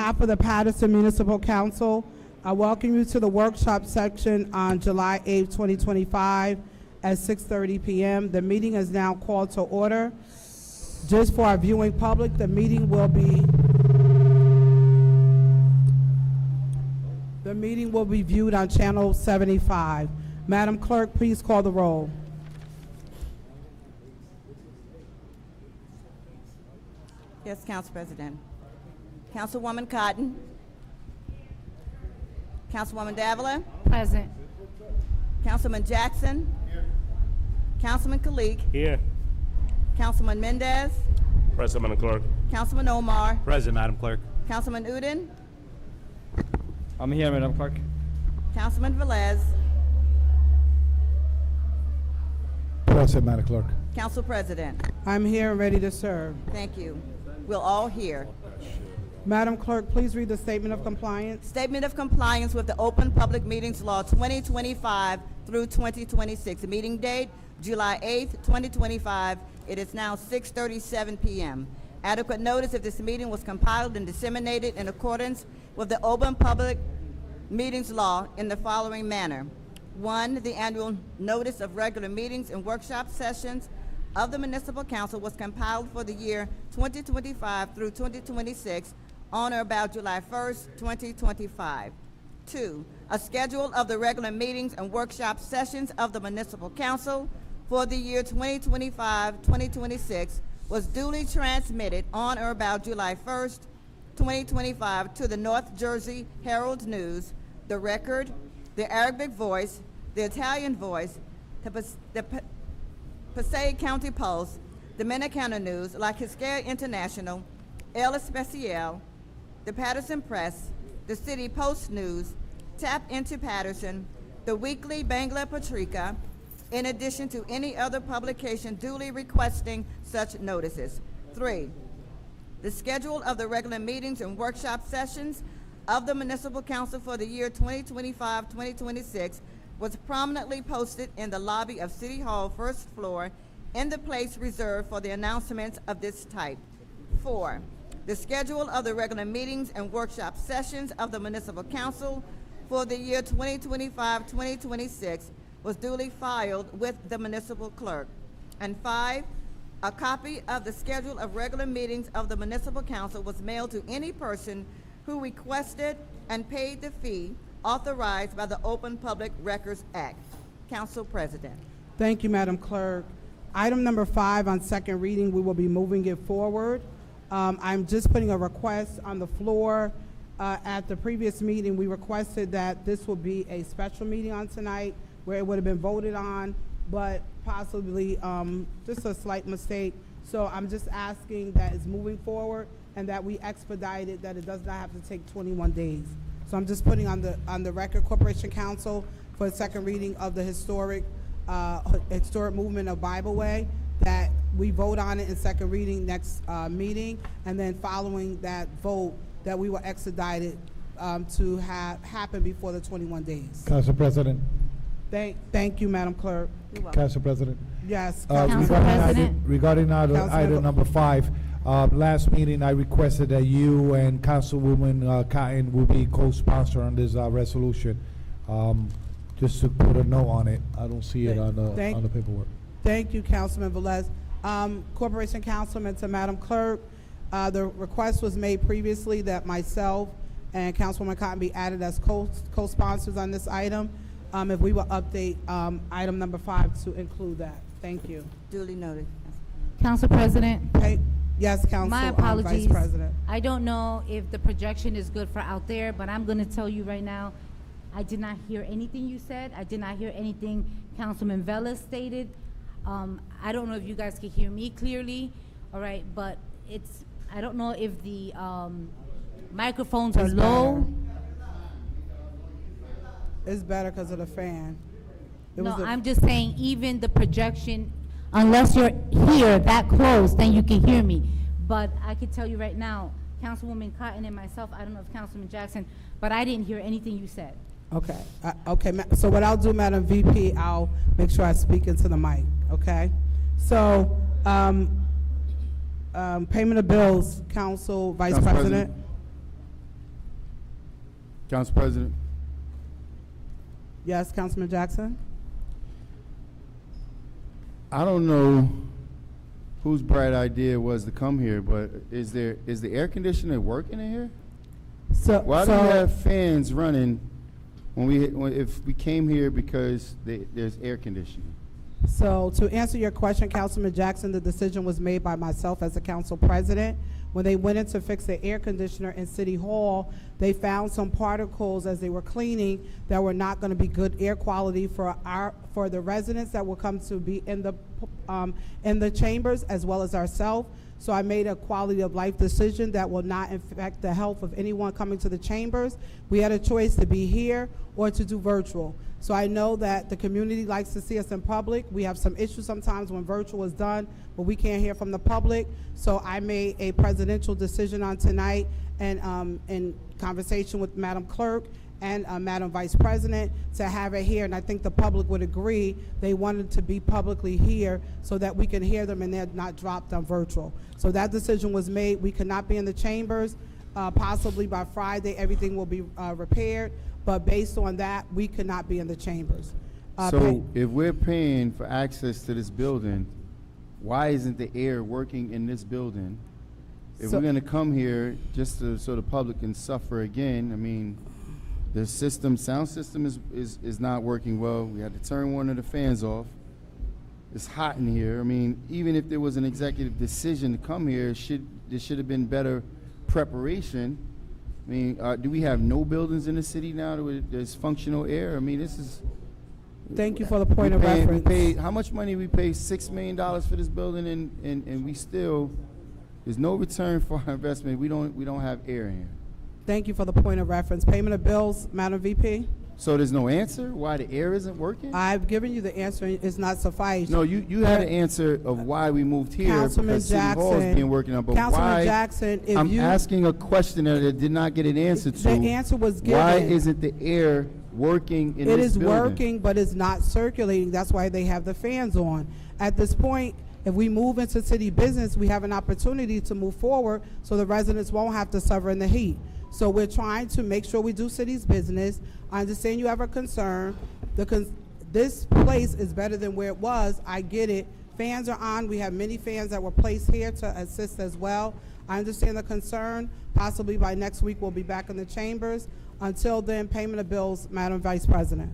behalf of the Paterson Municipal Council, I welcome you to the workshop section on July 8th, 2025 at 6:30 p.m. The meeting is now called to order. Just for our viewing public, the meeting will be viewed on channel 75. Madam Clerk, please call the roll. Yes, Council President. Councilwoman Cotton. Councilwoman Davila. Present. Councilman Jackson. Here. Councilman Kalik. Here. Councilman Mendez. Present, Madam Clerk. Councilman Omar. Present, Madam Clerk. Councilman Udin. I'm here, Madam Clerk. Councilman Velez. Present, Madam Clerk. Council President. I'm here and ready to serve. Thank you. We'll all hear. Madam Clerk, please read the statement of compliance. Statement of compliance with the Open Public Meetings Law 2025 through 2026. The meeting date, July 8th, 2025. It is now 6:37 p.m. Adequate notice of this meeting was compiled and disseminated in accordance with the Open Public Meetings Law in the following manner. 1, the annual notice of regular meetings and workshop sessions of the Municipal Council was compiled for the year 2025 through 2026 on or about July 1st, 2025. 2, a schedule of the regular meetings and workshop sessions of the Municipal Council for the year 2025-2026 was duly transmitted on or about July 1st, 2025 to the North Jersey Herald News, the Record, the Arabic Voice, the Italian Voice, the Passaic County Post, the Dominicana News, La Quisqueya International, El Especial, the Paterson Press, the City Post News, Tap Into Paterson, the Weekly Bangla Patrika, in addition to any other publication duly requesting such notices. 3, the schedule of the regular meetings and workshop sessions of the Municipal Council for the year 2025-2026 was prominently posted in the lobby of City Hall, first floor, in the place reserved for the announcements of this type. 4, the schedule of the regular meetings and workshop sessions of the Municipal Council for the year 2025-2026 was duly filed with the municipal clerk. And 5, a copy of the schedule of regular meetings of the Municipal Council was mailed to any person who requested and paid the fee authorized by the Open Public Records Act. Council President. Thank you, Madam Clerk. Item number 5 on second reading, we will be moving it forward. I'm just putting a request on the floor. At the previous meeting, we requested that this will be a special meeting on tonight where it would have been voted on, but possibly just a slight mistake. So I'm just asking that it's moving forward and that we expedite it, that it does not have to take 21 days. So I'm just putting on the record, Corporation Council, for the second reading of the historic movement of Bible Way, that we vote on it in second reading next meeting, and then following that vote, that we will expedite it to happen before the 21 days. Council President. Thank you, Madam Clerk. Council President. Yes, regarding item number 5, last meeting I requested that you and Councilwoman Cotton will be co-sponsor on this resolution. Just to put a note on it. I don't see it on the paperwork. Thank you, Councilman Velez. Corporation Councilman, to Madam Clerk, the request was made previously that myself and Councilwoman Cotton be added as co-sponsors on this item. If we will update item number 5 to include that. Thank you. Duly noted. Council President. Hey, yes, Council. My apologies. Vice President. I don't know if the projection is good for out there, but I'm going to tell you right now, I did not hear anything you said. I did not hear anything Councilman Velez stated. I don't know if you guys can hear me clearly, all right, but I don't know if the microphones are low. It's better because of the fan. I'm just saying, even the projection, unless you're here that close, then you can hear me. But I can tell you right now, Councilwoman Cotton and myself, I don't know if Councilman Jackson, but I didn't hear anything you said. Okay. So what I'll do, Madam VP, I'll make sure I speak into the mic. Okay. So payment of bills, Council Vice President. Council President, Yes, Councilman Jackson? I don't know whose bright idea it was to come here, but is the air conditioner working in here? So, Why do we have fans running if we came here because there's air conditioning? So to answer your question, Councilman Jackson, the decision was made by myself as the council president. When they went in to fix the air conditioner in City Hall, they found some particles as they were cleaning that were not going to be good air quality for the residents that will come to be in the chambers as well as ourselves. So I made a quality of life decision that will not affect the health of anyone coming to the chambers. We had a choice to be here or to do virtual. So I know that the community likes to see us in public. We have some issues sometimes when virtual is done, but we can't hear from the public. So I made a presidential decision on tonight, and in conversation with Madam Clerk and Madam Vice President, to have it here. And I think the public would agree they wanted to be publicly here so that we can hear them and they're not dropped on virtual. So that decision was made. We could not be in the chambers. Possibly by Friday, everything will be repaired. But based on that, we could not be in the chambers. So if we're paying for access to this building, why isn't the air working in this building? If So- we're gonna come here just so the public can suffer again, I mean, the sound system is not working well. We had to turn one of the fans off. It's hot in here. I mean, even if there was an executive decision to come here, there should have been better preparation. I mean, do we have no buildings in the city now that there's functional air? I mean, this is. Thank you for the point of reference. How much money we pay? $6 million for this building, and we still, there's no return for our investment. We don't have air in here. Thank you for the point of reference. Payment of bills, Madam VP? So there's no answer why the air isn't working? I've given you the answer. It's not suffice. No, you had an answer of why we moved here. Councilman because City Hall is Jackson, being working on, but Councilman why? Jackson, if I'm you, asking a question that I did not get an answer to. the answer was given. Why isn't the air working in It this is building? working, but it's not circulating. That's why they have the fans on. At this point, if we move into city business, we have an opportunity to move forward so the residents won't have to suffer in the heat. So we're trying to make sure we do city's business. I understand you have a concern. This place is better than where it was. I get it. Fans are on. We have many fans that were placed here to assist as well. I understand the concern. Possibly by next week, we'll be back in the chambers. Until then, payment of bills, Madam Vice President.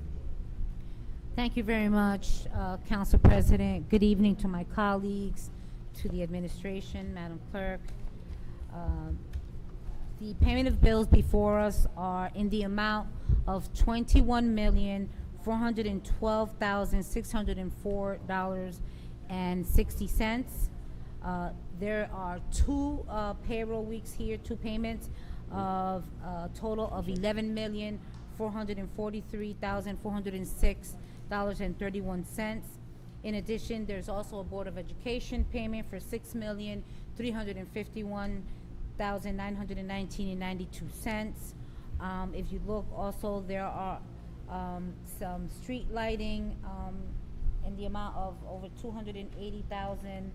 Thank you very much, Council President. Good evening to my colleagues, to the administration, Madam Clerk. The payment of bills before us are in the amount of $21,412,604.60. There are two payroll weeks here, two payments of a total of $11,443,406.31. In addition, there's also a Board of Education payment for $6,351,919.92. If you look also, there are some street lighting in the amount of over $280,000.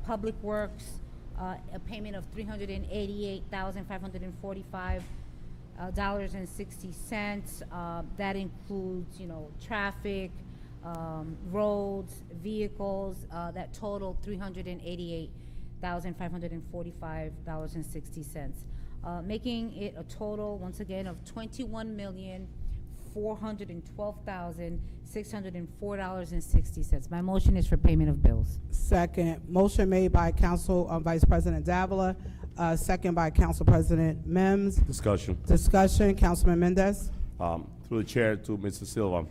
Public Works, a payment of $388,545.60. That includes, traffic, roads, vehicles, that total $388,545.60. Making it a total, once again, of $21,412,604.60. My motion is for payment of bills. Second, motion made by Council Vice President Davila, second by Council President Mims. Discussion. Discussion, Councilman Mendez. Through the chair to Mr. Silva.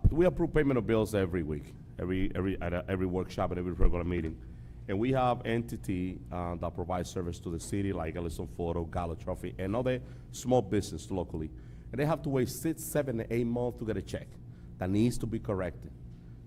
We approve payment of bills every week, every workshop and every regular meeting. And we have entity that provides service to the city, like Ellison Photo, Gala Trophy, and other small business locally. And they have to wait 6, 7, 8 months to get a check that needs to be corrected.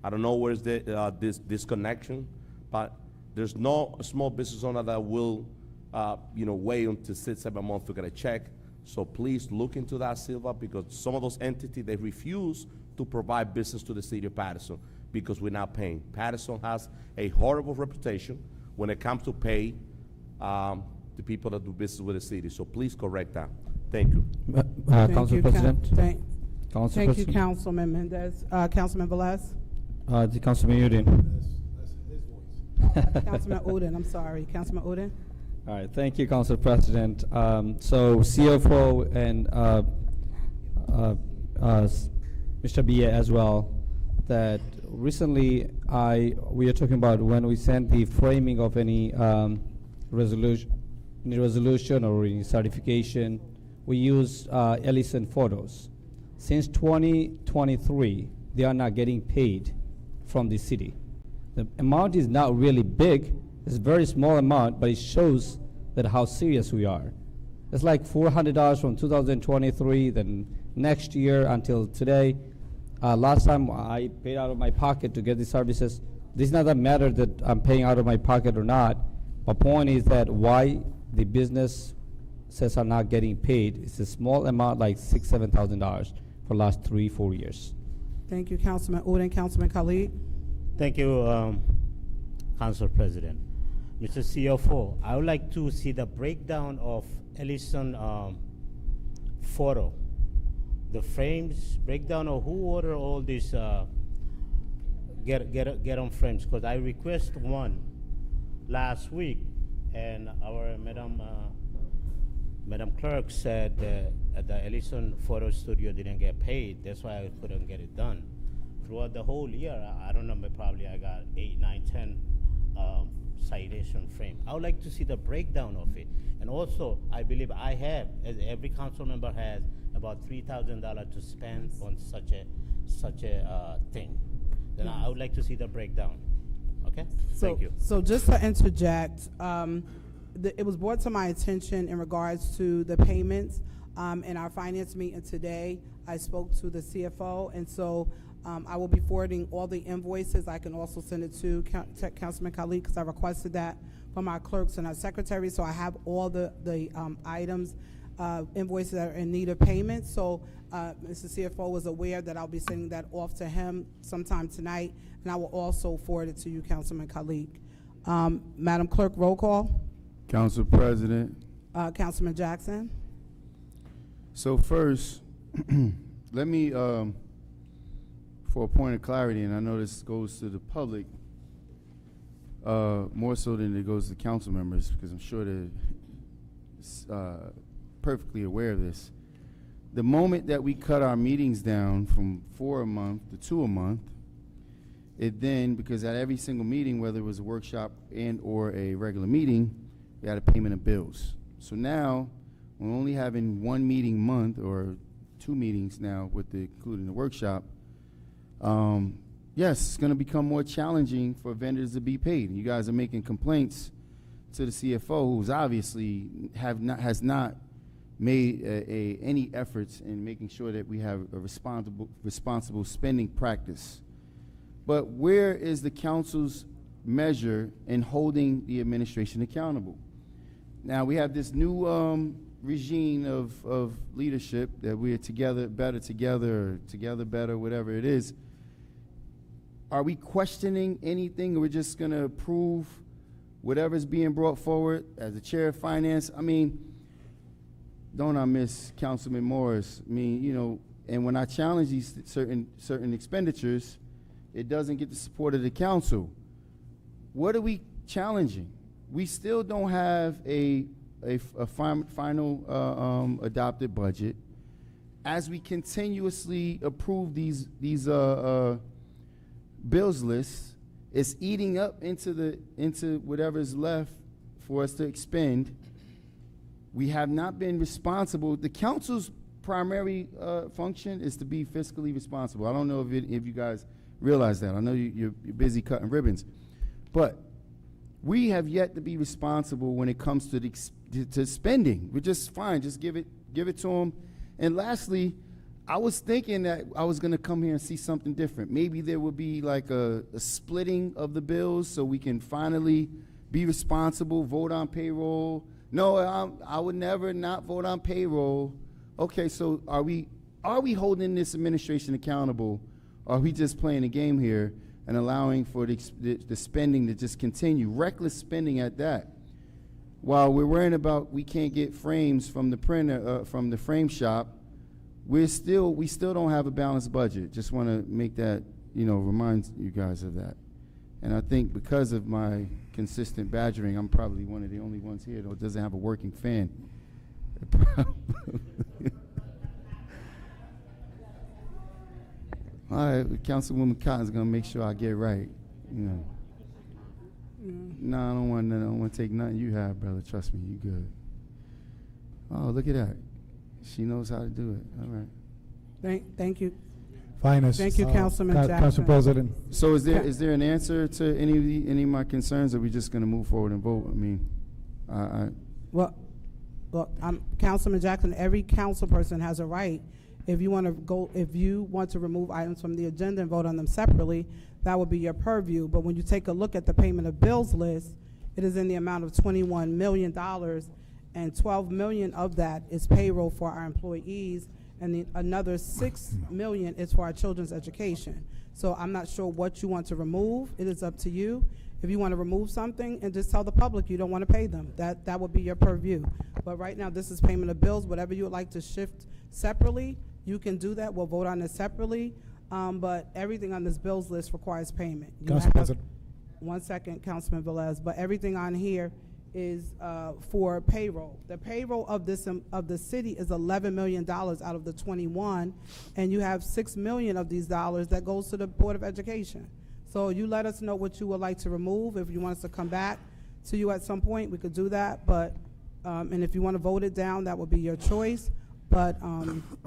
I don't know where's this disconnection, but there's no small business owner that will, wait until 6, 7 months to get a check. So please look into that, Silva, because some of those entities, they refuse to provide business to the city of Paterson because we're not paying. Paterson has a horrible reputation when it comes to pay the people that do business with the city. So please correct that. Thank you. Thank Council you, President. Council Thank you, President. Councilman Mendez. Councilman Velez? The Councilman Udine. Councilman Udine, I'm sorry. Councilman Udine? All right, thank you, Council President. So CFO and Mr. Bia as well, that recently we are talking about when we send the framing of any resolution or any certification, we use Ellison photos. Since 2023, they are not getting paid from the city. The amount is not really big. It's a very small amount, but it shows that how serious we are. It's like $400 from 2023, then next year until today. Last time I paid out of my pocket to get the services. This does not matter that I'm paying out of my pocket or not. My point is that why the businesses are not getting paid. It's a small amount, like $6,000, $7,000 for the last 3-4 years. Thank you, Councilman Udine. Councilman Khalid? Thank you, Council President. Mr. CFO, I would like to see the breakdown of Ellison photo, the frames, breakdown of who ordered all these get on frames, because I request one last week, and our Madam Clerk said that the Ellison photo studio didn't get paid. That's why I couldn't get it done. Throughout the whole year, I don't know, but probably I got 8, 9, 10 citation frame. I would like to see the breakdown of it. And also, I believe I have, as every council member has, about $3,000 to spend on such a thing. Then I would like to see the breakdown. Okay? Thank you. So just to interject, it was brought to my attention in regards to the payments in our finance meeting today. I spoke to the CFO, and so I will be forwarding all the invoices. I can also send it to Councilman Khalid, because I requested that from our clerks and our secretary. So I have all the items, invoices that are in need of payment. So Mr. CFO was aware that I'll be sending that off to him sometime tonight, and I will also forward it to you, Councilman Khalid. Madam Clerk, roll call. Council President. Councilman Jackson. So first, let me, for a point of clarity, and I know this goes to the public more so than it goes to council members, because I'm sure they're perfectly aware of this. The moment that we cut our meetings down from 4 a month to 2 a month, it then, because at every single meeting, whether it was a workshop and or a regular meeting, we had a payment of bills. So now we're only having 1 meeting a month, or 2 meetings now with including the workshop. Yes, it's going to become more challenging for vendors to be paid. You guys are making complaints to the CFO, who's obviously has not made any efforts in making sure that we have a responsible spending practice. But where is the council's measure in holding the administration accountable? Now we have this new regime of leadership that we are together better, whatever it is. Are we questioning anything, or we're just going to approve whatever's being brought forward as the chair of finance? I mean, don't I miss Councilman Morris? I mean, you know, and when I challenge these certain expenditures, it doesn't get the support of the council. What are we challenging? We still don't have a final adopted budget. As we continuously approve these bills lists, it's eating up into whatever's left for us to expend. We have not been responsible. The council's primary function is to be fiscally responsible. I don't know if you guys realize that. I know you're busy cutting ribbons, but we have yet to be responsible when it comes to spending. We're just fine. Just give it to them. And lastly, I was thinking that I was going to come here and see something different. Maybe there would be like a splitting of the bills so we can finally be responsible, vote on payroll. No, I would never not vote on payroll. Okay, so are we holding this administration accountable? Or are we just playing a game here and allowing for the spending to just continue, reckless spending at that? while we're worrying about we can't get frames from the printer, from the frame shop, we still don't have a balanced budget. Just want to make that, remind you guys of that. And I think because of my consistent badgering, I'm probably one of the only ones here that doesn't have a working fan. All right, Councilwoman Cotton's gonna make sure I get right. No, I don't want to take nothing you have, brother. Trust me, you good. Oh, look at that. She knows how to do it. All right. Thank you. Finest. Thank you, Councilman Jackson. Council President. So is there an answer to any of my concerns, or are we just going to move forward and vote? I mean, Well, Councilman Jackson, every council person has a right. If you want to remove items from the agenda and vote on them separately, that would be your purview. But when you take a look at the payment of bills list, it is in the amount of $21 million, and $12 million of that is payroll for our employees, and another $6 million is for our children's education. So I'm not sure what you want to remove. It is up to you. If you want to remove something and just tell the public you don't want to pay them, that would be your purview. But right now, this is payment of bills. Whatever you would like to shift separately, you can do that. We'll vote on it separately. But everything on this bills list requires payment. Council President. 1 second, Councilman Velez. But everything on here is for payroll. The payroll of the city is $11 million out of the 21, and you have $6 million of these dollars that goes to the Board of Education. So you let us know what you would like to remove. If you want us to come back to you at some point, we could do that. But and if you want to vote it down, that would be your choice. But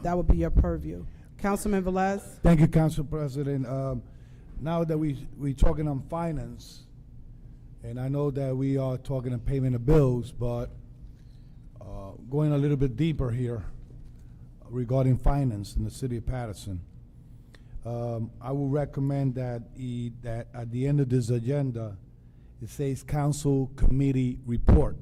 that would be your purview. Councilman Velez. Thank you, Council President. Now that we're talking on finance, and I know that we are talking on payment of bills, but going a little bit deeper here regarding finance in the city of Paterson, I would recommend that at the end of this agenda, it says council committee report.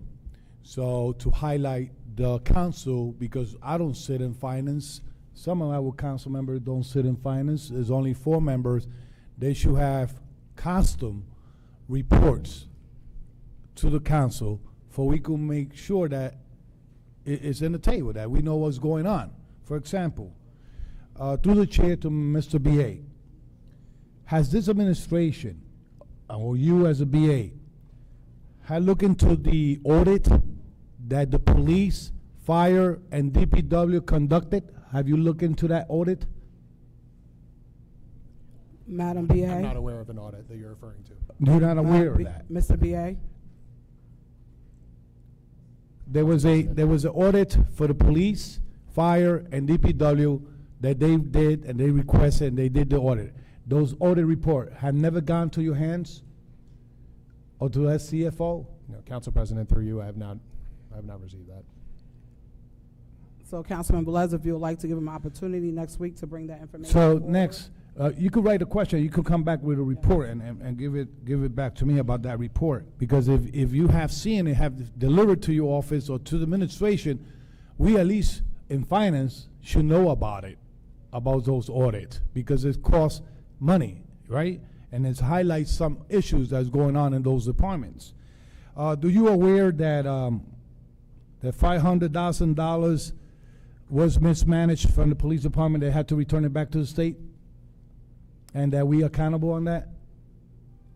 So to highlight the council, because I don't sit in finance, some of our council members don't sit in finance, there's only 4 members, they should have custom reports to the council for we can make sure that it's in the table, that we know what's going on. For example, through the chair to Mr. BA, has this administration, or you as a BA, had looked into the audit that the police, fire, and DPW conducted? Have you looked into that audit? Madam BA. I'm not aware of an audit that you're referring to. You're not aware of that? Mr. BA. There was an audit for the police, fire, and DPW that they did, and they requested, and they did the audit. Those audit report have never gone to your hands or to SCFO? No, Council President, through you, I have not received that. So Councilman Velez, if you would like to give him an opportunity next week to bring that information So forward. next, you could write a question. You could come back with a report and give it back to me about that report. Because if you have seen it, have delivered to your office or to the administration, we at least in finance should know about it, about those audits, because it costs money, right? And it highlights some issues that's going on in those departments. Do you aware that that $500,000 was mismanaged from the police department? They had to return it back to the state, and that we accountable on that,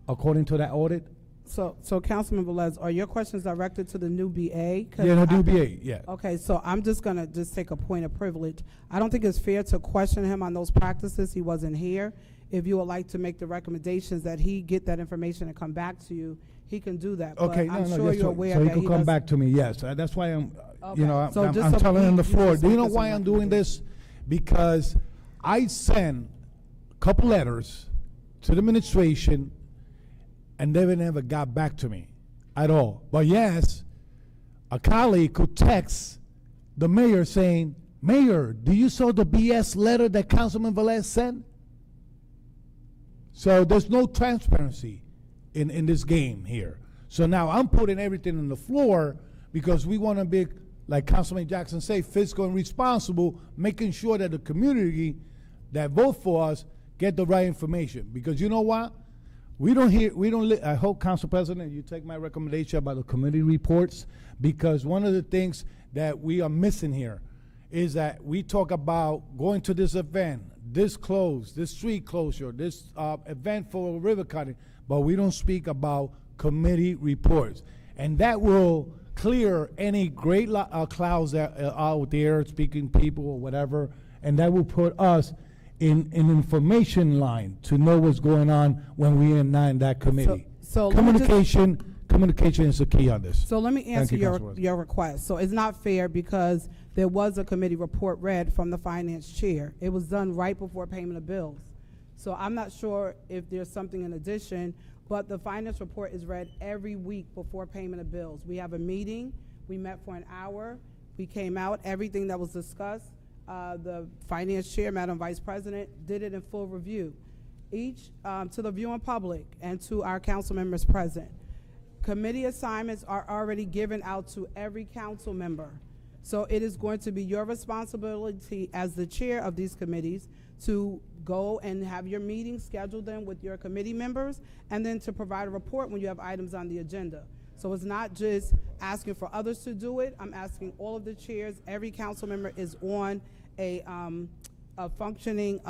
according to that audit? So Councilman Velez, are your questions directed to the new BA? 'Cause Yeah, the new BA, yeah. Okay, so I'm just gonna take a point of privilege. I don't think it's fair to question him on those practices. He wasn't here. If you would like to make the recommendations that he get that information and come back to you, he can do that. Okay, but I'm no, sure yes, you're aware so he that could come does- back to me, yes. That's why I'm, Okay, so I'm just so telling on the you floor. just Do you make know this why a I'm doing this? Because I sent a couple letters to the administration, and they never got back to me at all. But yes, a colleague could text the mayor saying, "Mayor, do you saw the BS letter that Councilman Velez sent?" So there's no transparency in this game here. So now I'm putting everything on the floor because we want to be, like Councilman Jackson say, fiscal and responsible, making sure that the community that vote for us get the right information. Because you know what? We don't hear, I hope, Council President, you take my recommendation about the committee reports, because one of the things that we are missing here is that we talk about going to this event, this close, this street closure, this event for river cutting, but we don't speak about committee reports. And that will clear any great clouds that are out there, speaking people or whatever, and that will put us in an information line to know what's going on when we are not in that committee. So let me just- Communication is the key on this. So let me answer you, Council President. your request. So it's not fair because there was a committee report read from the finance chair. It was done right before payment of bills. So I'm not sure if there's something in addition, but the finance report is read every week before payment of bills. We have a meeting, we met for an hour, we came out, everything that was discussed, the finance chair, Madam Vice President, did it in full review. Each, to the viewing public and to our council members present. Committee assignments are already given out to every council member. So it is going to be your responsibility as the chair of these committees to go and have your meetings, schedule them with your committee members, and then to provide a report when you have items on the agenda. So it's not just asking for others to do it. I'm asking all of the chairs, every council member is on a functioning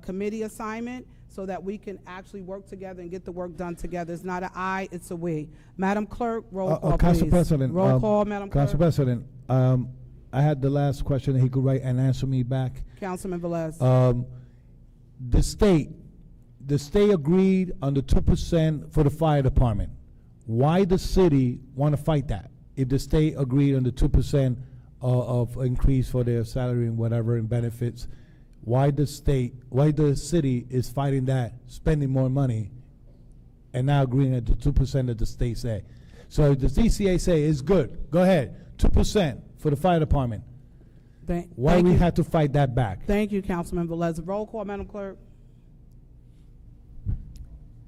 committee assignment so that we can actually work together and get the work done together. It's not an I, it's a we. Madam Clerk, roll call, Council please. President, Roll call, Madam Clerk. Council President, I had the last question, and he could write and answer me back. Councilman Velez. The state agreed on the 2% for the fire department. Why the city want to fight that? If the state agreed on the 2% of increase for their salary and whatever and benefits, why the city is fighting that, spending more money, and now agreeing at the 2% that the state say? So the DCA say it's good, go ahead, 2% for the fire department. Why Thank we you. have to fight that back? Thank you, Councilman Velez. Roll call, Madam Clerk.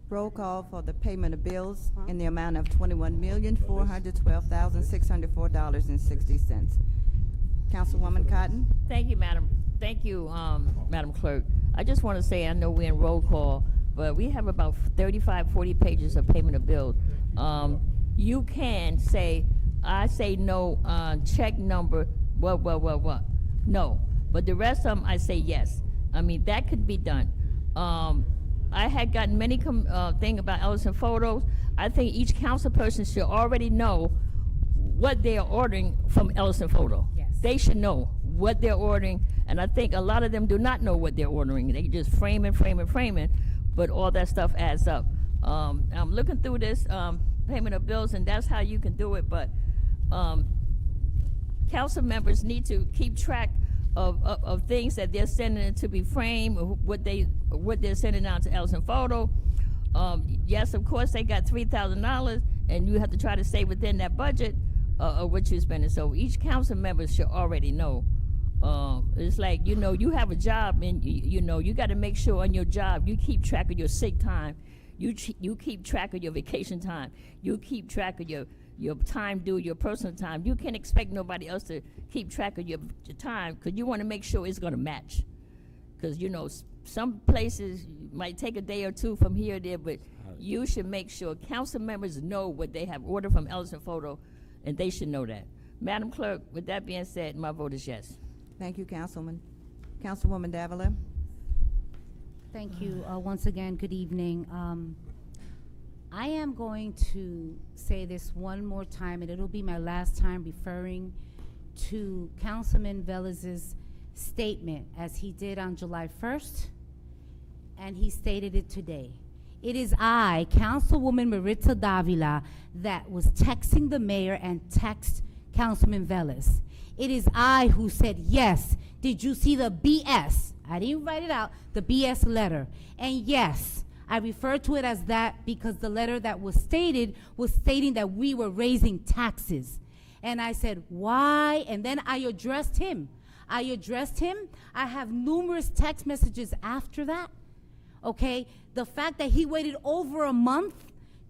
Roll call for the payment of bills in the amount of $21,412,604.60. Councilwoman Cotton? Thank you, Madam. Thank you, Madam Clerk. I just want to say, I know we're in roll call, but we have about 35, 40 pages of payment of bills. You can say, I say no, check number, what? No. But the rest of them, I say yes. I mean, that could be done. I had gotten many thing about Ellison Photos. I think each council person should already know what they are ordering from Ellison Photo. Yes. They should know what they're ordering, and I think a lot of them do not know what they're ordering. They just framing, but all that stuff adds up. I'm looking through this payment of bills, and that's how you can do it, but council members need to keep track of things that they're sending to be framed, or what they're sending out to Ellison Photo. Yes, of course, they got $3,000, and you have to try to stay within that budget of what you're spending. So each council member should already know. It's like, you have a job, and you got to make sure on your job you keep track of your sick time, you keep track of your vacation time, you keep track of your time due, your personal time. You can't expect nobody else to keep track of your time, because you want to make sure it's going to match. Because some places might take a day or two from here or there, but you should make sure council members know what they have ordered from Ellison Photo, and they should know that. Madam Clerk, with that being said, my vote is yes. Thank you, Councilwoman Davila. Thank you. Once again, good evening. I am going to say this one more time, and it'll be my last time referring to Councilman Velez's statement as he did on July 1st, and he stated it today. It is I, Councilwoman Maritza Davila, that was texting the mayor and text Councilman Velez. It is I who said, yes, did you see the BS? I didn't write it out, the BS letter. And yes, I refer to it as that because the letter that was stated was stating that we were raising taxes. And I said, why? And then I addressed him. I have numerous text messages after that. Okay, the fact that he waited over a month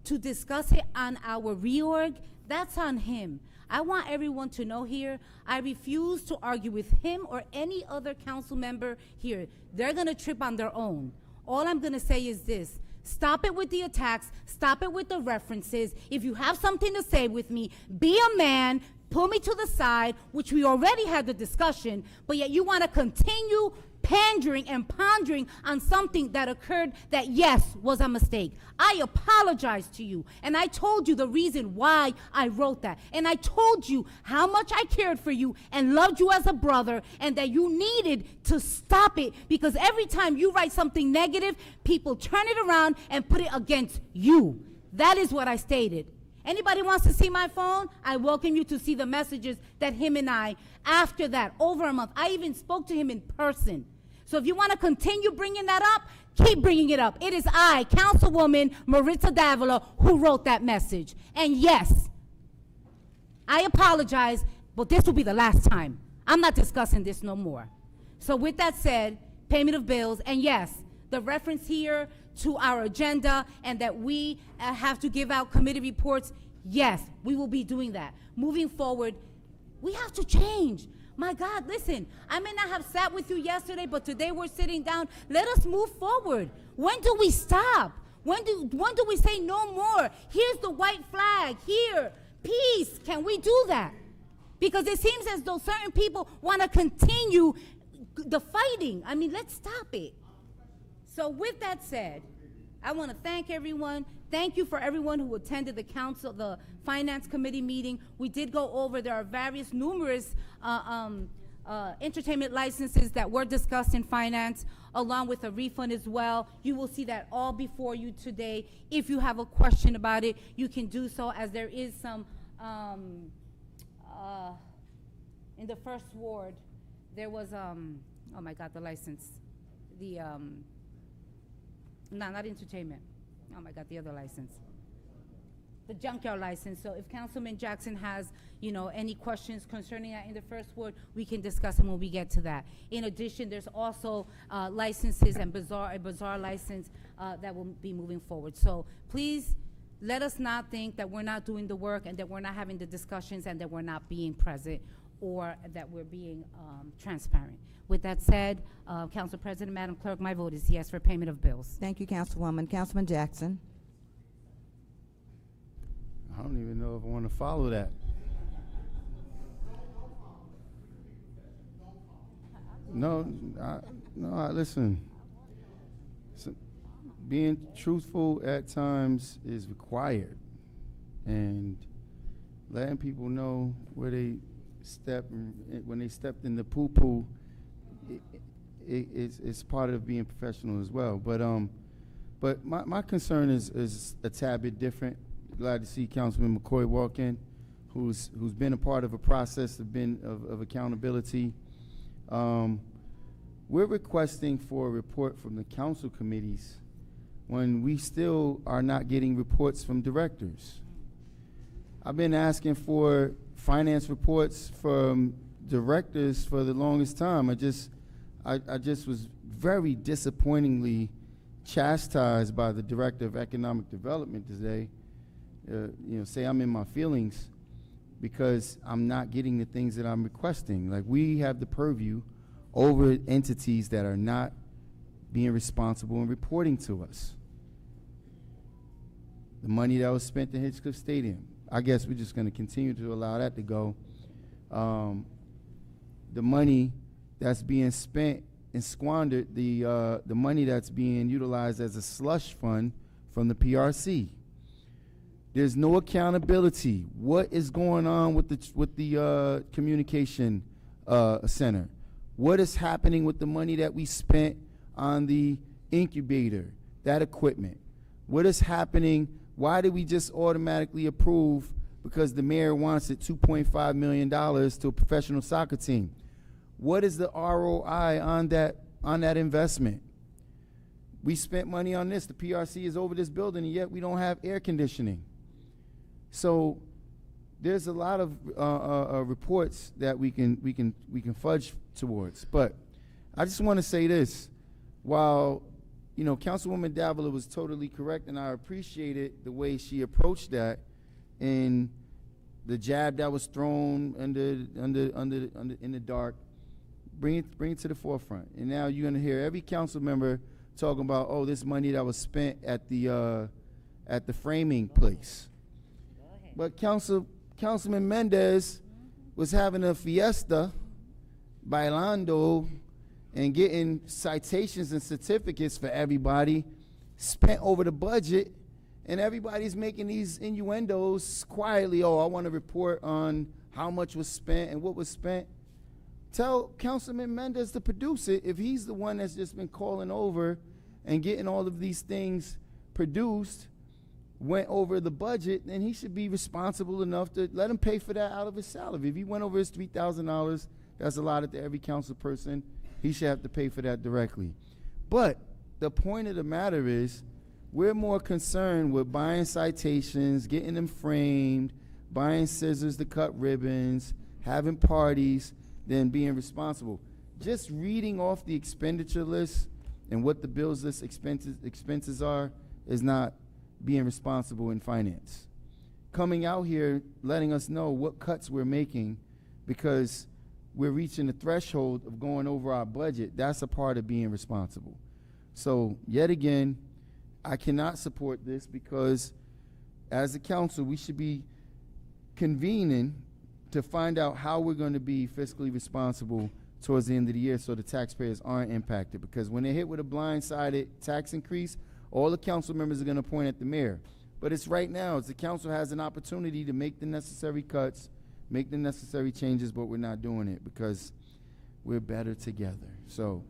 to discuss it on our reorg, that's on him. I want everyone to know here, I refuse to argue with him or any other council member here. They're gonna trip on their own. All I'm gonna say is this, Stop it with the attacks. Stop it with the references. If you have something to say with me, be a man, pull me to the side, which we already had the discussion, but yet you want to continue pandering and pondering on something that occurred that, yes, was a mistake. I apologize to you, and I told you the reason why I wrote that, and I told you how much I cared for you and loved you as a brother, and that you needed to stop it, because every time you write something negative, people turn it around and put it against you. That is what I stated. Anybody wants to see my phone? I welcome you to see the messages that him and I, after that, over a month, I even spoke to him in person. So if you want to continue bringing that up, keep bringing it up. It is I, Councilwoman Maritza Davila, who wrote that message. And yes, I apologize, but this will be the last time. I'm not discussing this no more. So with that said, payment of bills, and yes, the reference here to our agenda and that we have to give out committee reports, yes, we will be doing that. Moving forward, we have to change. My God, listen, I may not have sat with you yesterday, but today we're sitting down. Let us move forward. When do we stop? When do we say no more? Here's the white flag. Here, peace. Can we do that? Because it seems as though certain people want to continue the fighting. I mean, let's stop it. So with that said, I want to thank everyone. Thank you for everyone who attended the Finance Committee meeting. We did go over, there are numerous entertainment licenses that were discussed in finance, along with a refund as well. You will see that all before you today. If you have a question about it, you can do so, as there is some, in the first ward, there was, oh my God, the license. No, not entertainment. Oh my God, the other license. The junkyard license. So if Councilman Jackson has, any questions concerning that in the first ward, we can discuss them when we get to that. In addition, there's also licenses and a bazaar license that will be moving forward. So please let us not think that we're not doing the work and that we're not having the discussions and that we're not being present or that we're being transparent. With that said, Council President, Madam Clerk, my vote is yes for payment of bills. Thank you, Councilwoman. Councilman Jackson. I don't even know if I want to follow that. No, listen. Being truthful at times is required, and letting people know where they step when they stepped in the poo-poo, it's part of being professional as well. But my concern is a tad bit different. Glad to see Councilman McCoy walk in, who's been a part of a process of accountability. We're requesting for a report from the council committees when we still are not getting reports from directors. I've been asking for finance reports from directors for the longest time. I just was very disappointingly chastised by the Director of Economic Development today. Say I'm in my feelings because I'm not getting the things that I'm requesting. Like, we have the purview over entities that are not being responsible and reporting to us. The money that was spent in Hitchcliff Stadium, I guess we're just going to continue to allow that to go. The money that's being spent and squandered, the money that's being utilized as a slush fund from the PRC. There's no accountability. What is going on with the communication center? What is happening with the money that we spent on the incubator, that equipment? What is happening? Why did we just automatically approve, because the mayor wants it, $2.5 million to a professional soccer team? What is the ROI on that investment? We spent money on this. The PRC is over this building, and yet we don't have air conditioning. So there's a lot of reports that we can fudge towards. But I just want to say this: while Councilwoman Davila was totally correct, and I appreciated the way she approached that, and the jab that was thrown in the dark, bring it to the forefront. And now you're going to hear every council member talking about, oh, this money that was spent at the framing place. But Councilman Mendez was having a fiesta, bailando, and getting citations and certificates for everybody, spent over the budget, and everybody's making these innuendos quietly. Oh, I want to report on how much was spent and what was spent. Tell Councilman Mendez to produce it. If he's the one that's just been calling over and getting all of these things produced, went over the budget, then he should be responsible enough to let him pay for that out of his salary. If he went over his $3,000, that's allotted to every council person, he should have to pay for that directly. But the point of the matter is, we're more concerned with buying citations, getting them framed, buying scissors to cut ribbons, having parties, than being responsible. Just reading off the expenditure list and what the bills list expenses are is not being responsible in finance. Coming out here, letting us know what cuts we're making because we're reaching the threshold of going over our budget, that's a part of being responsible. So, yet again, I cannot support this because as a council, we should be convening to find out how we're going to be fiscally responsible towards the end of the year so the taxpayers aren't impacted. Because when they're hit with a blindsided tax increase, all the council members are going to point at the mayor. But it's right now, the council has an opportunity to make the necessary cuts, make the necessary changes, but we're not doing it because we're better together. So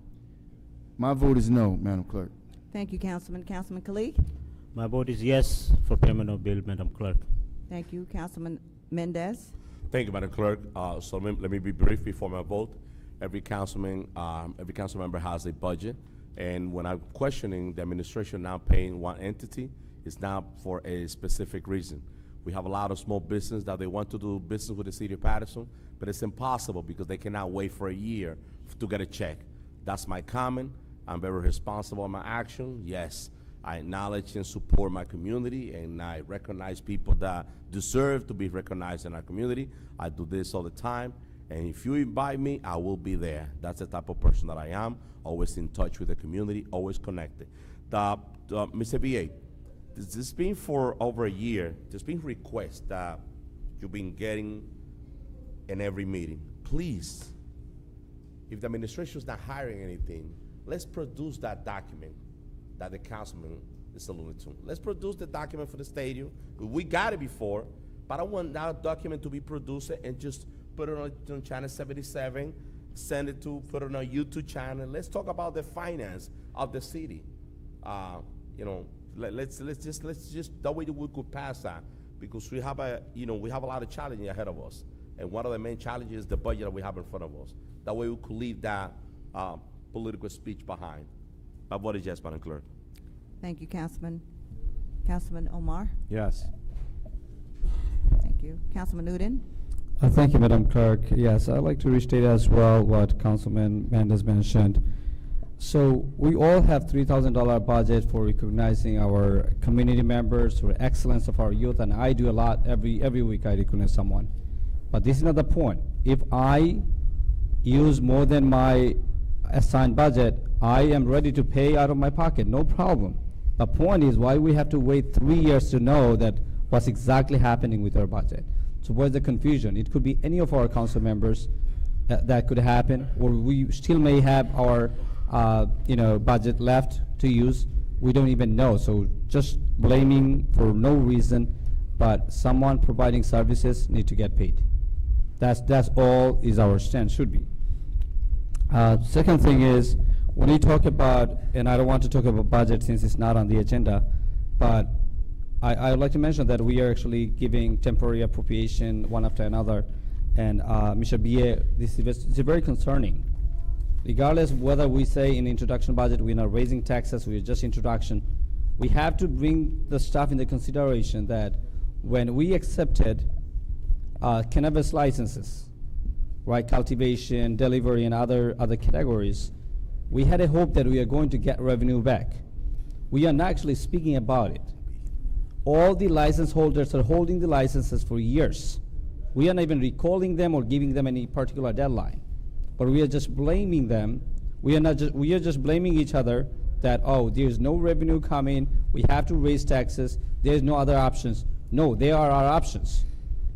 my vote is no, Madam Clerk. Thank you, Councilman. Councilman Kalik? My vote is yes for payment of bill, Madam Clerk. Thank you, Councilman Mendez. Thank you, Madam Clerk. So let me be brief before my vote. Every council member has a budget, and when I'm questioning the administration now paying one entity, it's not for a specific reason. We have a lot of small business that they want to do business with the city of Paterson, but it's impossible because they cannot wait for a year to get a check. That's my comment. I'm very responsible in my action. Yes, I acknowledge and support my community, and I recognize people that deserve to be recognized in our community. I do this all the time, and if you invite me, I will be there. That's the type of person that I am, always in touch with the community, always connected. Mr. B.A., this has been for over a year. There's been requests that you've been getting in every meeting. Please, if the administration is not hiring anything, let's produce that document that the councilman is alluding to. Let's produce the document for the stadium. We got it before, but I want that document to be produced and just put it on channel 77, send it to, put it on a YouTube channel. Let's talk about the finance of the city. You know, let's just that way we could pass that because we have a lot of challenges ahead of us, and one of the main challenges is the budget that we have in front of us. That way we could leave that political speech behind. My vote is yes, Madam Clerk. Thank you, Councilman. Councilman Omar? Yes. Thank you. Councilman Newton? Thank you, Madam Clerk. Yes, I'd like to restate as well what Councilman Mendez mentioned. So we all have $3,000 budget for recognizing our community members for excellence of our youth, and I do a lot every week. I recognize someone, but this is not the point. If I use more than my assigned budget, I am ready to pay out of my pocket, no problem. The point is why we have to wait 3 years to know that what's exactly happening with our budget. So what's the confusion? It could be any of our council members that could happen, or we still may have our budget left to use. We don't even know. So just blaming for no reason, but someone providing services need to get paid. That's all is our stand, should be. Second thing is, when you talk about, and I don't want to talk about budget since it's not on the agenda, but I would like to mention that we are actually giving temporary appropriation one after another. And Mr. Bie, this is very concerning. Regardless of whether we say in introduction budget we're not raising taxes, we're just introduction, we have to bring the stuff into consideration that when we accepted cannabis licenses, right, cultivation, delivery, and other categories, we had a hope that we are going to get revenue back. We are not actually speaking about it. All the license holders are holding the licenses for years. We are not even recalling them or giving them any particular deadline, but we are just blaming them. We are just blaming each other that, oh, there's no revenue coming, we have to raise taxes, there's no other options. No, there are our options.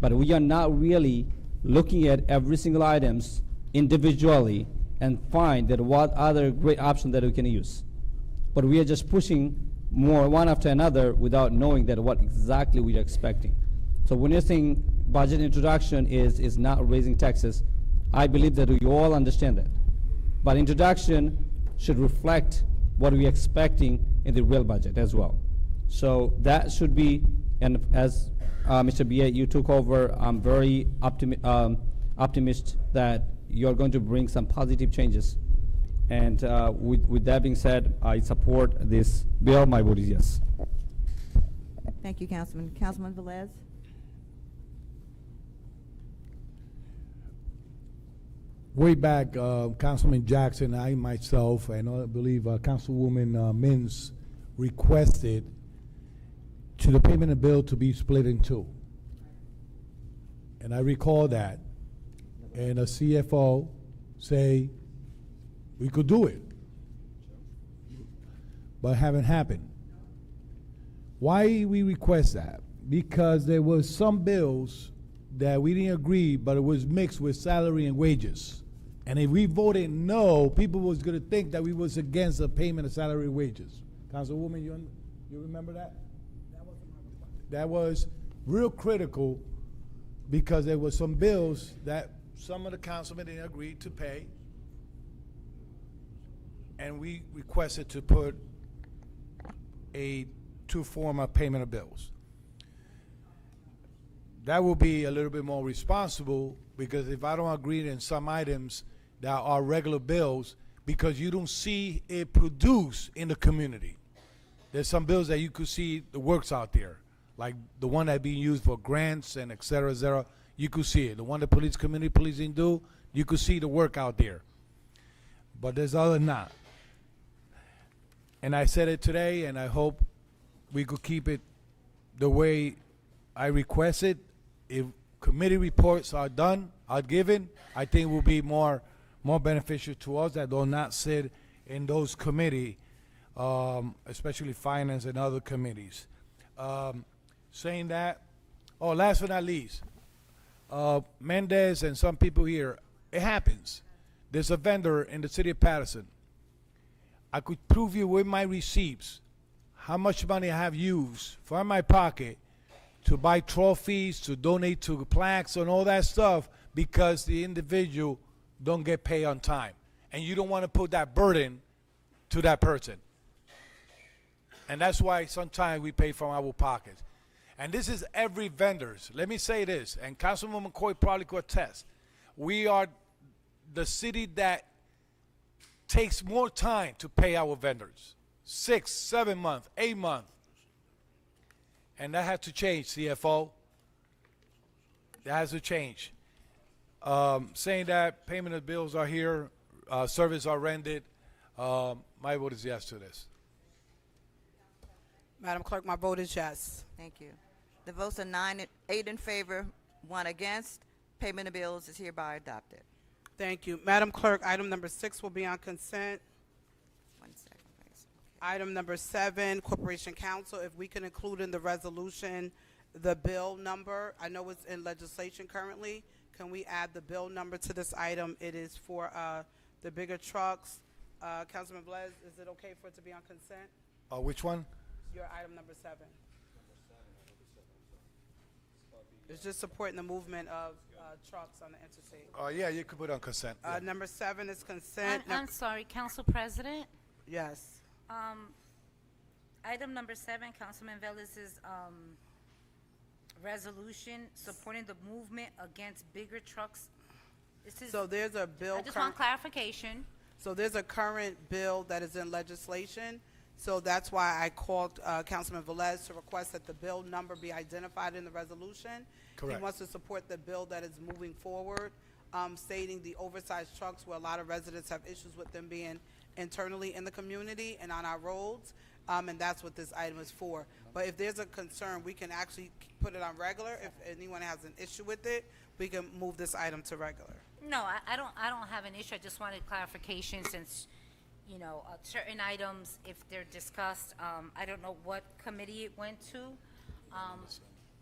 But we are not really looking at every single items individually and find that what other great option that we can use. But we are just pushing more one after another without knowing that what exactly we are expecting. So when you're saying budget introduction is not raising taxes, I believe that we all understand that. But introduction should reflect what we're expecting in the real budget as well. So that should be, and as Mr. B8, you took over, I'm very optimistic that you're going to bring some positive changes. And with that being said, I support this bill. My vote is yes. Thank you, Councilman. Councilman Velez? Way back, Councilman Jackson, I myself, and I believe Councilwoman Mins requested to the payment of bill to be split in two. And I recall that. And a CFO say we could do it. But it haven't happened. Why we request that? Because there was some bills that we didn't agree, but it was mixed with salary and wages. And if we voted no, people was going to think that we was against the payment of salary and wages. Councilwoman, you remember that? That was real critical because there were some bills that some of the councilmen didn't agree to pay. And we requested to put two form of payment of bills. That will be a little bit more responsible because if I don't agree in some items that are regular bills, because you don't see it produced in the community. There's some bills that you could see the works out there, like the one that being used for grants and et cetera, you could see it. The one the community policing do, you could see the work out there. But there's other not. And I said it today, and I hope we could keep it the way I requested. If committee reports are done, are given, I think it will be more beneficial to us that do not sit in those committee, especially finance and other committees. Saying that, last but not least, Mendez and some people here, it happens. There's a vendor in the city of Paterson. I could prove you with my receipts how much money I have used from my pocket to buy trophies, to donate to plaques and all that stuff because the individual don't get paid on time. And you don't want to put that burden to that person. And that's why sometimes we pay from our pockets. And this is every vendor's. Let me say this, and Councilwoman McCoy probably could attest. We are the city that takes more time to pay our vendors. 6, 7 months, 8 months. And that has to change, CFO. That has to change. Saying that payment of bills are here, service are rendered, my vote is yes to this. Madam Clerk, my vote is yes. Thank you. The votes are 8 in favor, 1 against. Payment of bills is hereby adopted. Thank you. Madam Clerk, item number 6 will be on consent. 1 second, please. Item number 7, Corporation Council, if we can include in the resolution the bill number. I know it's in legislation currently. Can we add the bill number to this item? It is for the bigger trucks. Councilman Velez, is it okay for it to be on consent? Which one? Your item number 7. It's just supporting the movement of trucks on the interstate. Yeah, you could put on consent. Yeah. Number 7 is consent. I'm sorry, Council President. Yes. Item number 7, Councilman Velez's resolution supporting the movement against bigger trucks. This is, So there's a bill. I just want clarification. So there's a current bill that is in legislation. So that's why I called Councilman Velez to request that the bill number be identified in the resolution. Correct. He wants to support the bill that is moving forward, stating the oversized trucks where a lot of residents have issues with them being internally in the community and on our roads. And that's what this item is for. But if there's a concern, we can actually put it on regular. If anyone has an issue with it, we can move this item to regular. No, I don't have an issue. I just wanted clarification since you know, certain items, if they're discussed, I don't know what committee it went to,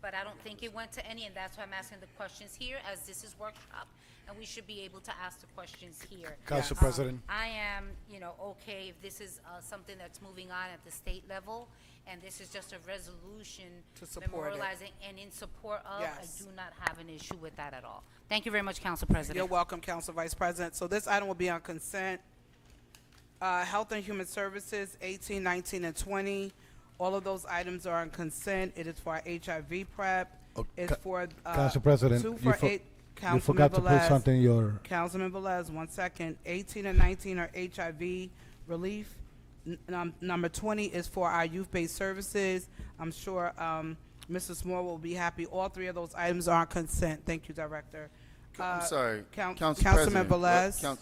but I don't think it went to any, and that's why I'm asking the questions here, as this is workshop, and we should be able to ask the questions here. Council President. I am, you know, okay if this is something that's moving on at the state level, and this is just a resolution To support it. memorializing and in support of, Yes. I do not have an issue with that at all. Thank you very much, Council President. You're welcome, Council Vice President. So this item will be on consent. Health and Human Services, 18, 19, and 20. All of those items are on consent. It is for our HIV prep. It's for, Council President, two you for for- eight. You Councilman forgot to put Velez. something in your, Councilman Velez, 1 second. 18 and 19 are HIV relief. Number 20 is for our youth-based services. I'm sure Mrs. Moore will be happy. All three of those items are on consent. Thank you, Director. I'm sorry, Councilman President. Velez.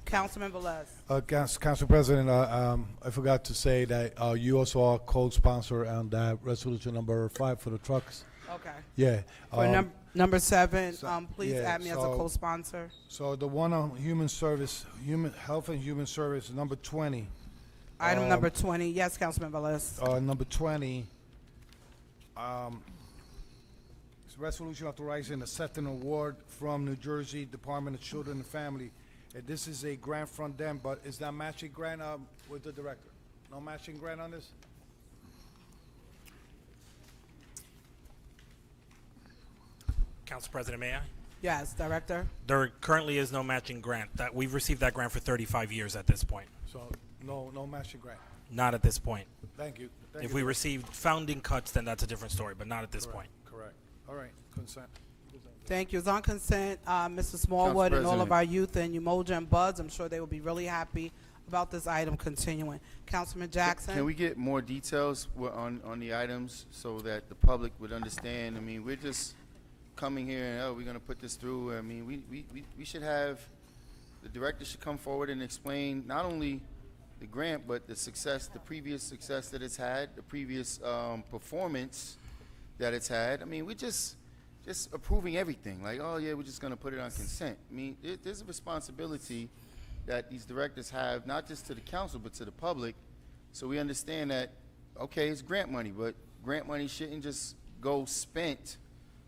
Councilman Velez. Council President, I forgot to say that you also are co-sponsor on that resolution number 5 for the trucks. Okay. Yeah. For number 7, please yeah, add me as a so- co-sponsor. So the one on health and human service, number 20. Item number 20. Yes, Councilman Velez. Number 20, it's a resolution authorizing accepting an award from New Jersey Department of Children and Family. This is a grant from them, but is that matching grant with the director? No matching grant on this? Council President, may I? Yes, Director. There currently is no matching grant. That we've received that grant for 35 years at this point. So no matching grant. Not at this point. Thank you. Thank If you. we received founding cuts, then that's a different story, but not at this point. Correct. All right, consent. Thank you. It's on consent. Mr. Smallwood and all of President. our youth and Umoja and Buds, I'm sure they will be really happy about this item continuing. Councilman Jackson? Can we get more details on the items so that the public would understand? I mean, we're just coming here and, oh, we're going to put this through. I mean, we should have, the director should come forward and explain not only the grant, but the success, the previous success that it's had, the previous performance that it's had. I mean, we're just approving everything. Like, oh, yeah, we're just going to put it on consent. I mean, there's a responsibility that these directors have, not just to the council, but to the public. So we understand that, okay, it's grant money, but grant money shouldn't just go spent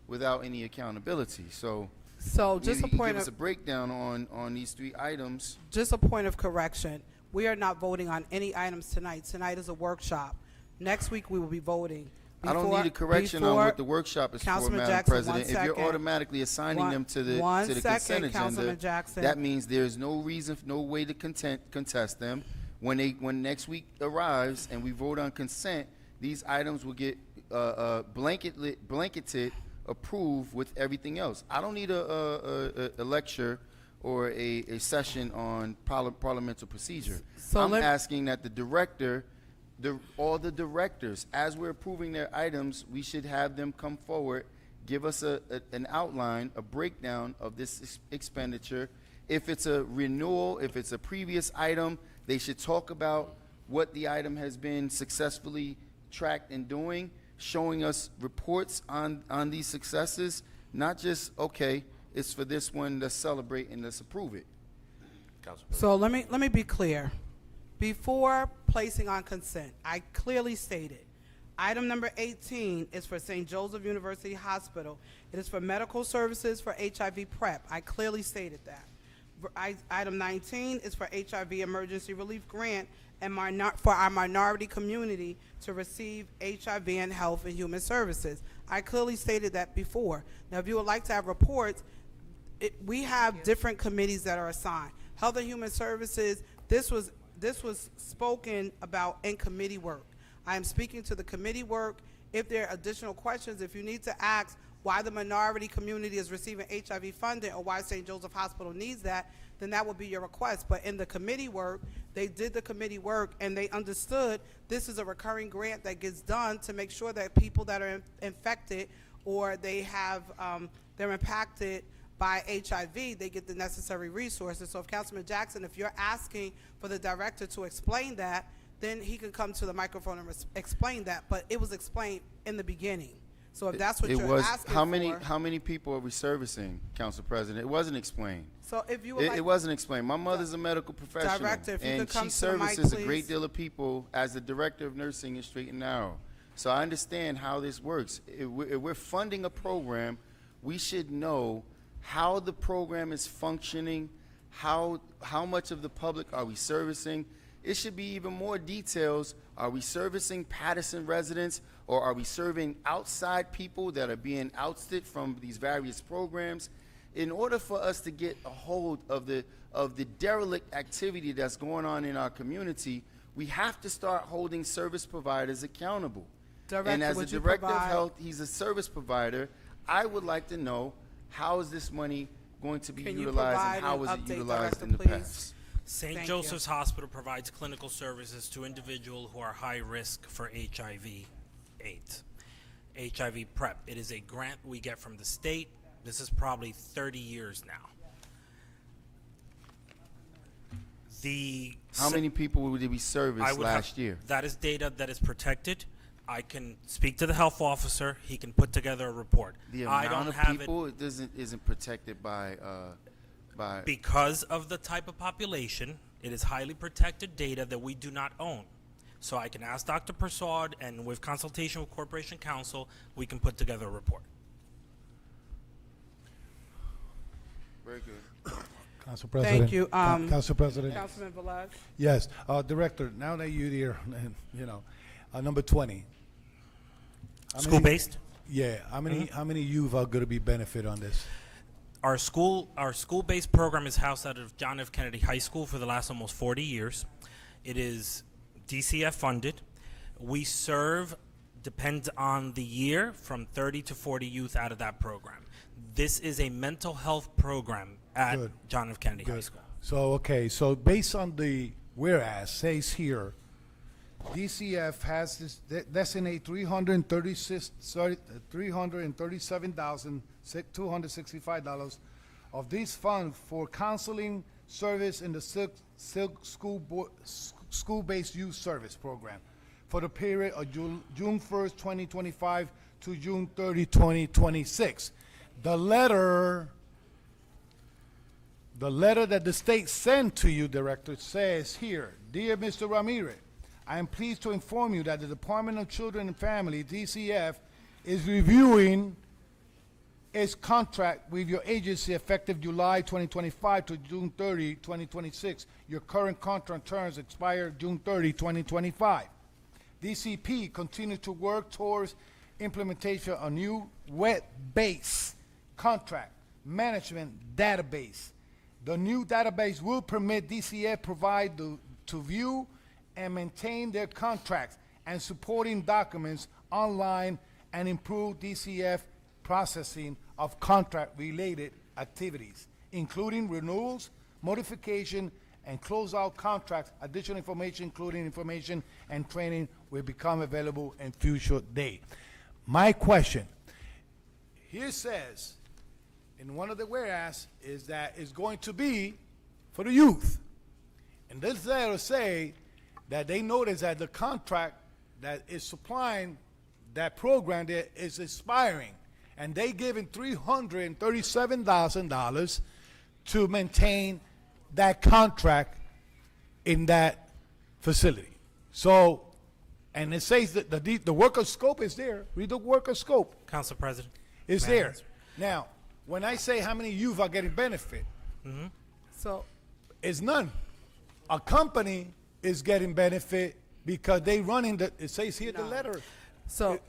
without any accountability. So Just maybe a you point give us a of breakdown on these 3 items. just a point of correction. We are not voting on any items tonight. Tonight is a workshop. Next week we will be voting. I don't need a correction on what the workshop is for, Councilman Madam Jackson, President. 1 If you're second. automatically assigning them to the One consent second, agenda, Councilman Jackson. that means there's no reason, no way to contest them. When next week arrives and we vote on consent, these items will get blanketed, approved with everything else. I don't need a lecture or a session on parliamentary procedure. So I'm let- asking that the director, all the directors, as we're approving their items, we should have them come forward, give us an outline, a breakdown of this expenditure. If it's a renewal, if it's a previous item, they should talk about what the item has been successfully tracked and doing, showing us reports on these successes, not just, okay, it's for this one, let's celebrate and let's approve it. Council So let me be clear. Before placing on consent, I clearly stated, item number 18 is for St. Joseph University Hospital. It is for medical services for HIV PrEP. I clearly stated that. Item 19 is for HIV emergency relief grant and for our minority community to receive HIV and health and human services. I clearly stated that before. Now, if you would like to have reports, we have different committees that are assigned. Health and Human Services, this was spoken about in committee work. I am speaking to the committee work. If there are additional questions, if you need to ask why the minority community is receiving HIV funding or why St. Joseph Hospital needs that, then that would be your request. But in the committee work, they did the committee work and they understood this is a recurring grant that gets done to make sure that people that are infected or they have, they're impacted by HIV, they get the necessary resources. So if Councilman Jackson, if you're asking for the director to explain that, then he can come to the microphone and explain that. But it was explained in the beginning. So if that's what It you're was, asking how many people are we servicing, Council President? It wasn't explained. So if you would It, like. it wasn't explained. My mother's a medical professional. Director, if you and could come she to the mic, services a please. great deal of people as the director of nursing in Straight and Narrow. So I understand how this works. If we're funding a program, we should know how the program is functioning, how much of the public are we servicing. It should be even more details. Are we servicing Paterson residents, or are we serving outside people that are being ousted from these various programs? In order for us to get a hold of the derelict activity that's going on in our community, we have to start holding service providers accountable. Director, and as would the you director of provide- health, he's a service provider. I would like to know, how is this money going to be Can you utilized, provide and how an was it update, utilized Director, in the please? past? St. Thank Joseph's Hospital provides clinical services to individuals who are high risk for HIV/AIDS. HIV PrEP. It is a grant we get from the state. This is probably 30 years now. How many people did we service last year? That is data that is protected. I can speak to the health officer. He can put together a report. The I amount don't of have people isn't protected by because of the type of population. It is highly protected data that we do not own. So I can ask Dr. Persaud, and with consultation with Corporation Counsel, we can put together a report. Very good. Council President. Thank you. Council President. Councilman Velez. Yes, Director, now that you're here, you know, number 20. How many- School-based? Yeah, how many youth are going to be benefit on this? Our school-based program is housed out of John F. Kennedy High School for the last almost 40 years. It is DCF funded. We serve, depends on the year, from 30 to 40 youth out of that program. This is a mental health program at Good. John F. Kennedy High School. So, okay, so based on the whereas says here, DCF has this designate $337,265 of these funds for counseling service in the Silk School-Based Youth Service Program for the period of June 1st, 2025 to June 30, 2026. The letter that the state sent to you, Director, says here, Dear Mr. Ramirez, I am pleased to inform you that the Department of Children and Family, DCF, is reviewing its contract with your agency effective July 2025 to June 30, 2026. Your current contract terms expire June 30, 2025. DCP continues to work towards implementation of a new web-based contract management database. The new database will permit DCF to view and maintain their contracts and supporting documents online and improve DCF processing of contract-related activities, including renewals, modification, and closeout contracts. Additional information, including information and training, will become available in future date. My question, here says, in one of the whereas, is that it's going to be for the youth. And this letter say that they notice that the contract that is supplying that program there is expiring, and they giving $337,000 to maintain that contract in that facility. So, and it says that the worker scope is there. Read the worker scope. Council President. It's may I there. answer? Now, when I say how many youth are getting benefit, So, it's none. A company is getting benefit because they running the, it says here the letter. so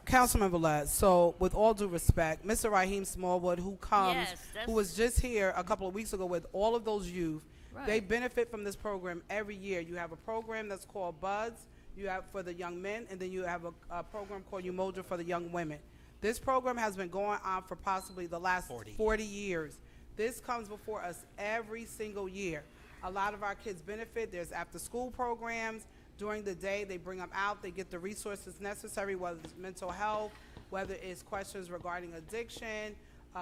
Councilman Velez, so with all due respect, Mr. Raheem Smallwood, who comes, Yes, that's- who was just here a couple of weeks ago with all of those youth, they Right. benefit from this program every year. You have a program that's called Buds, you have for the young men, and then you have a program called Umoja for the young women. This program has been going on for possibly the last 40 years. This comes before us every single year. A lot of our kids benefit. There's after-school programs. During the day, they bring them out. They get the resources necessary, whether it's mental health, whether it's questions regarding addiction,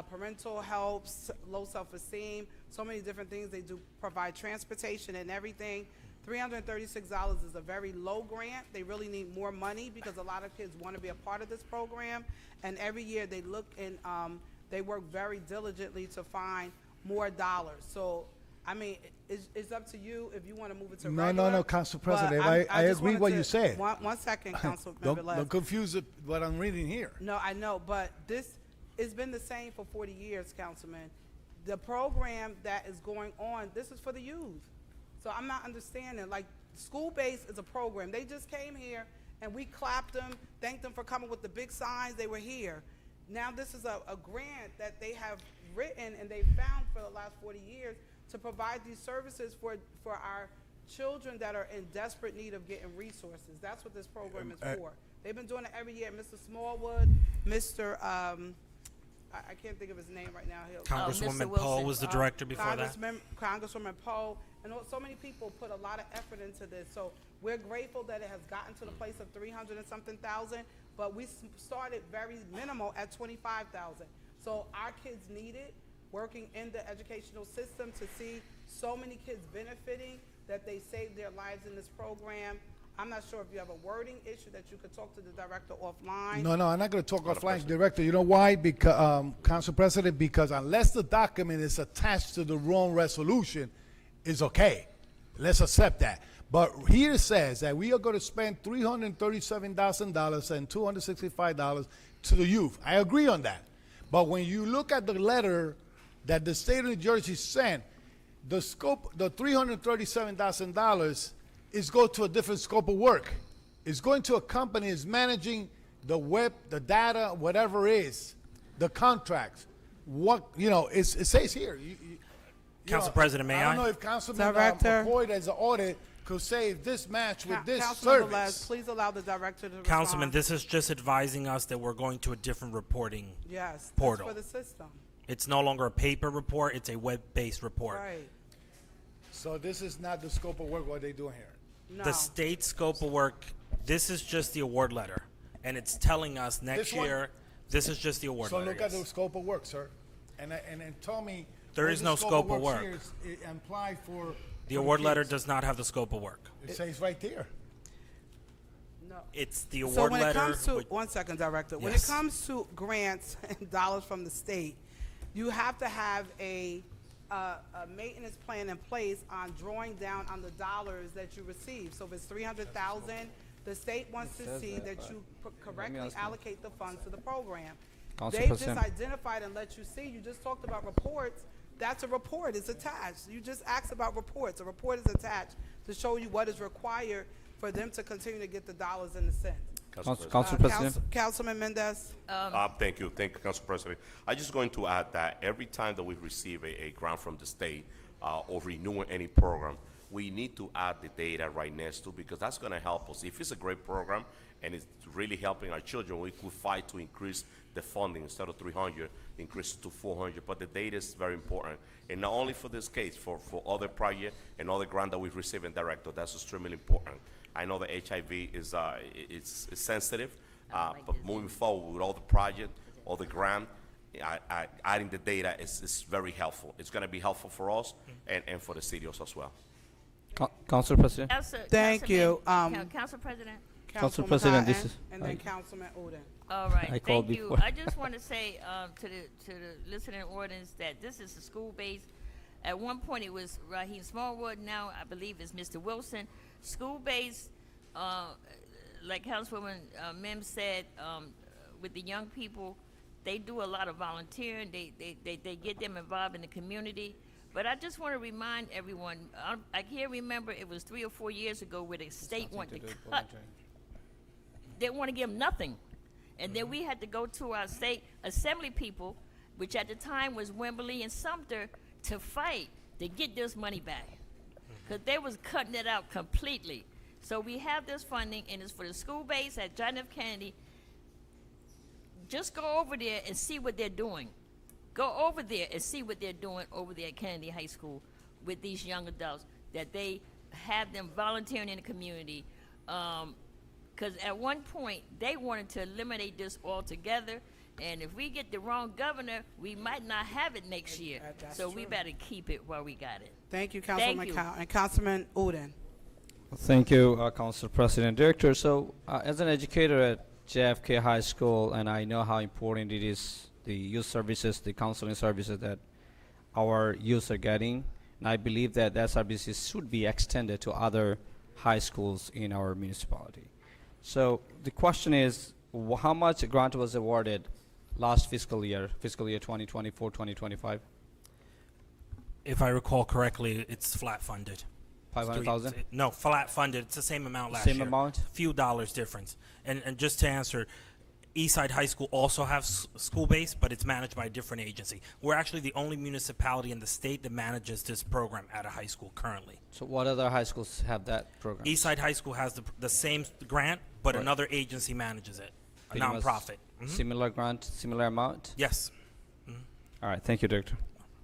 parental health, low self-esteem, so many different things. They do provide transportation and everything $336 is a very low grant. They really need more money because a lot of kids want to be a part of this program. And every year they look and they work very diligently to find more dollars. So, I mean, it's up to you if you want to move it to regular. No, Council but President, I just agree wanted what to- you said. One second, Councilmember Don't Les. confuse it, what I'm reading here. No, I know, but this has been the same for 40 years, Councilman. The program that is going on, this is for the youth. So I'm not understanding, like, school-based is a program. They just came here and we clapped them, thanked them for coming with the big signs, they were here. Now this is a grant that they have written and they found for the last 40 years to provide these services for our children that are in desperate need of getting resources. That's what this program is for. They've been doing it every year. Mr. Smallwood, Mr. I can't think of his name right now. Congresswoman Mr. Poe Wilson. was the director before that. Congresswoman Poe, and so many people put a lot of effort into this. So we're grateful that it has gotten to the place of 300 and something thousand, but we started very minimal at 25,000. So our kids need it, working in the educational system, to see so many kids benefiting that they saved their lives in this program. I'm not sure if you have a wording issue that you could talk to the director offline. No, I'm not going to talk offline, Director. You know why? Because, Council President, because unless the document is attached to the wrong resolution, it's okay. Let's accept that. But here it says that we are going to spend $337,000 and $265 to the youth. I agree on that. But when you look at the letter that the state of New Jersey sent, the scope, the $337,000 is go to a different scope of work. It's going to a company that's managing the web, the data, whatever it is, the contracts. What, it says here. Council President, may I don't I? know if Councilman Director. McCoy as an audit could say if this match with this Councilmember Les, service. please allow the director to respond. Councilman, this is just advising us that we're going to a different reporting. Yes, portal. that's for the system. It's no longer a paper report, it's a web-based report. Right. So this is not the scope of work what they doing here. No. The state scope of work, this is just the award letter. And it's telling us next This one? year, this is just the award So letter. look at the yes. scope of work, sir. And tell me. There what is the no scope of works work. here is, it imply for. The for award letter kids. does not have the scope of work. It says right there. No. It's the So award when it letter. comes to, which- one second, Director, when it Yes. comes to grants and dollars from the state, you have to have a maintenance plan in place on drawing down on the dollars that you receive. So if it's 300,000, the state wants to see that you correctly allocate the funds to the program. Council They just President. identified and let you see. You just talked about reports. That's a report. It's attached. You just asked about reports. A report is attached to show you what is required for them to continue to get the dollars and the cents. Council President. Councilman Mendez. Thank you, Council President. I'm just going to add that every time that we receive a grant from the state or renewing any program, we need to add the data right next to, because that's going to help us. If it's a great program and it's really helping our children, we could fight to increase the funding instead of 300, increase it to 400. But the data is very important, and not only for this case, for other projects and other grant that we've received in Director. That's extremely important. I know that HIV is it's sensitive, but moving forward with all the project, all the grant, adding the data is very helpful. It's going to be helpful for us and for the cities as well. Council President. Thank you. Council President. Council Councilwoman President, this Cotton, is- and then Councilman Oden. All right, I called thank you. before. I just want to say to the listening audience that this is a school-based. At one point it was Raheem Smallwood. Now I believe it's Mr. Wilson. School-based, like Councilwoman Mims said, with the young people, they do a lot of volunteering. They get them involved in the community. But I just want to remind everyone. I can't remember. It was 3 or 4 years ago where the state wanted to cut. They didn't want to give them nothing. And then we had to go to our state assembly people, which at the time was Wembley and Sumter, to fight to get this money back. Because they was cutting it out completely. So we have this funding, and it's for the school base at John F. Kennedy. Just go over there and see what they're doing. Go over there and see what they're doing over there at Kennedy High School with these young adults, that they have them volunteering in the community. Because at one point, they wanted to eliminate this altogether. And if we get the wrong governor, we might not have it next year. That's So we true. better keep it while we got it. Thank you, Councilman you. And Councilman Oden. Thank you, Council President. Director, so as an educator at JFK High School, and I know how important it is, the youth services, the counseling services that our youth are getting, and I believe that that services should be extended to other high schools in our municipality. So the question is, how much grant was awarded last fiscal year 2024-2025? If I recall correctly, it's flat funded. 500,000? No, flat funded. It's the same amount last year. Same amount? Few dollars difference. And just to answer, Eastside High School also has school base, but it's managed by a different agency. We're actually the only municipality in the state that manages this program at a high school currently. So what other high schools have that program? Eastside High School has the same grant, but Right. another agency manages it, a Pretty much nonprofit. Mhm. Similar grant, similar amount? Yes. All right, thank you, Director.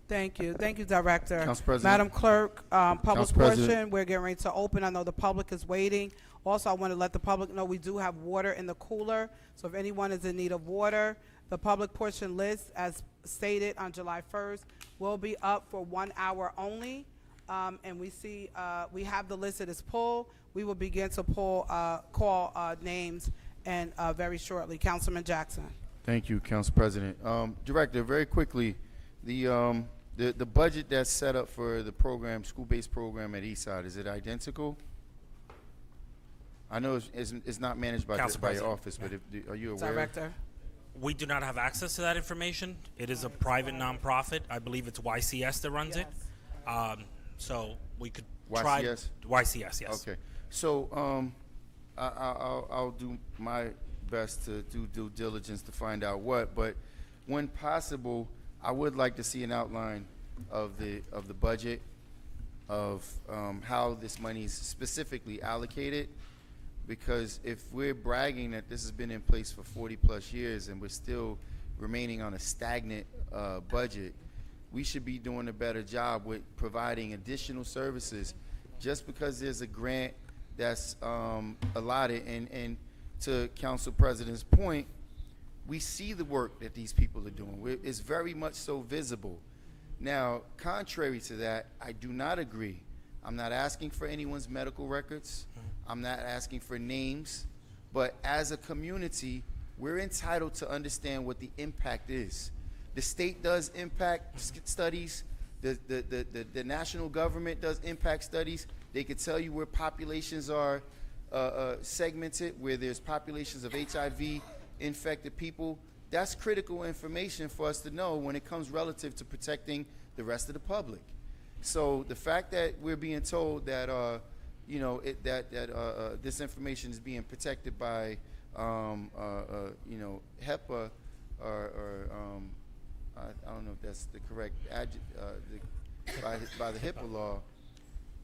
Thank you. Thank you, Director. Council President. Madam Clerk, public Council President. portion, we're getting ready to open. I know the public is waiting. Also, I want to let the public know we do have water in the cooler, so if anyone is in need of water, the public portion list, as stated on July 1st, will be up for 1 hour only. And we see, we have the list that is pulled. We will begin to call names and very shortly. Councilman Jackson. Thank you, Council President. Director, very quickly, the budget that's set up for the program, school-based program at Eastside, is it identical? I know it's not managed by Council your President. office, but are you aware? Director. We do not have access to that information. It is a private nonprofit. I believe it's YCS that runs it. So we could try. YCS? YCS, yes. Okay. So I'll do my best to do due diligence to find out what, but when possible, I would like to see an outline of the budget, of how this money is specifically allocated, because if we're bragging that this has been in place for 40+ years and we're still remaining on a stagnant budget, we should be doing a better job with providing additional services. Just because there's a grant that's allotted, and to Council President's point, we see the work that these people are doing. It's very much so visible. Now, contrary to that, I do not agree. I'm not asking for anyone's medical records. I'm not asking for names. But as a community, we're entitled to understand what the impact is. The state does impact studies. The national government does impact studies. They could tell you where populations are segmented, where there's populations of HIV infected people. That's critical information for us to know when it comes relative to protecting the rest of the public. So the fact that we're being told that this information is being protected by HEPA or I don't know if that's the correct by the HIPAA law,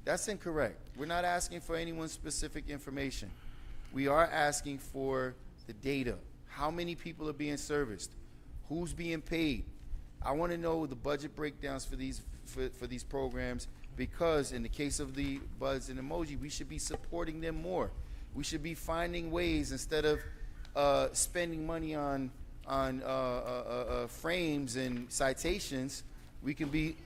that's incorrect. We're not asking for anyone's specific information. We are asking for the data. How many people are being serviced? Who's being paid? I want to know the budget breakdowns for these programs, because in the case of the Buzz and Emoji, we should be supporting them more. We should be finding ways, instead of spending money on frames and citations, we can be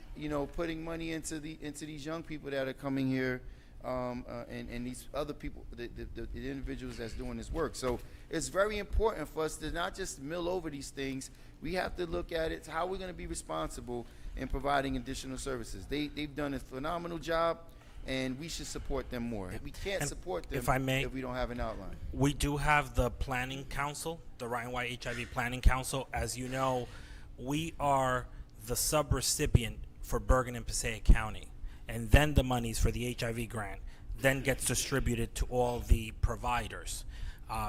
putting money into these young people that are coming here, and these other people, the individuals that's doing this work. So it's very important for us to not just mill over these things. We have to look at it, how we're going to be responsible in providing additional services. They've done a phenomenal job, and we should support them more. We can't support them if I may, if we don't have an outline. We do have the Planning Council, the Ryan White HIV Planning Council. As you know, we are the sub-recipient for Bergen and Passaic County, and then the monies for the HIV grant then gets distributed to all the providers.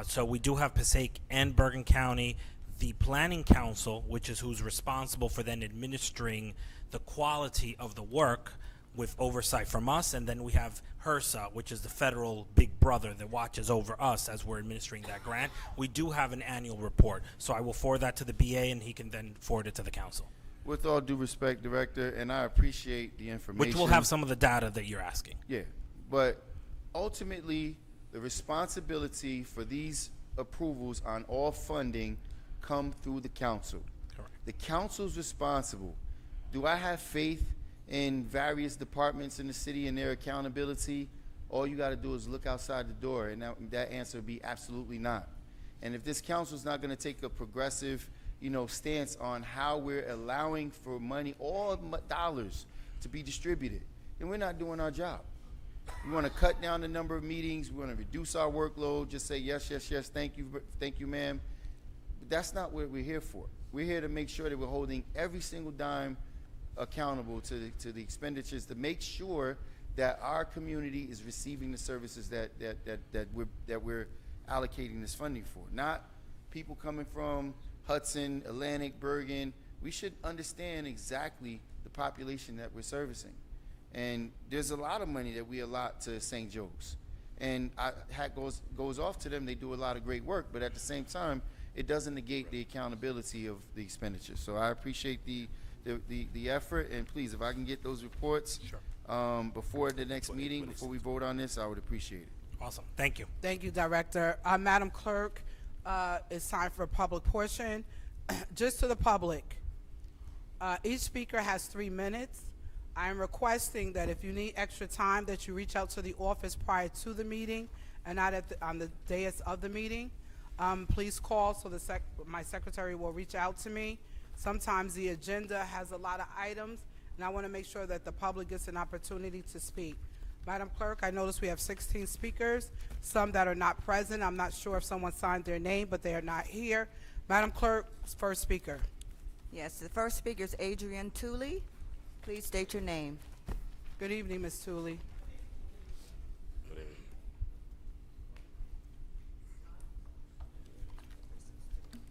So we do have Passaic and Bergen County. The Planning Council, which is who's responsible for then administering the quality of the work with oversight from us, and then we have HRSA, which is the federal big brother that watches over us as we're administering that grant. We do have an annual report, so I will forward that to the BA, and he can then forward it to the council. With all due respect, Director, and I appreciate the information. Which will have some of the data that you're asking. Yeah, but ultimately, the responsibility for these approvals on all funding come through the council. Correct. The council's responsible. Do I have faith in various departments in the city and their accountability? all you got to do is look outside the door, and that answer would be absolutely not. And if this council is not going to take a progressive, stance on how we're allowing for money, dollars to be distributed, then we're not doing our job. We want to cut down the number of meetings. We want to reduce our workload. Just say yes, yes, yes. Thank you, ma'am. But that's not what we're here for. We're here to make sure that we're holding every single dime accountable to the expenditures, to make sure that our community is receiving the services that we're allocating this funding for. Not people coming from Hudson, Atlantic, Bergen. We should understand exactly the population that we're servicing. And there's a lot of money that we allot to St. Joe's. And hat goes off to them. They do a lot of great work, but at the same time, it doesn't negate the accountability of the expenditure. So I appreciate the effort, and please, if I can get those reports before the next meeting, before we vote on this, I would appreciate it. Awesome. Thank you. Thank you, Director. Madam Clerk, it's time for a public portion. Just to the public, each speaker has 3 minutes. I am requesting that if you need extra time, that you reach out to the office prior to the meeting and not on the dais of the meeting. Please call so my secretary will reach out to me. Sometimes the agenda has a lot of items, and I want to make sure that the public gets an opportunity to speak. Madam Clerk, I notice we have 16 speakers, some that are not present. I'm not sure if someone signed their name, but they are not here. Madam Clerk, first speaker. Yes, the first speaker is Adrian Tooley. Please state your name. Good evening, Ms. Tooley.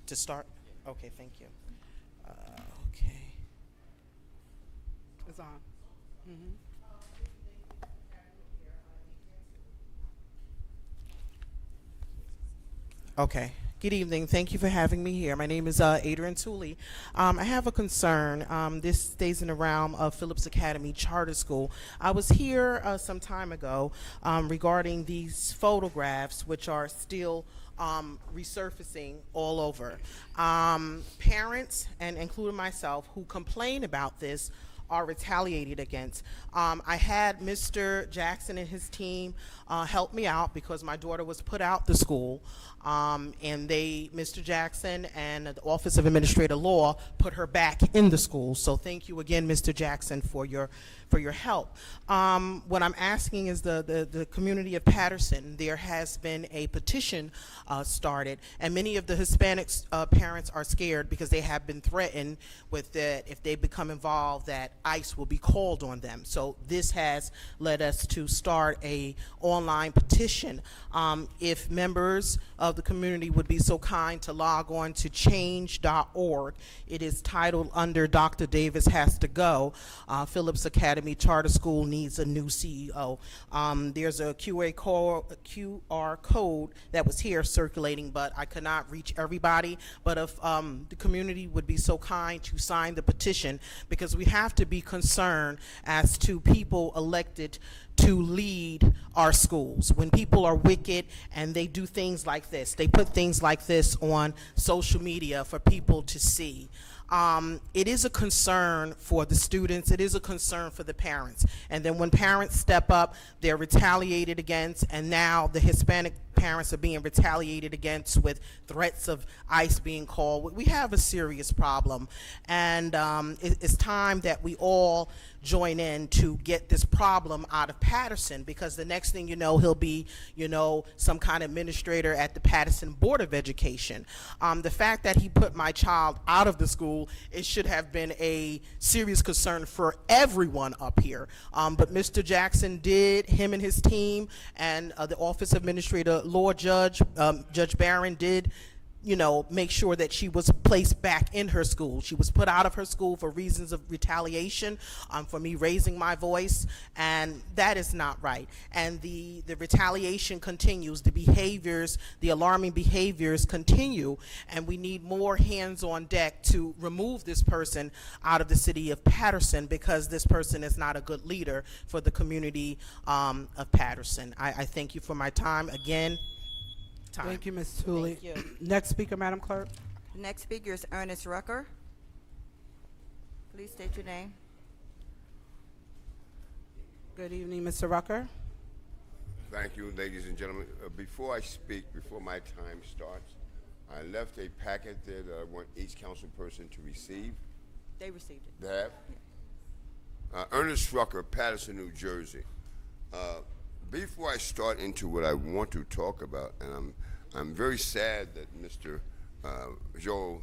To start? Okay, thank you. Okay. It's on. Okay. Good evening. Thank you for having me here. My name is Adrian Tooley. I have a concern. This stays in the realm of Phillips Academy Charter School. I was here some time ago regarding these photographs, which are still resurfacing all over. Parents, and including myself, who complain about this are retaliated against. I had Mr. Jackson and his team help me out because my daughter was put out the school, and Mr. Jackson and the Office of Administrative Law put her back in the school. So thank you again, Mr. Jackson, for your help. What I'm asking is the community of Paterson, there has been a petition started, and many of the Hispanic parents are scared because they have been threatened with that if they become involved that ICE will be called on them. So this has led us to start a online petition. If members of the community would be so kind to log on to change.org, it is titled under Dr. Davis Has to Go. Phillips Academy Charter School needs a new CEO. There's a QR code that was here circulating, but I could not reach everybody. But if the community would be so kind to sign the petition, because we have to be concerned as to people elected to lead our schools. When people are wicked and they do things like this, they put things like this on social media for people to see. It is a concern for the students. It is a concern for the parents. And then when parents step up, they're retaliated against, and now the Hispanic parents are being retaliated against with threats of ICE being called. We have a serious problem, and it's time that we all join in to get this problem out of Paterson, because the next thing you know, he'll be, some kind of administrator at the Paterson Board of Education. The fact that he put my child out of the school, it should have been a serious concern for everyone up here. But Mr. Jackson did, him and his team, and the Office of Administrator Law Judge, Judge Barron did, make sure that she was placed back in her school. She was put out of her school for reasons of retaliation, for me raising my voice, and that is not right. And the retaliation continues. The behaviors, the alarming behaviors continue, and we need more hands on deck to remove this person out of the city of Paterson, because this person is not a good leader for the community of Paterson. I thank you for my time again. Thank you, Ms. Tooley. Thank you. Next speaker, Madam Clerk. The next speaker is Ernest Rucker. Please state your name. Good evening, Mr. Rucker. Thank you, ladies and gentlemen. Before I speak, before my time starts, I left a packet there that I want each council person to receive. They received it. They have? Ernest Rucker, Paterson, New Jersey. Before I start into what I want to talk about, and I'm very sad that Mr. Joel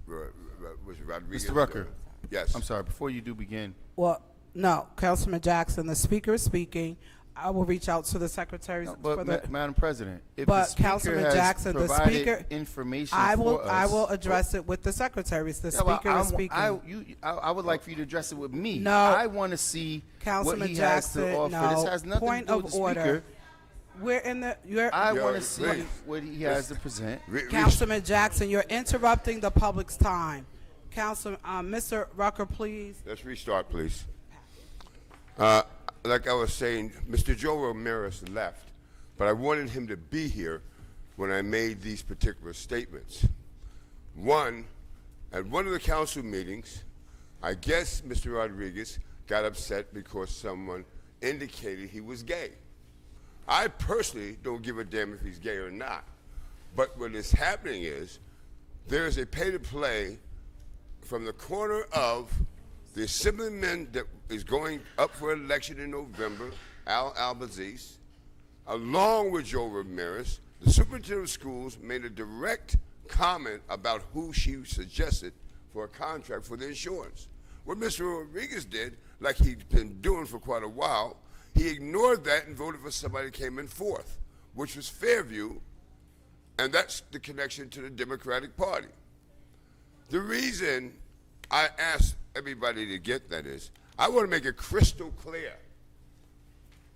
was Rodriguez. Mr. Rucker. Yes. I'm sorry, before you do begin, Well, no, Councilman Jackson, the speaker is speaking. I will reach out to the secretaries but for the. Madam President, if But the speaker Councilman has Jackson, the provided speaker, information I will, for us, I will address it with the secretaries. The Yeah, well, speaker is speaking. I would like for you to address it with me. No. I want to see Councilman what he Jackson, has to offer. no. This has nothing Point to do of with the order. speaker. We're in the. You're. I Yeah, want to see please. what he has to present. Councilman Jackson, you're interrupting the public's time. Mr. Rucker, please. Let's restart, please. Like I was saying, Mr. Joe Ramirez left, but I wanted him to be here when I made these particular statements. One, at one of the council meetings, I guess Mr. Rodriguez got upset because someone indicated he was gay. I personally don't give a damn if he's gay or not, but what is happening is there's a pay-to-play from the corner of the assemblyman that is going up for election in November, Al Albaziz, along with Joe Ramirez. The superintendent of schools made a direct comment about who she suggested for a contract for the insurance. What Mr. Rodriguez did, like he'd been doing for quite a while, he ignored that and voted for somebody that came in fourth, which was Fairview, and that's the connection to the Democratic Party. The reason I asked everybody to get that is, I want to make it crystal clear.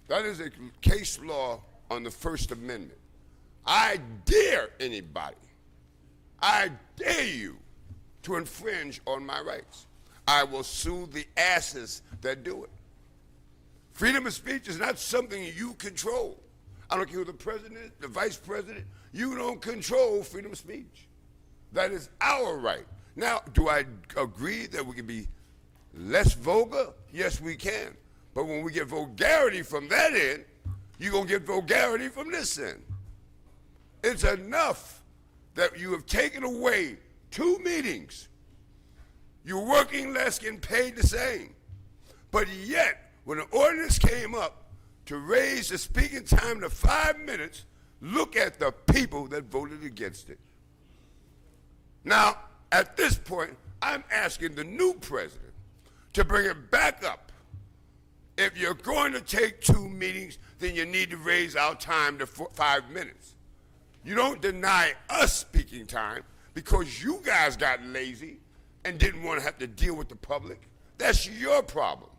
That is a case law on the First Amendment. I dare anybody, I dare you to infringe on my rights. I will sue the asses that do it. Freedom of speech is not something you control. I don't care who the president is, the vice president, you don't control freedom of speech. That is our right. Now, do I agree that we can be less vulgar? Yes, we can. But when we get vulgarity from that end, you're going to get vulgarity from this end. It's enough that you have taken away 2 meetings. You're working less, getting paid the same. But yet, when the ordinance came up to raise the speaking time to 5 minutes, look at the people that voted against it. Now, at this point, I'm asking the new president to bring it back up. If you're going to take 2 meetings, then you need to raise our time to 5 minutes. You don't deny us speaking time because you guys got lazy and didn't want to have to deal with the public. That's your problem.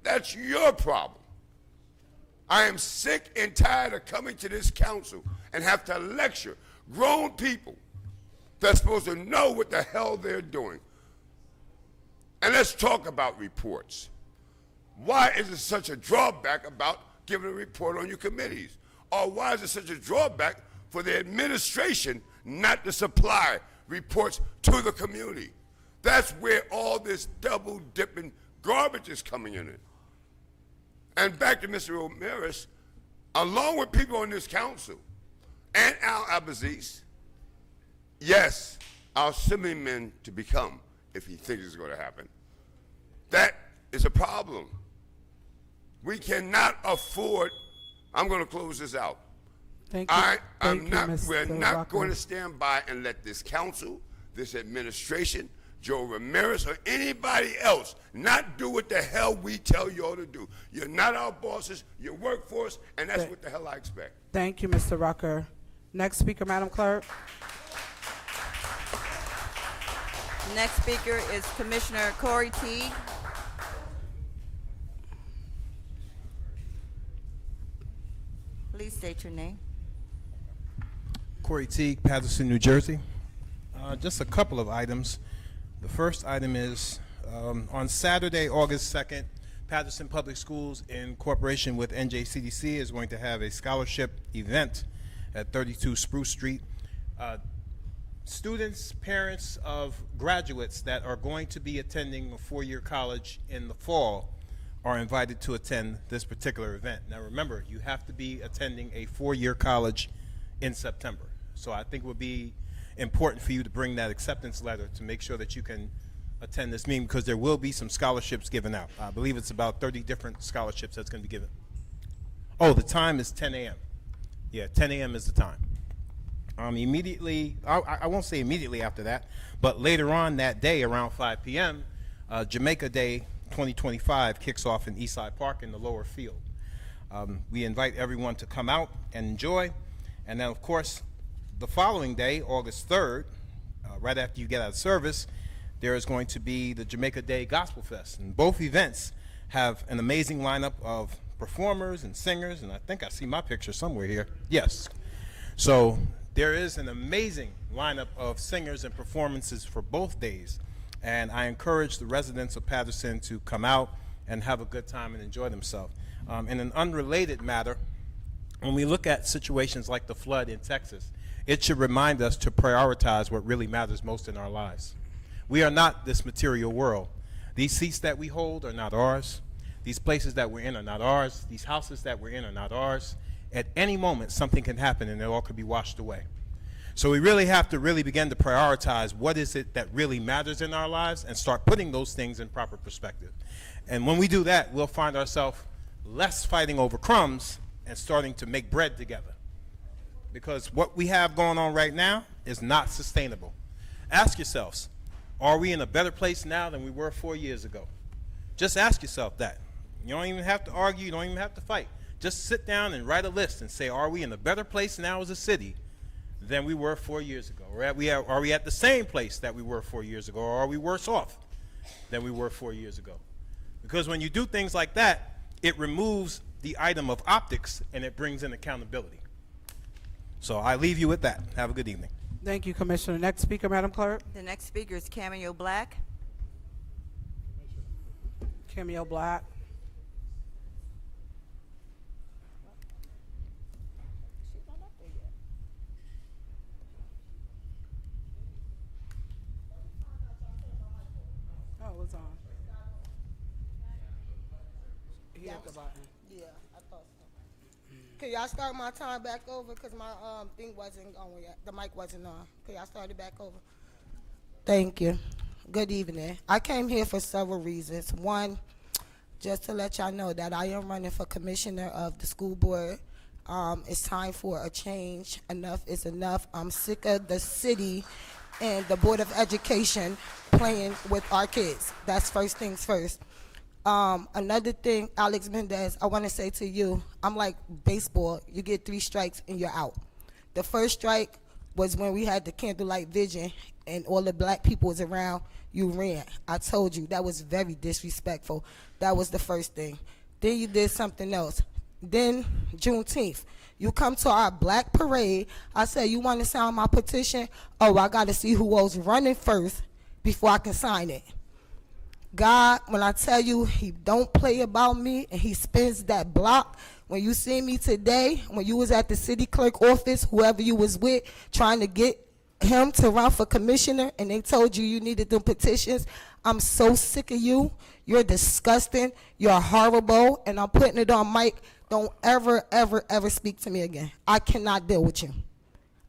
That's your problem. I am sick and tired of coming to this council and have to lecture grown people that's supposed to know what the hell they're doing. And let's talk about reports. Why is it such a drawback about giving a report on your committees? Or why is it such a drawback for the administration not to supply reports to the community? That's where all this double-dipping garbage is coming in it. And back to Mr. Ramirez, along with people on this council and Al Abaziz, yes, our assemblyman to become, if he thinks it's going to happen. That is a problem. We cannot afford, I'm going to close this out. Thank you. We're not Rucker. going to stand by and let this council, this administration, Joe Ramirez, or anybody else not do what the hell we tell y'all to do. You're not our bosses, you're workforce, and that's what the hell I expect. Thank you, Mr. Rucker. Next speaker, Madam Clerk. Next speaker is Commissioner Corey Teague. Please state your name. Corey Teague, Paterson, New Jersey. Just a couple of items. The first item is on Saturday, August 2nd, Paterson Public Schools in cooperation with NJCDC is going to have a scholarship event at 32 Spruce Street. Students, parents of graduates that are going to be attending a 4-year college in the fall are invited to attend this particular event. Now remember, you have to be attending a 4-year college in September. So I think it would be important for you to bring that acceptance letter to make sure that you can attend this meeting, because there will be some scholarships given out. I believe it's about 30 different scholarships that's going to be given. Oh, the time is 10 a.m. Yeah, 10 a.m. is the time. Immediately, I won't say immediately after that, but later on that day around 5 p.m., Jamaica Day 2025 kicks off in Eastside Park in the lower field. We invite everyone to come out and enjoy. And then, of course, the following day, August 3rd, right after you get out of service, there is going to be the Jamaica Day Gospel Fest. And both events have an amazing lineup of performers and singers, and I think I see my picture somewhere here. Yes. So there is an amazing lineup of singers and performances for both days. And I encourage the residents of Paterson to come out and have a good time and enjoy themselves. In an unrelated matter, when we look at situations like the flood in Texas, it should remind us to prioritize what really matters most in our lives. We are not this material world. These seats that we hold are not ours. These places that we're in are not ours. These houses that we're in are not ours. At any moment, something can happen and it all could be washed away. So we really have to begin to prioritize what is it that really matters in our lives and start putting those things in proper perspective. And when we do that, we'll find ourselves less fighting over crumbs and starting to make bread together. Because what we have going on right now is not sustainable. Ask yourselves, are we in a better place now than we were 4 years ago? Just ask yourself that. You don't even have to argue, you don't even have to fight. Just sit down and write a list and say, are we in a better place now as a city than we were 4 years ago? Or are we at the same place that we were 4 years ago? Or are we worse off than we were 4 years ago? Because when you do things like that, it removes the item of optics and it brings in accountability. So I leave you with that. Have a good evening. Thank you, Commissioner. Next speaker, Madam Clerk. The next speaker is Cameo Black. Cameo Black. Oh, it's on. He hit the button. Yeah, I thought so. Can y'all start my time back over? Because my thing wasn't going yet. The mic wasn't on. Can y'all start it back over? Thank you. Good evening. I came here for several reasons. One, just to let y'all know that I am running for commissioner of the school board. It's time for a change. Enough is enough. I'm sick of the city and the Board of Education playing with our kids. That's first things first. Another thing, Alex Mendez, I want to say to you, I'm like baseball. You get 3 strikes and you're out. The first strike was when we had the candlelight vision and all the black people was around. You ran. I told you that was very disrespectful. That was the first thing. Then you did something else. Then Juneteenth, you come to our black parade. I said, you want to sign my petition? Oh, I got to see who was running first before I can sign it. God, when I tell you he don't play about me and he spins that block, when you see me today, when you was at the city clerk office, whoever you was with, trying to get him to run for commissioner and they told you you needed them petitions, I'm so sick of you. You're disgusting. You're horrible. And I'm putting it on mic. Don't ever, ever, ever speak to me again. I cannot deal with you.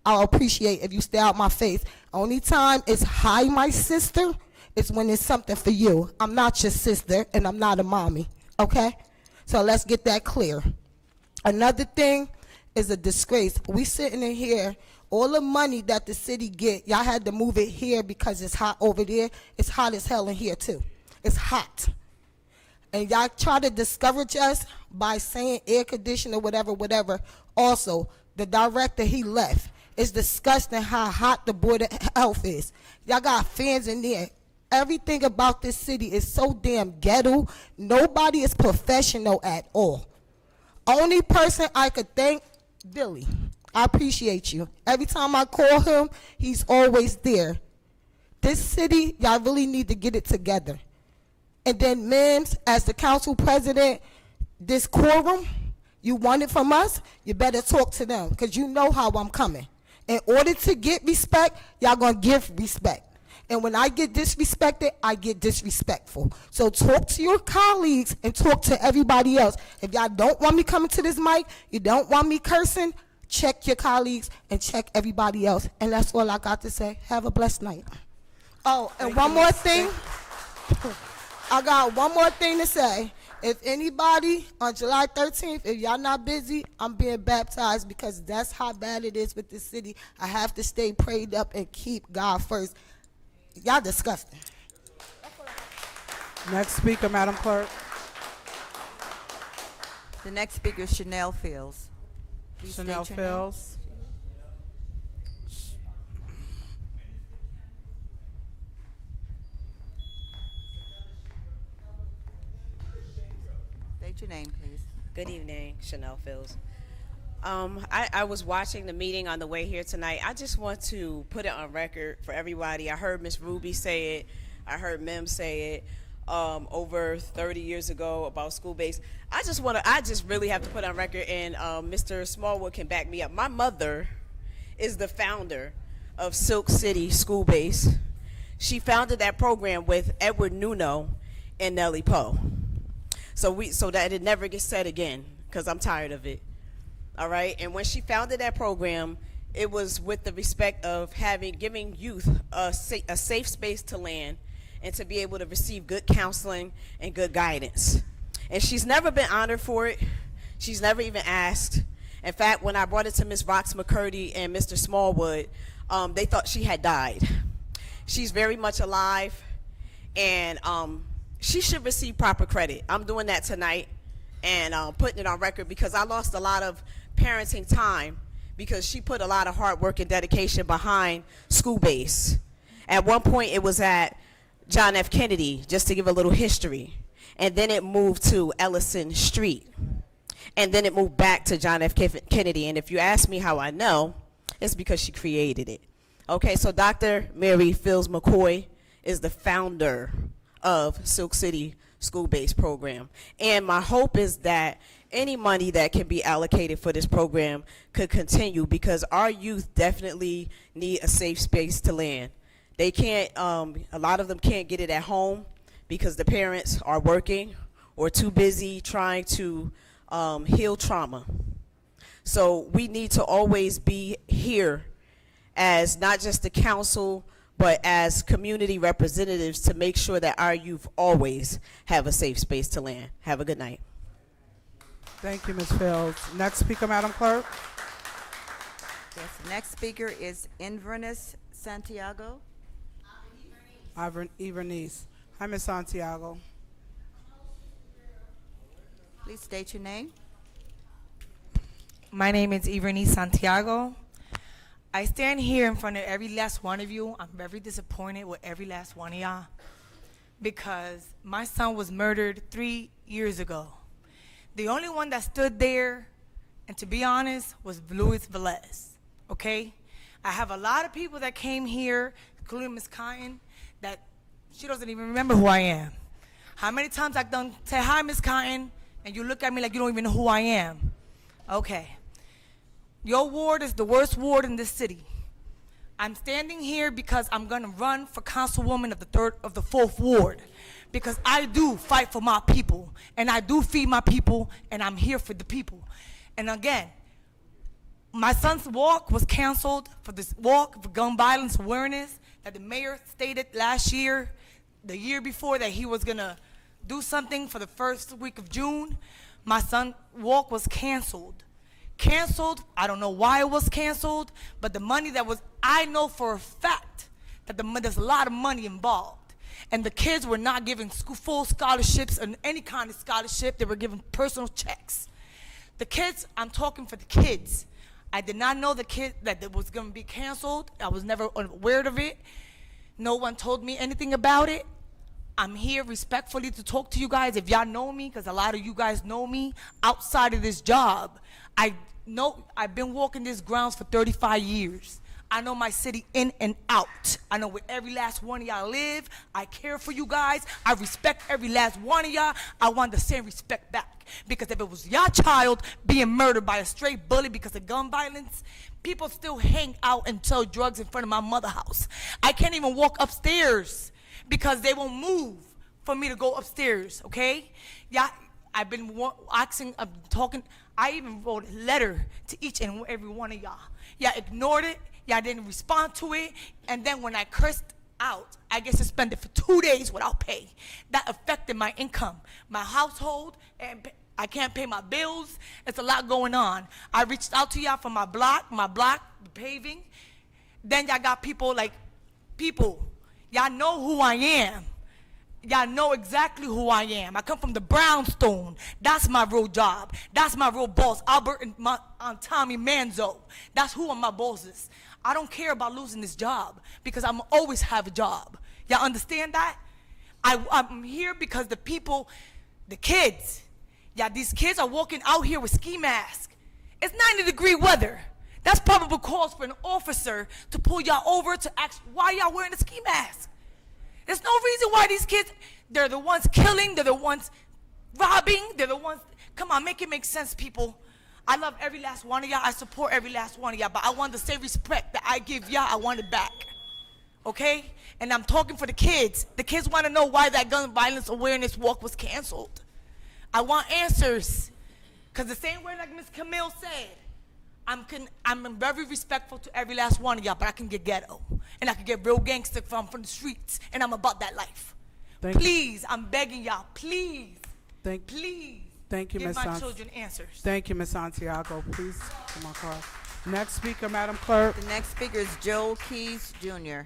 I'll appreciate if you stay out my face. Only time it's hi, my sister, is when it's something for you. I'm not your sister and I'm not a mommy, okay? So let's get that clear. Another thing is a disgrace. We sitting in here, all the money that the city get, y'all had to move it here because it's hot over there. It's hot as hell in here too. It's hot. And y'all try to discourage us by saying air conditioner, whatever, whatever. Also, the director, he left. It's disgusting how hot the Board of Health is. Y'all got fans in there. Everything about this city is so damn ghetto. Nobody is professional at all. Only person I could thank, Billy. I appreciate you. Every time I call him, he's always there. This city, y'all really need to get it together. And then Mims, as the council president, this quorum, you want it from us, you better talk to them because you know how I'm coming. In order to get respect, y'all gonna give respect. And when I get disrespected, I get disrespectful. So talk to your colleagues and talk to everybody else. If y'all don't want me coming to this mic, you don't want me cursing, check your colleagues and check everybody else. And that's all I got to say. Have a blessed night. Oh, and one more thing. I got one more thing to say. If anybody on July 13th, if y'all not busy, I'm being baptized because that's how bad it is with this city. I have to stay prayed up and keep God first. Y'all disgusting. Next speaker, Madam Clerk. The next speaker is Chanel Fields. Please state Chanel your name. Fields. State your name, please. Good evening, Chanel Fields. I was watching the meeting on the way here tonight. I just want to put it on record for everybody. I heard Miss Ruby say it. I heard Mem say it over 30 years ago about school-based. I just really have to put on record, and Mr. Smallwood can back me up. My mother is the founder of Silk City School-Based. She founded that program with Edward Nuno and Nellie Poe. So that it never gets said again, because I'm tired of it. All right, and when she founded that program, it was with the respect of giving youth a safe space to land and to be able to receive good counseling and good guidance. And she's never been honored for it. She's never even asked. In fact, when I brought it to Ms. Rox McCurdy and Mr. Smallwood, they thought she had died. She's very much alive, and she should receive proper credit. I'm doing that tonight and putting it on record because I lost a lot of parenting time because she put a lot of hard work and dedication behind school base. At one point it was at John F. Kennedy, just to give a little history, and then it moved to Ellison Street, and then it moved back to John F. Kennedy. And if you ask me how I know, it's because she created it. Okay, so Dr. Mary Fields McCoy is the founder of Silk City School-Based Program. And my hope is that any money that can be allocated for this program could continue, because our youth definitely need a safe space to land. They can't, a lot of them can't get it at home because the parents are working or too busy trying to heal trauma. So we need to always be here as not just the council, but as community representatives to make sure that our youth always have a safe space to land. Have a good night. Thank you, Ms. Fields. Next speaker, Madam Clerk. Yes, the next speaker is Inverness Santiago. Ivernese. Hi, Ms. Santiago. Please state your name. My name is Ivernese Santiago. I stand here in front of every last one of you. I'm very disappointed with every last one of y'all because my son was murdered 3 years ago. The only one that stood there, and to be honest, was Luis Velez, okay? I have a lot of people that came here, including Ms. Cotton, that she doesn't even remember who I am. How many times I've done say, hi, Ms. Cotton, and you look at me like you don't even know who I am? Okay. Your ward is the worst ward in this city. I'm standing here because I'm gonna run for councilwoman of the 4th ward, because I do fight for my people, and I do feed my people, and I'm here for the people. And again, my son's walk was canceled for this walk for gun violence awareness that the mayor stated last year, the year before, that he was gonna do something for the first week of June. My son's walk was canceled. I don't know why it was canceled, but the money that was, I know for a fact that there's a lot of money involved. And the kids were not given full scholarships and any kind of scholarship. They were given personal checks. The kids, I'm talking for the kids. I did not know that it was going to be canceled. I was never aware of it. No one told me anything about it. I'm here respectfully to talk to you guys. If y'all know me, because a lot of you guys know me outside of this job, I've been walking these grounds for 35 years. I know my city in and out. I know where every last one of y'all live. I care for you guys. I respect every last one of y'all. I want the same respect back. Because if it was your child being murdered by a stray bully because of gun violence, people still hang out and sell drugs in front of my mother's house. I can't even walk upstairs because they won't move for me to go upstairs, okay? Yeah, I've been asking, talking. I even wrote a letter to each and every one of y'all. Y'all ignored it. Y'all didn't respond to it. And then when I cursed out, I get suspended for 2 days without pay. That affected my income, my household, and I can't pay my bills. It's a lot going on. I reached out to y'all for my block, the paving. Then y'all got people, y'all know who I am. Y'all know exactly who I am. I come from the brownstone. That's my real job. That's my real boss, Albert and Tommy Manzo. That's who are my bosses. I don't care about losing this job because I'm always have a job. Y'all understand that? I'm here because the people, the kids, these kids are walking out here with ski masks. It's 90-degree weather. That's probable cause for an officer to pull y'all over to ask why y'all wearing a ski mask. There's no reason why these kids, they're the ones killing, they're the ones robbing, they're the ones, come on, make it make sense, people. I love every last one of y'all, I support every last one of y'all, but I want the same respect that I give y'all, I want it back, okay? And I'm talking for the kids. The kids want to know why that gun violence awareness walk was canceled. I want answers, because the same way like Ms. Camille said, I'm very respectful to every last one of y'all, but I can get ghetto. And I can get real gangster from the streets. And I'm about that life. Please, I'm begging y'all, please, please. Thank you, give Ms. my children answers. Thank you, Ms. Santiago. Please come on, Carl. Next speaker, Madam Clerk. The next speaker is Joel Keys Jr.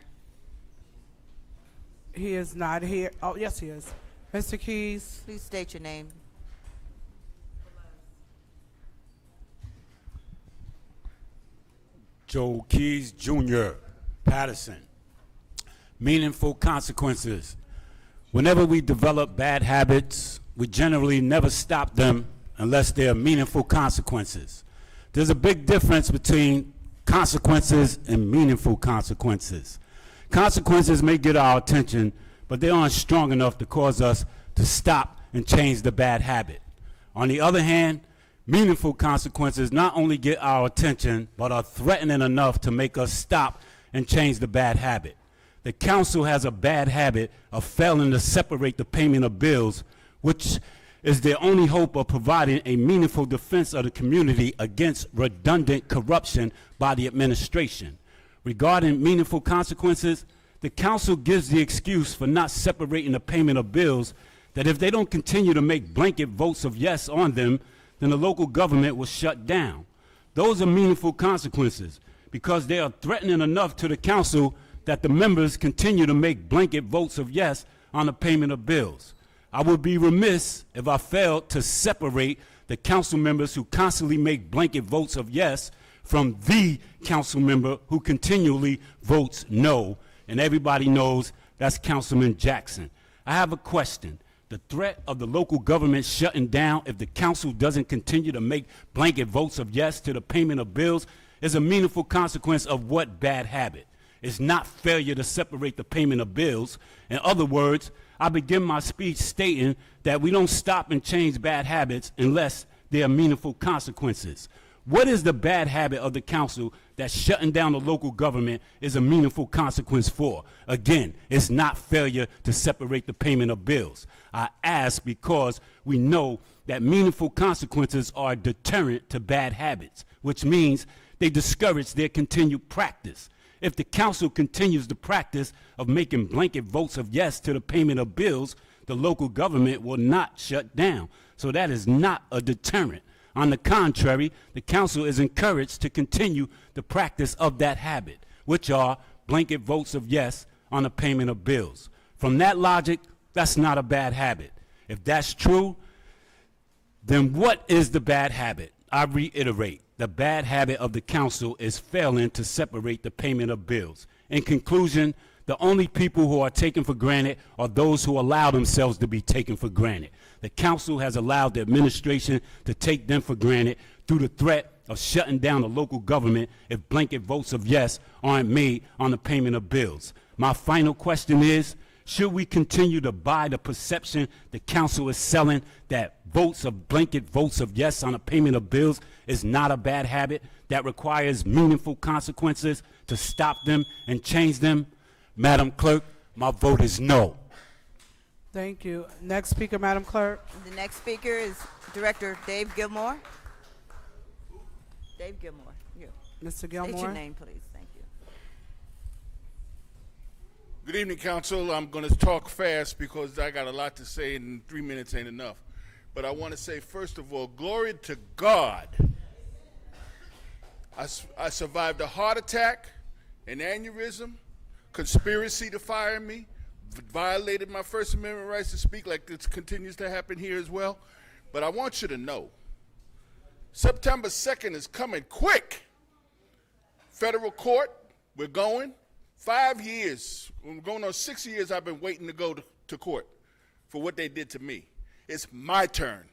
He is not here. Oh, yes, he is. Mr. Keys. Please state your name. Joel Keys Jr., Paterson. Meaningful consequences. Whenever we develop bad habits, we generally never stop them unless there are meaningful consequences. There's a big difference between consequences and meaningful consequences. Consequences may get our attention, but they aren't strong enough to cause us to stop and change the bad habit. On the other hand, meaningful consequences not only get our attention, but are threatening enough to make us stop and change the bad habit. The council has a bad habit of failing to separate the payment of bills, which is their only hope of providing a meaningful defense of the community against redundant corruption by the administration. Regarding meaningful consequences, the council gives the excuse for not separating the payment of bills that if they don't continue to make blanket votes of yes on them, then the local government will shut down. Those are meaningful consequences because they are threatening enough to the council that the members continue to make blanket votes of yes on the payment of bills. I would be remiss if I failed to separate the council members who constantly make blanket votes of yes from the council member who continually votes no, and everybody knows that's Councilman Jackson. I have a question. The threat of the local government shutting down if the council doesn't continue to make blanket votes of yes to the payment of bills is a meaningful consequence of what bad habit? It's not failure to separate the payment of bills. In other words, I begin my speech stating that we don't stop and change bad habits unless there are meaningful consequences. What is the bad habit of the council that shutting down the local government is a meaningful consequence for? Again, it's not failure to separate the payment of bills. I ask because we know that meaningful consequences are a deterrent to bad habits, which means they discourage their continued practice. If the council continues the practice of making blanket votes of yes to the payment of bills, the local government will not shut down. So that is not a deterrent. On the contrary, the council is encouraged to continue the practice of that habit, which are blanket votes of yes on the payment of bills. From that logic, that's not a bad habit. If that's true, then what is the bad habit? I reiterate, the bad habit of the council is failing to separate the payment of bills. In conclusion, the only people who are taken for granted are those who allow themselves to be taken for granted. The council has allowed the administration to take them for granted through the threat of shutting down the local government if blanket votes of yes aren't made on the payment of bills. My final question is, should we continue to buy the perception the council is selling that blanket votes of yes on the payment of bills is not a bad habit that requires meaningful consequences to stop them and change them? Madam Clerk, my vote is no. Thank you. Next speaker, Madam Clerk. The next speaker is Director Dave Gilmore. Dave Gilmore, you. Mr. Gilmore. State your name, please. Thank you. Good evening, Council. I'm going to talk fast because I got a lot to say and 3 minutes ain't enough. But I want to say, first of all, glory to God. I survived a heart attack, an aneurysm, conspiracy to fire me, violated my First Amendment rights to speak like this continues to happen here as well. But I want you to know, September 2nd is coming quick. Federal court, we're going. 5 years, we're going on 6 years I've been waiting to go to court for what they did to me. It's my turn.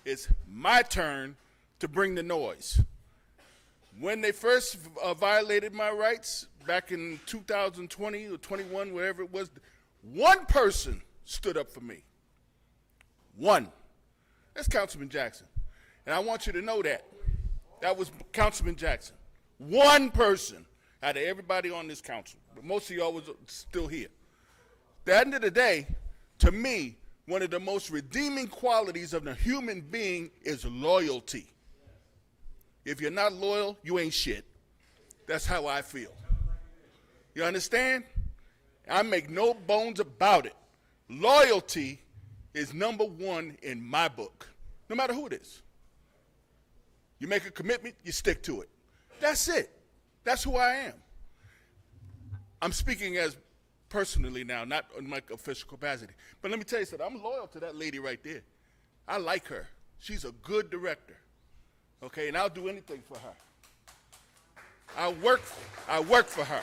It's my turn to bring the noise. When they first violated my rights back in 2020 or 21, wherever it was, one person stood up for me. One. That's Councilman Jackson. And I want you to know that. That was Councilman Jackson. One person out of everybody on this council. But most of y'all was still here. At the end of the day, to me, one of the most redeeming qualities of the human being is loyalty. If you're not loyal, you ain't shit. That's how I feel. You understand? I make no bones about it. Loyalty is number one in my book, no matter who it is. You make a commitment, you stick to it. That's it. That's who I am. I'm speaking as personally now, not in my official capacity. But let me tell you something. I'm loyal to that lady right there. I like her. She's a good director. Okay, and I'll do anything for her. I work for her.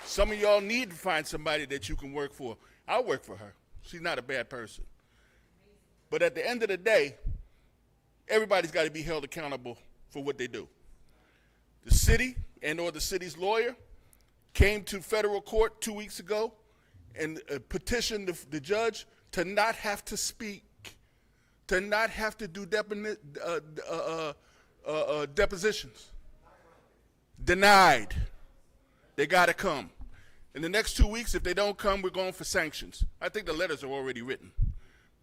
Some of y'all need to find somebody that you can work for. I'll work for her. She's not a bad person. But at the end of the day, everybody's got to be held accountable for what they do. The city and or the city's lawyer came to federal court 2 weeks ago and petitioned the judge to not have to speak, to not have to do depositions. Denied. They got to come. In the next 2 weeks, if they don't come, we're going for sanctions. I think the letters are already written.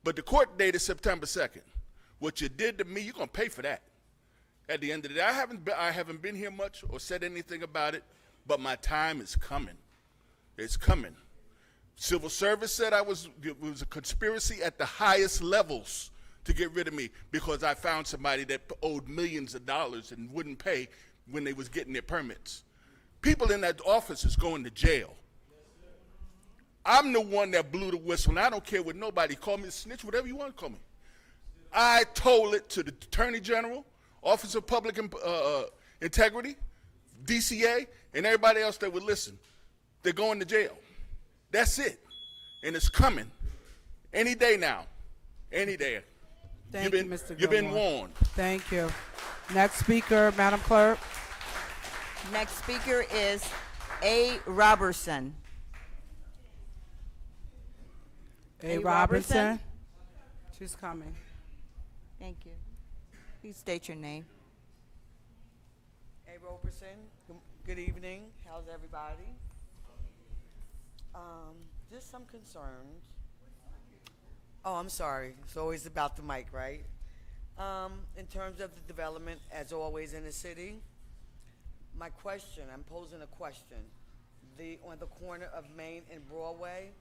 But the court date is September 2nd. What you did to me, you're going to pay for that. At the end of the day, I haven't been here much or said anything about it, but my time is coming. It's coming. Civil Service said it was a conspiracy at the highest levels to get rid of me because I found somebody that owed millions of dollars and wouldn't pay when they was getting their permits. People in that office is going to jail. I'm the one that blew the whistle, and I don't care what nobody call me a snitch, whatever you want to call me. I told it to the Attorney General, Office of Public Integrity, DCA, and everybody else that would listen. They're going to jail. That's it. And it's coming. Any day now. Any day. Thank you, Mr. Gilmore. You've been warned. Thank you. Next speaker, Madam Clerk. Next speaker is A. Robertson. A. Robertson. She's coming. Thank you. Please state your name. A. Robertson. Good evening. How's everybody? Just some concerns. Oh, I'm sorry. It's always about the mic, right? In terms of the development, as always in the city, my question, I'm posing a question. On the corner of Main and Broadway,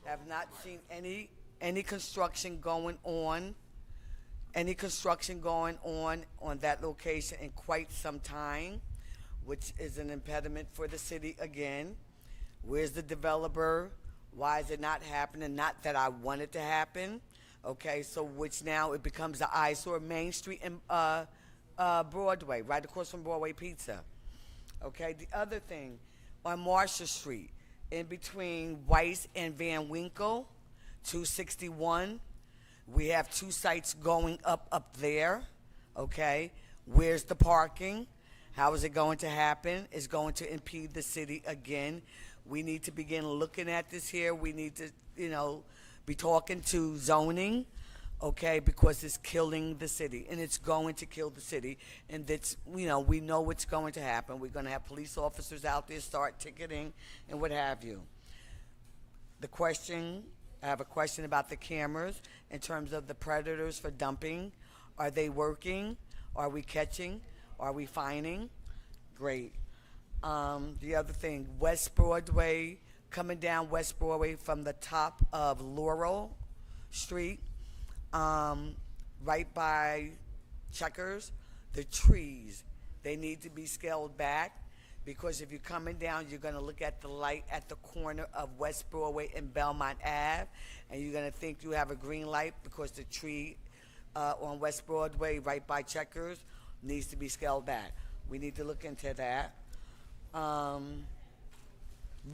have not seen any construction going on, on that location in quite some time, which is an impediment for the city again. Where's the developer? Why is it not happening? Not that I want it to happen. Okay, so which now it becomes the eyesore. Main Street and Broadway, right across from Broadway Pizza. Okay, the other thing, on Marshall Street, in between Weiss and Van Winkle, 261, we have two sites going up there. Okay? Where's the parking? How is it going to happen? It's going to impede the city again. We need to begin looking at this here. We need to, be talking to zoning, okay, because it's killing the city, and it's going to kill the city. And that's, we know what's going to happen. We're going to have police officers out there start ticketing and what have you. I have a question about the cameras in terms of the predators for dumping. Are they working? Are we catching? Are we fining? Great. The other thing, West Broadway, coming down West Broadway from the top of Laurel Street, right by Checkers, the trees, they need to be scaled back, because if you're coming down, you're going to look at the light at the corner of West Broadway and Belmont Ave, and you're going to think you have a green light because the tree on West Broadway right by Checkers needs to be scaled back. We need to look into that.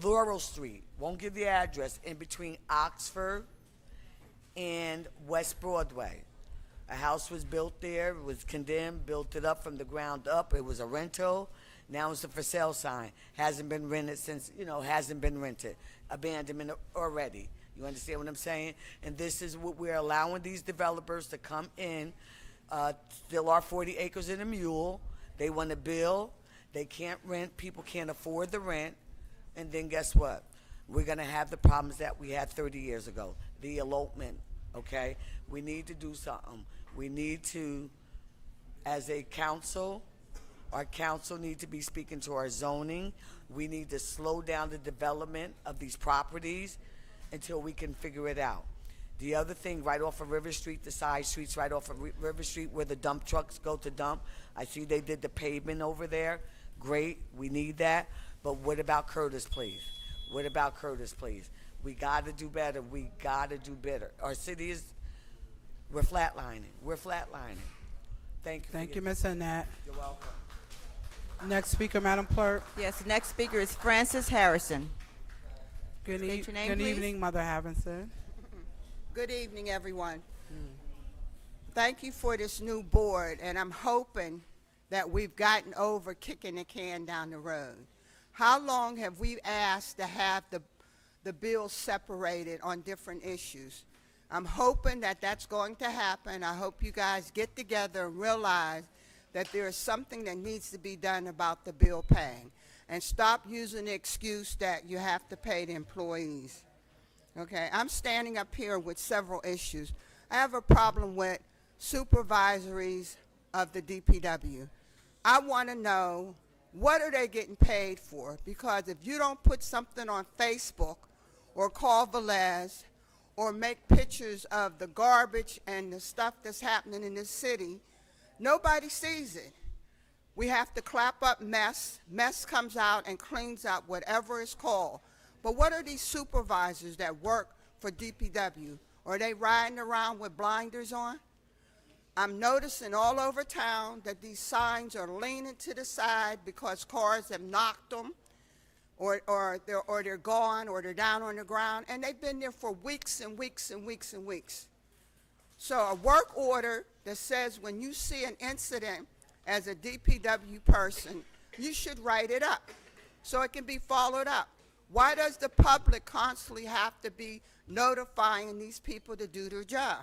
Laurel Street, won't give the address, in between Oxford and West Broadway. A house was built there, it was condemned, built it up from the ground up. It was a rental. Now it's a for sale sign. Hasn't been rented since, hasn't been rented. Abandonment already. You understand what I'm saying? And this is what we're allowing these developers to come in. Still our 40 acres and a mule. They want to build. They can't rent. People can't afford the rent. And then guess what? We're going to have the problems that we had 30 years ago. The elopement, okay? We need to do something. We need to, as a council, our council need to be speaking to our zoning. We need to slow down the development of these properties until we can figure it out. The other thing, right off of River Street, the side streets right off of River Street where the dump trucks go to dump, I see they did the pavement over there. Great, we need that. But what about Curtis, please? What about Curtis, please? We got to do better. We got to do better. Our city is, we're flatlining. We're flatlining. Thank you. Thank you, Ms. Annette. You're welcome. Next speaker, Madam Clerk. Yes, the next speaker is Francis Harrison. Good, State your name, good please. evening, Mother Havinson. Good evening, everyone. Thank you for this new board, and I'm hoping that we've gotten over kicking the can down the road. How long have we asked to have the bills separated on different issues? I'm hoping that that's going to happen. I hope you guys get together and realize that there is something that needs to be done about the bill paying, and stop using the excuse that you have to pay the employees. Okay, I'm standing up here with several issues. I have a problem with supervisories of the DPW. I want to know, what are they getting paid for? Because if you don't put something on Facebook or call Velez or make pictures of the garbage and the stuff that's happening in this city, nobody sees it. We have to clap up mess. Mess comes out and cleans up whatever is called. But what are these supervisors that work for DPW? Are they riding around with blinders on? I'm noticing all over town that these signs are leaning to the side because cars have knocked them, or they're gone, or they're down on the ground, and they've been there for weeks and weeks and weeks and weeks. So a work order that says when you see an incident as a DPW person, you should write it up so it can be followed up. Why does the public constantly have to be notifying these people to do their job?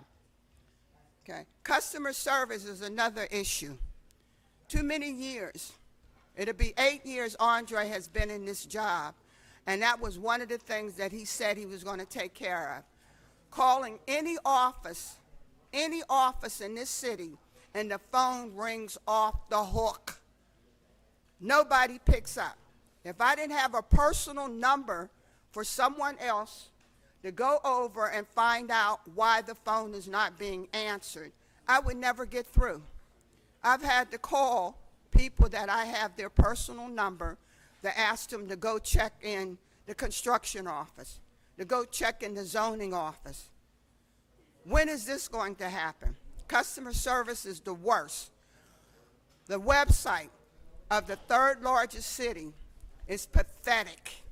Okay. Customer service is another issue. Too many years. It'll be 8 years Andre has been in this job, and that was one of the things that he said he was going to take care of. Calling any office in this city, and the phone rings off the hook. Nobody picks up. If I didn't have a personal number for someone else to go over and find out why the phone is not being answered, I would never get through. I've had to call people that I have their personal number to ask them to go check in the construction office, to go check in the zoning office. When is this going to happen? Customer service is the worst. The website of the third largest city is pathetic.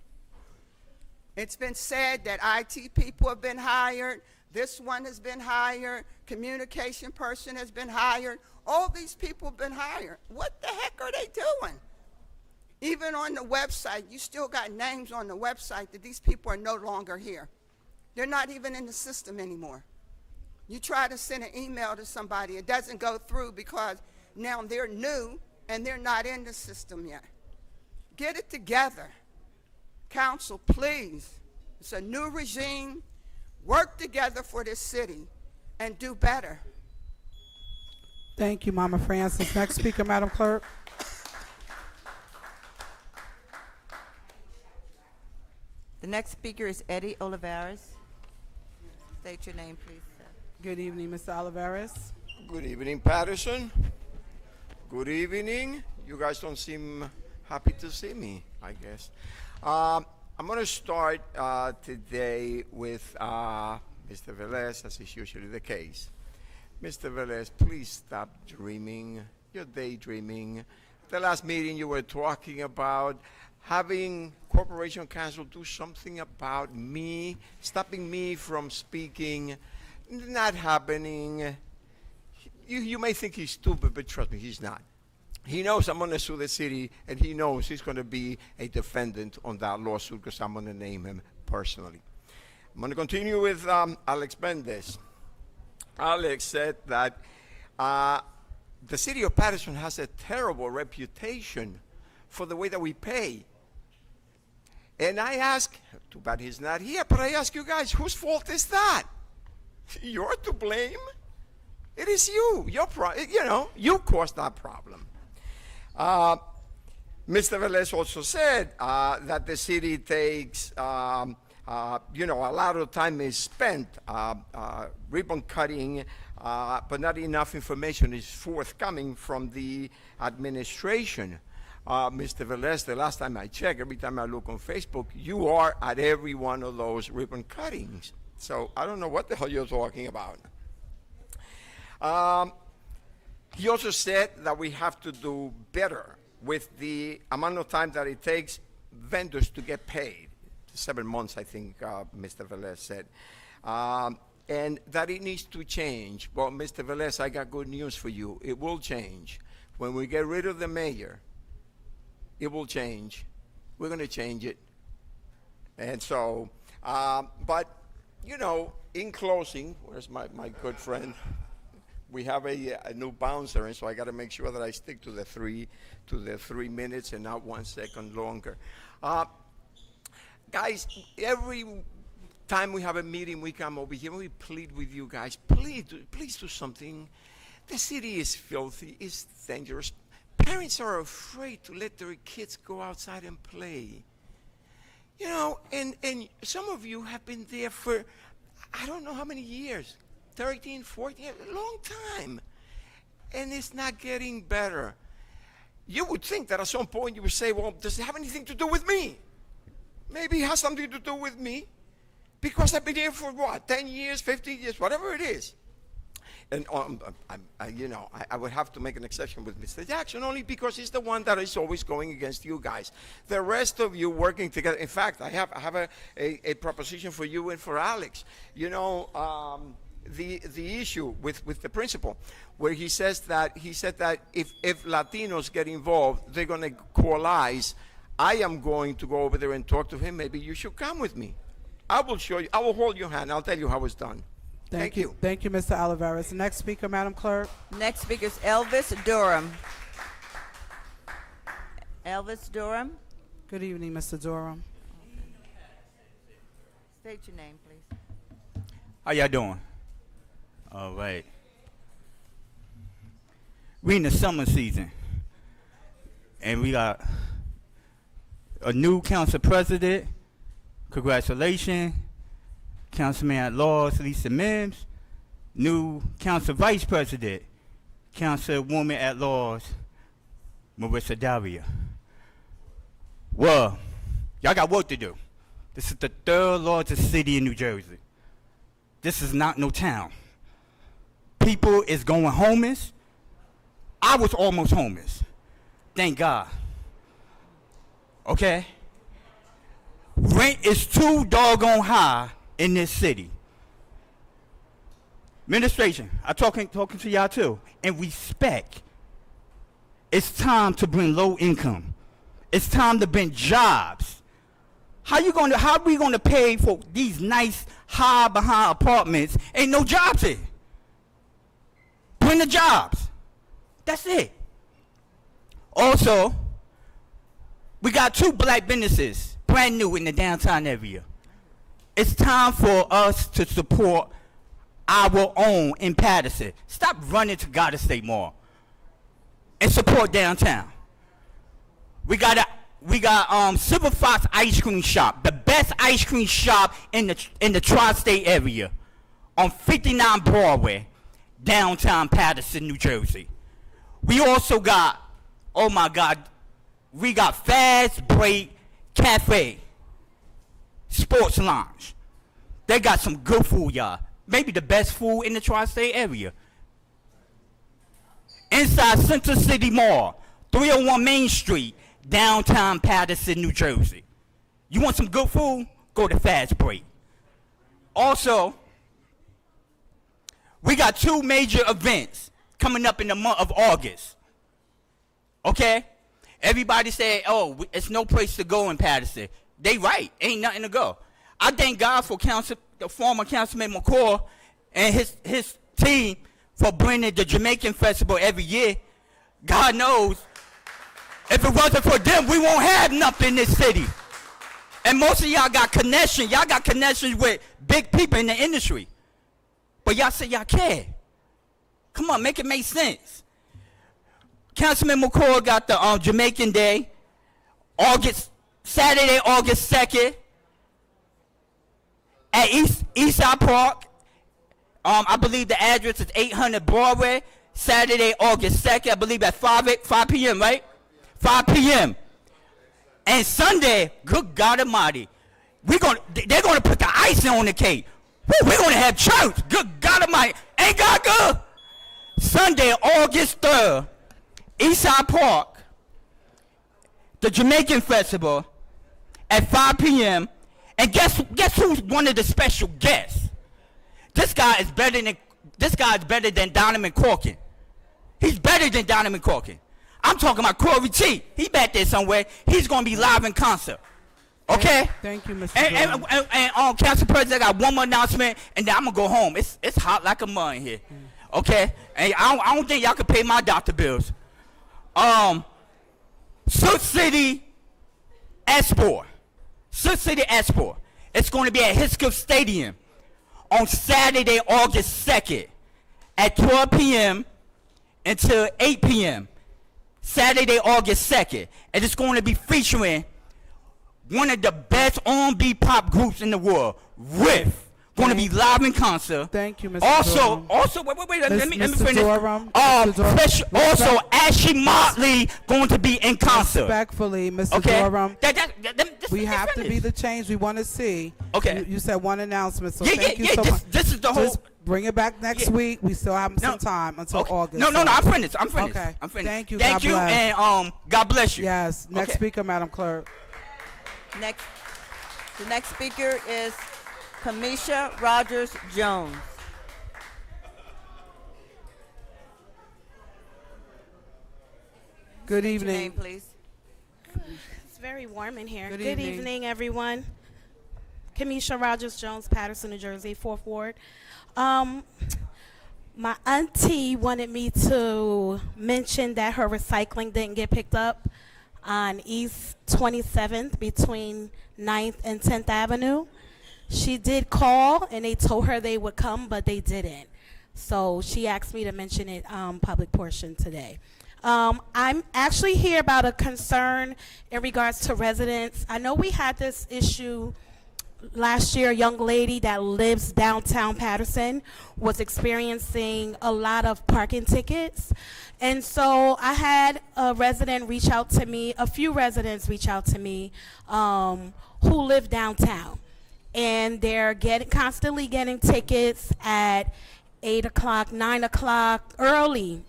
It's been said that IT people have been hired. This one has been hired. Communication person has been hired. All these people have been hired. What the heck are they doing? Even on the website, you still got names on the website that these people are no longer here. They're not even in the system anymore. You try to send an email to somebody, it doesn't go through because now they're new and they're not in the system yet. Get it together. Council, please. It's a new regime. Work together for this city and do better. Thank you, Mama Francis. Next speaker, Madam Clerk. The next speaker is Eddie Olivares. State your name, please, sir. Good evening, Mr. Olivares. Good evening, Paterson. Good evening. You guys don't seem happy to see me, I guess. I'm going to start today with Mr. Velez, as is usually the case. Mr. Velez, please stop dreaming. You're daydreaming. The last meeting you were talking about having Corporation Council do something about me, stopping me from speaking. Not happening. You may think he's stupid, but trust me, he's not. He knows I'm going to sue the city, and he knows he's going to be a defendant on that lawsuit because I'm going to name him personally. I'm going to continue with Alex Mendez. Alex said that the city of Paterson has a terrible reputation for the way that we pay. And I ask, too bad he's not here, but I ask you guys, whose fault is that? You're to blame. It is you. You caused that problem. Mr. Velez also said that the city takes, a lot of time is spent ribbon cutting, but not enough information is forthcoming from the administration. Mr. Velez, the last time I checked, every time I look on Facebook, you are at every one of those ribbon cuttings. So I don't know what the hell you're talking about. He also said that we have to do better with the amount of time that it takes vendors to get paid. 7 months, I think Mr. Velez said. And that it needs to change. Well, Mr. Velez, I got good news for you. It will change. When we get rid of the mayor, it will change. We're going to change it. And so, but, in closing, where's my good friend? We have a new bouncer, and so I got to make sure that I stick to the 3 minutes and not 1 second longer. Guys, every time we have a meeting, we come over here and we plead with you guys. Please do something. The city is filthy. It's dangerous. Parents are afraid to let their kids go outside and play. And some of you have been there for, I don't know how many years. 13, 14, a long time. And it's not getting better. You would think that at some point you would say, well, does it have anything to do with me? Maybe it has something to do with me. Because I've been here for what, 10 years, 15 years, whatever it is. And I would have to make an exception with Mr. Jackson only because he's the one that is always going against you guys. The rest of you working together. In fact, I have a proposition for you and for Alex. The issue with the principal, where he said that if Latinos get involved, they're going to coalesce. I am going to go over there and talk to him. Maybe you should come with me. I will show you. I will hold your hand. I'll tell you how it's done. Thank you. Thank you, Mr. Olivares. Next speaker, Madam Clerk. Next speaker is Elvis Durham. Elvis Durham. Good evening, Mr. Durham. State your name, please. How y'all doing? All right. We in the summer season, and we got a new council president. Congratulations. Councilman at Laws Lisa Mims. New council vice president, Councilwoman at Laws Marissa Daria. Well, y'all got work to do. This is the 3rd largest city in New Jersey. This is not no town. People is going homeless. I was almost homeless. Thank God. Okay? Rent is too doggone high in this city. Administration, I'm talking to y'all too. And respect. It's time to bring low income. It's time to bring jobs. How are we gonna pay for these nice high behind apartments? Ain't no jobs here. Bring the jobs. That's it. Also, we got 2 black businesses, brand new in the downtown area. It's time for us to support our own in Paterson. Stop running to Goddard State Mall and support downtown. We got Silver Fox Ice Cream Shop, the best ice cream shop in the tri-state area, on 59 Broadway, downtown Paterson, New Jersey. We also got, oh my God, we got Fast Break Cafe, Sports Lounge. They got some good food, y'all. Maybe the best food in the tri-state area. Inside Central City Mall, 301 Main Street, downtown Paterson, New Jersey. You want some good food? Go to Fast Break. Also, we got 2 major events coming up in the month of August. Okay? Everybody say, oh, it's no place to go in Paterson. They right. Ain't nothing to go. I thank God for the former Councilman McCall and his team for bringing the Jamaican Festival every year. God knows, if it wasn't for them, we won't have nothing in this city. And most of y'all got connections. Y'all got connections with big people in the industry. But y'all say y'all care. Come on, make it make sense. Councilman McCall got the Jamaican Day, Saturday, August 2nd, at Eastside Park. I believe the address is 800 Broadway, Saturday, August 2nd, I believe at 5 p.m., right? 5 p.m. And Sunday, good God Almighty, they're going to put the icing on the cake. We're going to have church. Good God Almighty. Ain't God good? Sunday, August 3rd, Eastside Park, the Jamaican Festival at 5 p.m. And guess who's one of the special guests? This guy is better than Donovan Corkin. He's better than Donovan Corkin. I'm talking about Corey T. He back there somewhere. He's going to be live in concert. Okay? Thank you, Mr. And Council President, I got one more announcement, and then I'm going to go home. It's hot like a mud in here. Okay? And I don't think y'all can pay my doctor bills. Sioux City Esport. It's going to be at Hiskell Stadium on Saturday, August 2nd at 12 p.m. until 8 p.m. Saturday, August 2nd. And it's going to be featuring one of the best R&B pop groups in the world, Riff. Going to be live in concert. Thank you, Mr. Also, wait, let me finish. Durham, Also, Ashley Motley going to be in concert. Respectfully, Mr. Okay. Durham, we let me have to finish. be the change we want to see. Okay. You said one announcement, so Yeah, thank yeah, you yeah, so this- much. this is the whole- Just bring it back next week. We still have some time until August. No, I'm finished. Okay. I'm finished. Thank you. Thank God you, bless. and God bless you. Yes. Next Okay. speaker, Madam Clerk. The next speaker is Kamisha Rogers Jones. Good State your evening. name, please. It's very warm in here. Good Good evening. evening, everyone. Kamisha Rogers Jones, Paterson, New Jersey, 4th Ward. My auntie wanted me to mention that her recycling didn't get picked up on East 27th between 9th and 10th Avenue. She did call and they told her they would come, but they didn't. So she asked me to mention it public portion today. I'm actually here about a concern in regards to residents. I know we had this issue last year. A young lady that lives downtown Paterson was experiencing a lot of parking tickets. And so I had a resident reach out to me, a few residents reach out to me who live downtown. And they're constantly getting tickets at 8 o'clock, 9 o'clock, early.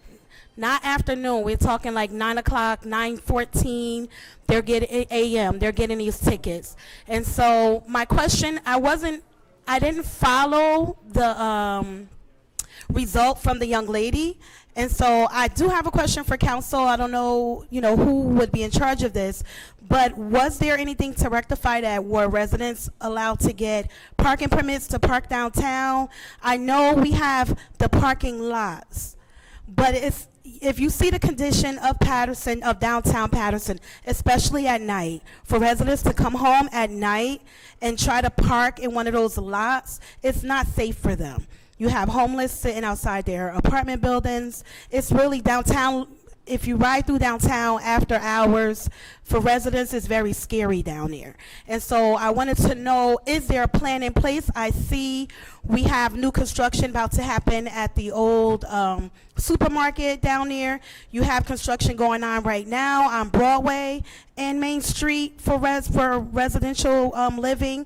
Not afternoon. We're talking like 9 o'clock, 9:14. They're getting a.m. They're getting these tickets. And so my question, I didn't follow result from the young lady. And so I do have a question for council. I don't know, who would be in charge of this, but was there anything to rectify that? Were residents allowed to get parking permits to park downtown? I know we have the parking lots, but if you see the condition of Paterson, of downtown Paterson, especially at night, for residents to come home at night and try to park in one of those lots, it's not safe for them. You have homeless sitting outside their apartment buildings. It's really downtown. If you ride through downtown after hours, for residents, it's very scary down there. And so I wanted to know, is there a plan in place? I see we have new construction about to happen at the old supermarket down there. You have construction going on right now on Broadway and Main Street for residential living.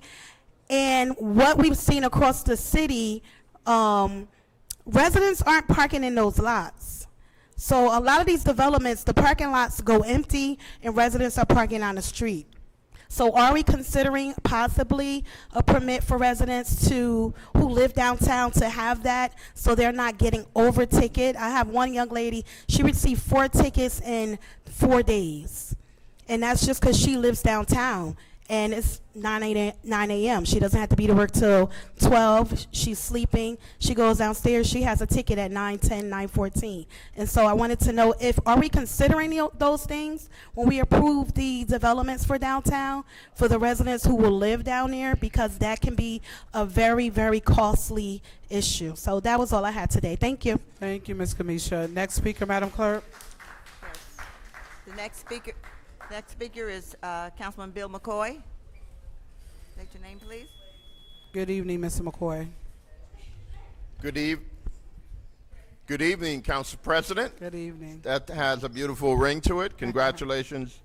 And what we've seen across the city, residents aren't parking in those lots. So a lot of these developments, the parking lots go empty and residents are parking on the street. So are we considering possibly a permit for residents who live downtown to have that so they're not getting over ticket? I have one young lady, she received 4 tickets in 4 days. And that's just because she lives downtown. And it's 9 a.m. She doesn't have to be to work till 12. She's sleeping. She goes downstairs. She has a ticket at 9:10, 9:14. And so I wanted to know, are we considering those things when we approve the developments for downtown for the residents who will live down there? Because that can be a very, very costly issue. So that was all I had today. Thank you. Thank you, Ms. Kamisha. Next speaker, Madam Clerk. The next speaker is Councilman Bill McCoy. State your name, please. Good evening, Mr. McCoy. Good evening, Council President. Good evening. That has a beautiful ring to it. Congratulations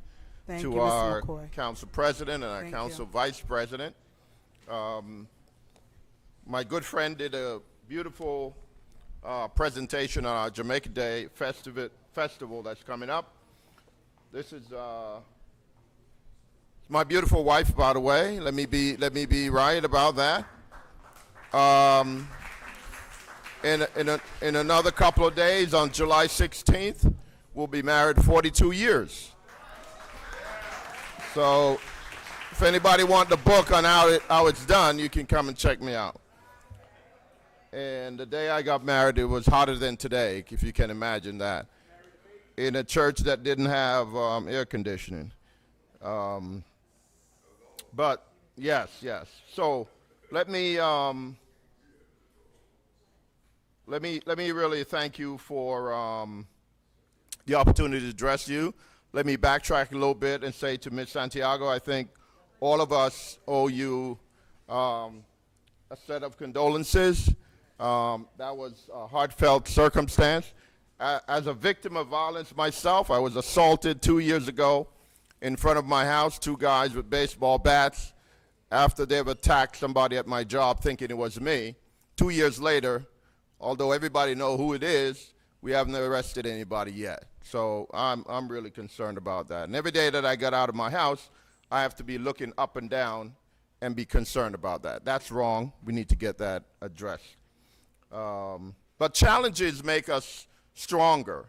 Thank to you, Mr. our McCoy. Council President and our Thank Council you. Vice President. My good friend did a beautiful presentation on our Jamaica Day festival that's coming up. This is my beautiful wife, by the way. Let me be right about that. In another couple of days, on July 16th, we'll be married 42 years. So, if anybody wants the book on how it's done, you can come and check me out. And the day I got married, it was hotter than today, if you can imagine that, in a church that didn't have air conditioning. But yes. So let me really thank you for the opportunity to address you. Let me backtrack a little bit and say to Ms. Santiago, I think all of us owe you a set of condolences. That was a heartfelt circumstance. As a victim of violence myself, I was assaulted 2 years ago in front of my house, 2 guys with baseball bats, after they've attacked somebody at my job thinking it was me. 2 years later, although everybody know who it is, we haven't arrested anybody yet. So I'm really concerned about that. And every day that I get out of my house, I have to be looking up and down and be concerned about that. That's wrong. We need to get that addressed. But challenges make us stronger.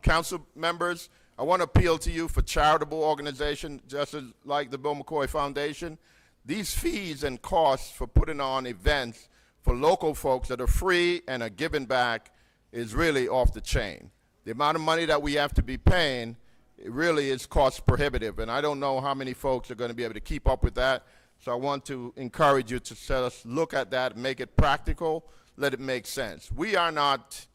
Council members, I want to appeal to you for charitable organizations, just as like the Bill McCoy Foundation. These fees and costs for putting on events for local folks that are free and are given back is really off the chain. The amount of money that we have to be paying, it really is cost prohibitive, and I don't know how many folks are going to be able to keep up with that. So I want to encourage you to let us look at that, make it practical, let it make sense. We are not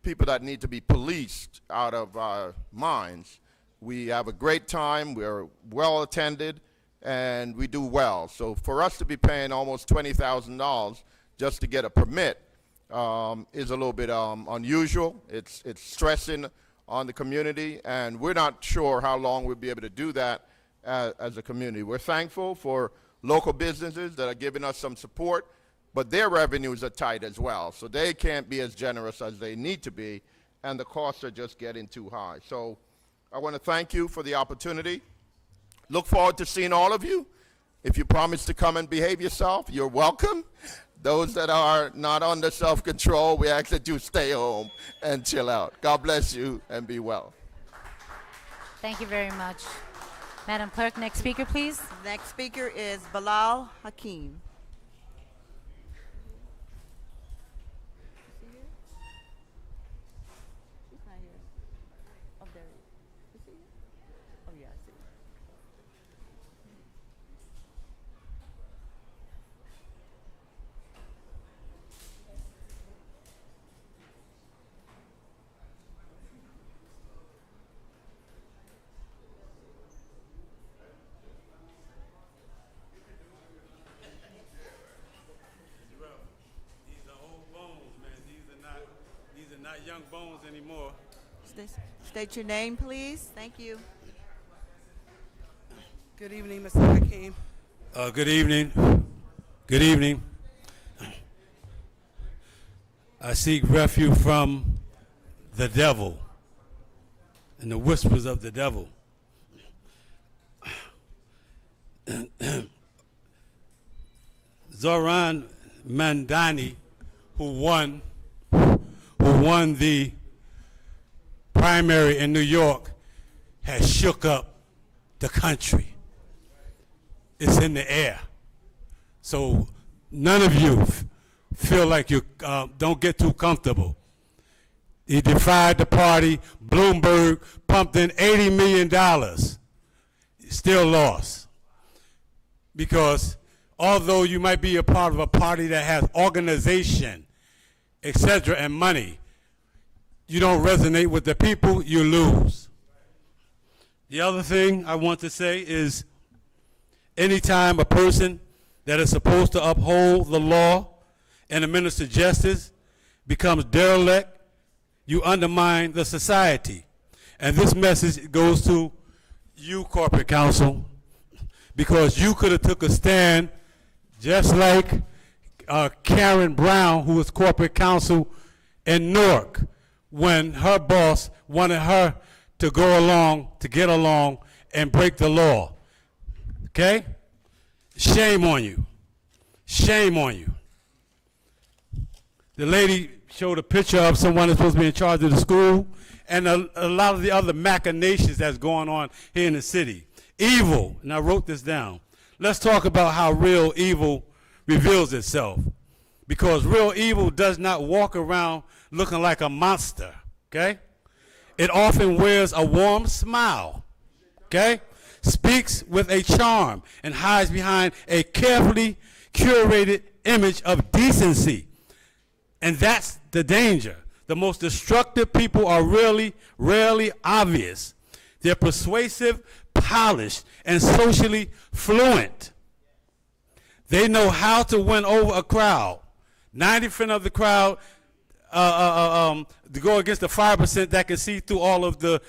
people that need to be policed out of our minds. We have a great time, we're well attended, and we do well. So for us to be paying almost $20,000 just to get a permit is a little bit unusual. It's stressing on the community, and we're not sure how long we'll be able to do that as a community. We're thankful for local businesses that are giving us some support, but their revenues are tight as well, so they can't be as generous as they need to be, and the costs are just getting too high. So I want to thank you for the opportunity. Look forward to seeing all of you If you promise to come and behave yourself, you're welcome. Those that are not under self-control, we ask that you stay home and chill out. God bless you and be well. Thank you very much. Madam Clerk, next speaker, please. Next speaker is Bilal Hakim. Not young bones anymore. State your name, please. Thank you. Good evening, Mr. Hakim. Good evening. Good evening. I seek refuge from the devil and the whispers of the devil. Zoran Mandani, who won the primary in New York, has shook up the country. It's in the air. So none of you feel like you don't get too comfortable. He defied the party. Bloomberg pumped in $80 million. Still lost. Because although you might be a part of a party that has organization, etc., and money, you don't resonate with the people, you lose. The other thing I want to say is anytime a person that is supposed to uphold the law and administer justice becomes derelict, you undermine the society. And this message goes to you, corporate counsel, because you could have took a stand just like Karen Brown, who was corporate counsel in Newark, when her boss wanted her to go along, to get along, and break the law. Okay? Shame on you. Shame on you. The lady showed a picture of someone that's supposed to be in charge of the school, and a lot of the other machinations that's going on here in the city. Evil, and I wrote this down. Let's talk about how real evil reveals itself. Because real evil does not walk around looking like a monster, okay? It often wears a warm smile, okay? Speaks with a charm and hides behind a carefully curated image of decency. And that's the danger. The most destructive people are rarely obvious. They're persuasive, polished, and socially fluent. They know how to win over a crowd. 90% of the crowd to go against the 5% that can see through all of the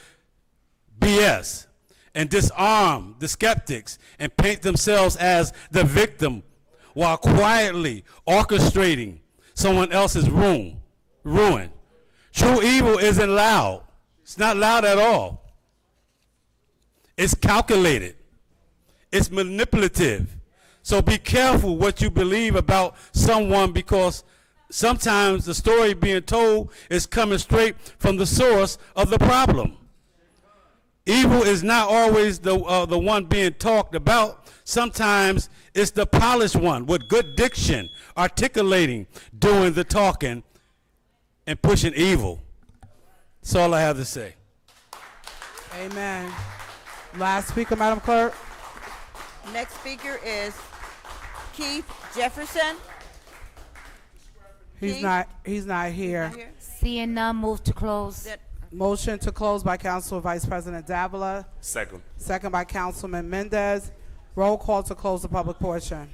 BS and disarm the skeptics and paint themselves as the victim while quietly orchestrating someone else's ruin. True evil isn't loud. It's not loud at all. It's calculated. It's manipulative. So be careful what you believe about someone, because sometimes the story being told is coming straight from the source of the problem. Evil is not always the one being talked about. Sometimes it's the polished one with good diction, articulating, doing the talking, and pushing evil. That's all I have to say. Amen. Last speaker, Madam Clerk. Next speaker is Keith Jefferson. He's Keith? not here. Seeing none, move to close. Motion to close by Council Vice President Davila. Second. Second by Councilman Mendez. Roll call to close the public portion.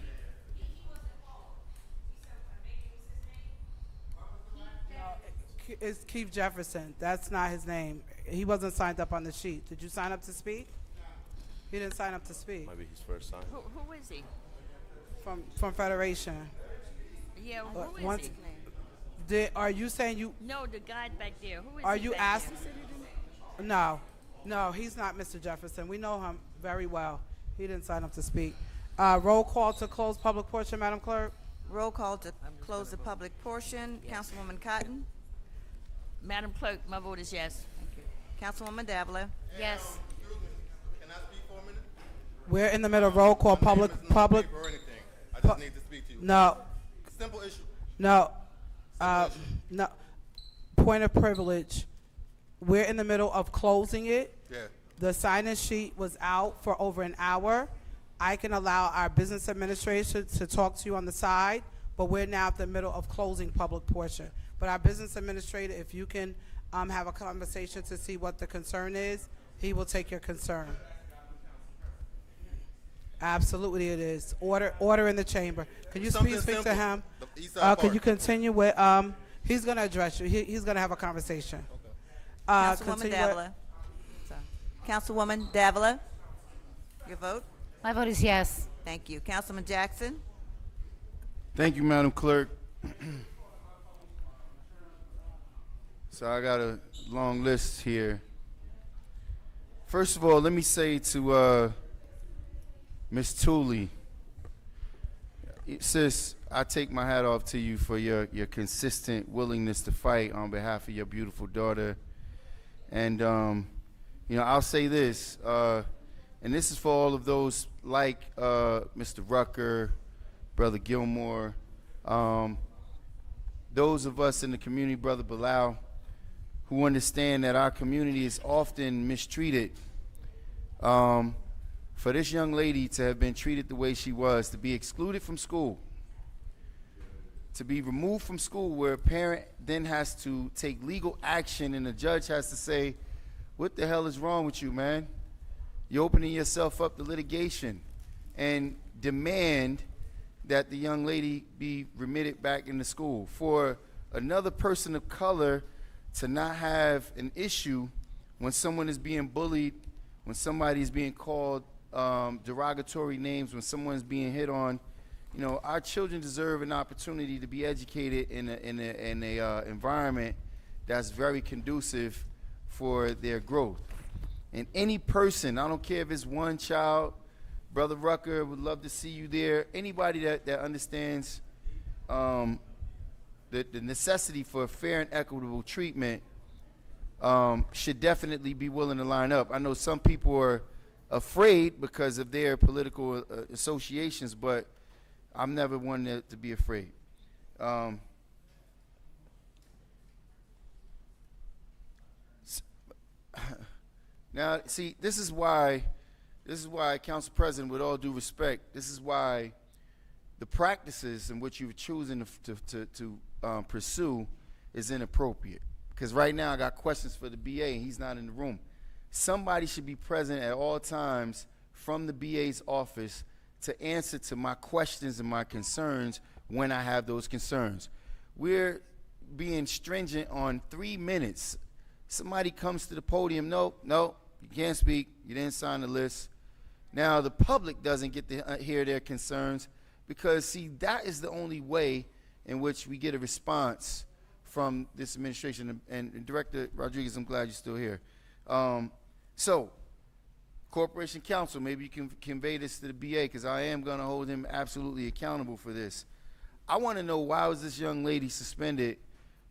It's Keith Jefferson. That's not his name. He wasn't signed up on the sheet. Did you sign up to speak? He didn't sign up to speak. Maybe his first sign. Who is he? From Federation. Yeah, who is once- he? Are you saying you? No, the guy back there. Who is Are he you back asking? there? No, he's not Mr. Jefferson. We know him very well. He didn't sign up to speak. Roll call to close public portion, Madam Clerk. Roll call to close the public portion. Councilwoman Cotton. Madam Clerk, my vote is yes. Councilwoman Davila. Yes. We're in the middle of roll call, public. I just need to speak to you. No. Simple issue. No. No. Point of privilege. We're in the middle of closing it. Yeah. The sign-in sheet was out for over an hour. I can allow our business administration to talk to you on the side, but we're now at the middle of closing public portion. But our business administrator, if you can have a conversation to see what the concern is, he will take your concern. Absolutely it is. Order in the chamber. Can you Something please speak to simple. him? The East Side Can Park. you continue with, he's gonna address you. He's gonna have a conversation. Councilwoman Continue with- Davila. Councilwoman Davila. Your vote? My vote is yes. Thank you. Councilman Jackson. Thank you, Madam Clerk. So I got a long list here. First of all, let me say to Ms. Tooley, sis, I take my hat off to you for your consistent willingness to fight on behalf of your beautiful daughter. And, you know, I'll say this, and this is for all of those like Mr. Rucker, Brother Gilmore, those of us in the community, Brother Bilal, who understand that our community is often mistreated. For this young lady to have been treated the way she was, to be excluded from school, to be removed from school where a parent then has to take legal action and the judge has to say, what the hell is wrong with you, man? You're opening yourself up to litigation, and demand that the young lady be remitted back into school. For another person of color to not have an issue when someone is being bullied, when somebody is being called derogatory names, when someone's being hit on, you know, our children deserve an opportunity to be educated in a environment that's very conducive for their growth. And any person, I don't care if it's one child, Brother Rucker, would love to see you there. Anybody that understands the necessity for fair and equitable treatment should definitely be willing to line up. I know some people are afraid because of their political associations, but I'm never one to be afraid. Now, see, this is why, Council President, with all due respect, this is why the practices in which you're choosing to pursue is inappropriate. Because right now I got questions for the BA and he's not in the room. Somebody should be present at all times from the BA's office to answer to my questions and my concerns when I have those concerns. We're being stringent on 3 minutes. Somebody comes to the podium, no, you can't speak, you didn't sign the list. Now the public doesn't get to hear their concerns because, see, that is the only way in which we get a response from this administration. And Director Rodriguez, I'm glad you're still here. So, Corporation Counsel, maybe you can convey this to the BA because I am going to hold him absolutely accountable for this. I want to know, why was this young lady suspended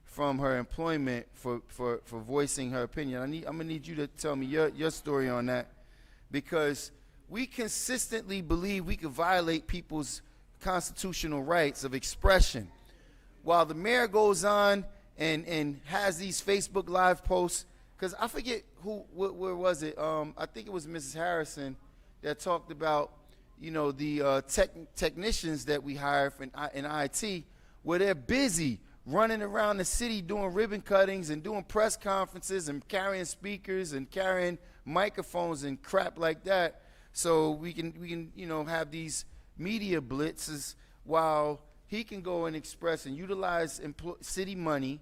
from her employment for voicing her opinion? I'm going to need you to tell me your story on that, because we consistently believe we can violate people's constitutional rights of expression. While the mayor goes on and has these Facebook Live posts, because I forget where was it? I think it was Mrs. Harrison that talked about, you know, the technicians that we hire in IT, where they're busy running around the city doing ribbon cuttings and doing press conferences and carrying speakers and carrying microphones and crap like that, so we can you know, have these media blitzes while he can go and express and utilize city money,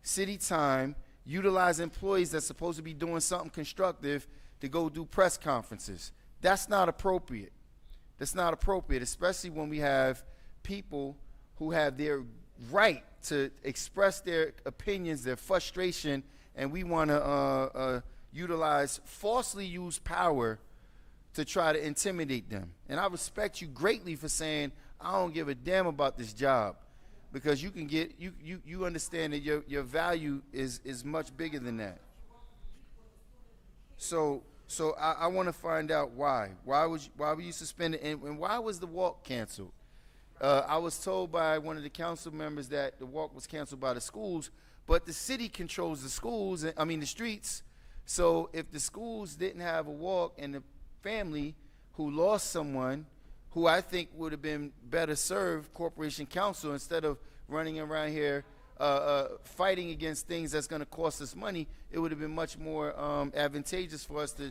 city time, utilize employees that's supposed to be doing something constructive to go do press conferences. That's not appropriate. That's not appropriate, especially when we have people who have their right to express their opinions, their frustration, and we want to falsely use power to try to intimidate them. And I respect you greatly for saying, I don't give a damn about this job, because you can get, you understand that your value is much bigger than that. So I want to find out why. Why were you suspended, and why was the walk canceled? I was told by one of the council members that the walk was canceled by the schools, but the city controls the schools, I mean the streets. So if the schools didn't have a walk, and the family who lost someone who I think would have been better served Corporation Council, instead of running around here fighting against things that's going to cost us money, it would have been much more advantageous for us to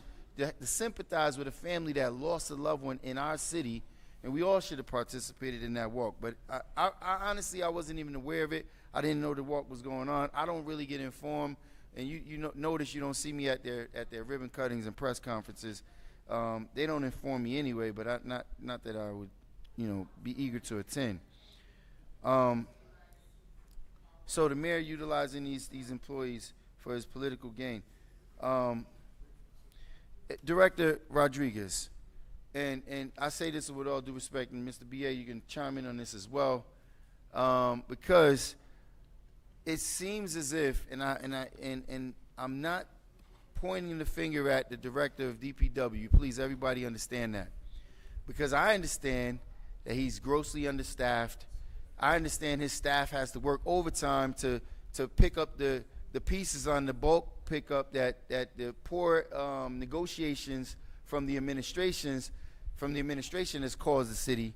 sympathize with a family that lost a loved one in our city, and we all should have participated in that walk. But I honestly, I wasn't even aware of it. I didn't know the walk was going on. I don't really get informed, and notice you don't see me at their ribbon cuttings and press conferences. They don't inform me anyway, but not that I would, be eager to attend. So the mayor utilizing these employees for his political gain. Director Rodriguez, and I say this with all due respect, and Mr. BA, you can chime in on this as well, because it seems as if, and I'm not pointing the finger at the director of DPW. Please, everybody understand that, because I understand that he's grossly understaffed. I understand his staff has to work overtime to pick up the pieces on the bulk pickup that the poor negotiations from the administration has caused the city.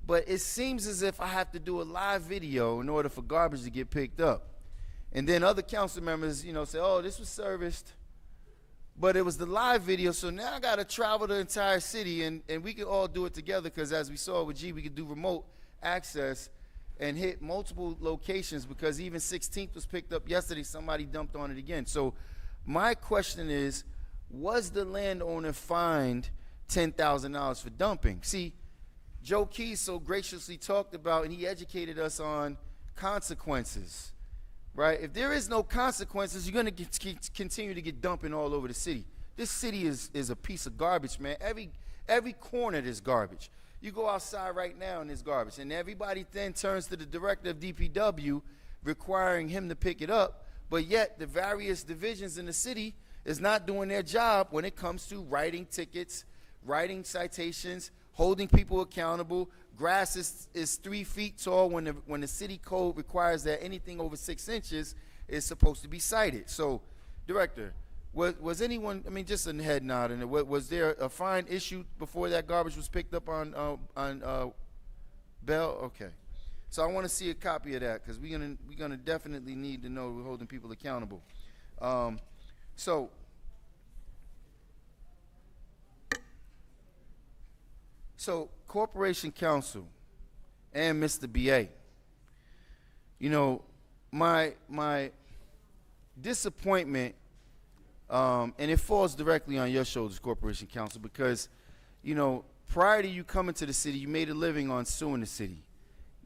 But it seems as if I have to do a live video in order for garbage to get picked up. And then other council members, say, oh, this was serviced, but it was the live video, so now I got to travel the entire city, and we can all do it together, because as we saw with G, we could do remote access and hit multiple locations, because even 16th was picked up yesterday. Somebody dumped on it again. So my question is, was the landowner fined $10,000 for dumping? See, Joe Keys so graciously talked about, and he educated us on consequences, right? If there is no consequences, you're going to continue to get dumping all over the city. This city is a piece of garbage, man. Every corner there's garbage. You go outside right now and there's garbage, and everybody then turns to the director of DPW requiring him to pick it up, but yet the various divisions in the city is not doing their job when it comes to writing tickets, writing citations, holding people accountable. Grass is 3 feet tall when the city code requires that anything over 6 inches is supposed to be cited. So, Director, was anyone, just a head nod, and was there a fine issued before that garbage was picked up on Bell? Okay. So I want to see a copy of that, because we're gonna definitely need to know we're holding people accountable. So Corporation Council and Mr. BA, my disappointment, and it falls directly on your shoulders, Corporation Council, because, prior to you coming to the city, you made a living on suing the city.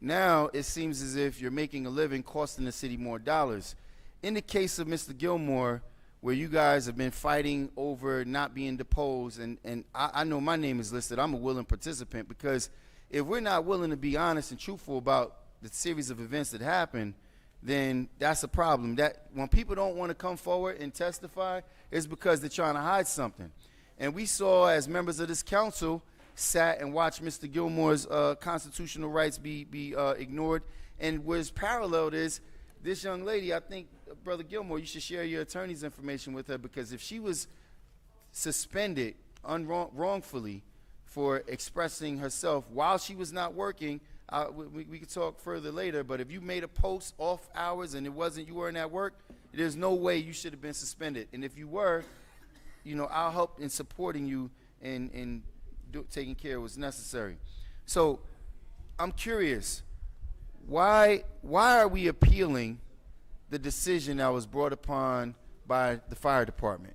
Now it seems as if you're making a living costing the city more dollars. In the case of Mr. Gilmore, where you guys have been fighting over not being deposed, and I know my name is listed, I'm a willing participant, because if we're not willing to be honest and truthful about the series of events that happened, then that's a problem. That when people don't want to come forward and testify, it's because they're trying to hide something. And we saw, as members of this council, sat and watched Mr. Gilmore's constitutional rights be ignored. And what's paralleled is this young lady, I think, Brother Gilmore, you should share your attorney's information with her, because if she was suspended wrongfully for expressing herself while she was not working, we could talk further later, but if you made a post off hours and you weren't at work, there's no way you should have been suspended. And if you were, I'll help in supporting you in taking care of what's necessary. So I'm curious, why are we appealing the decision that was brought upon by the fire department?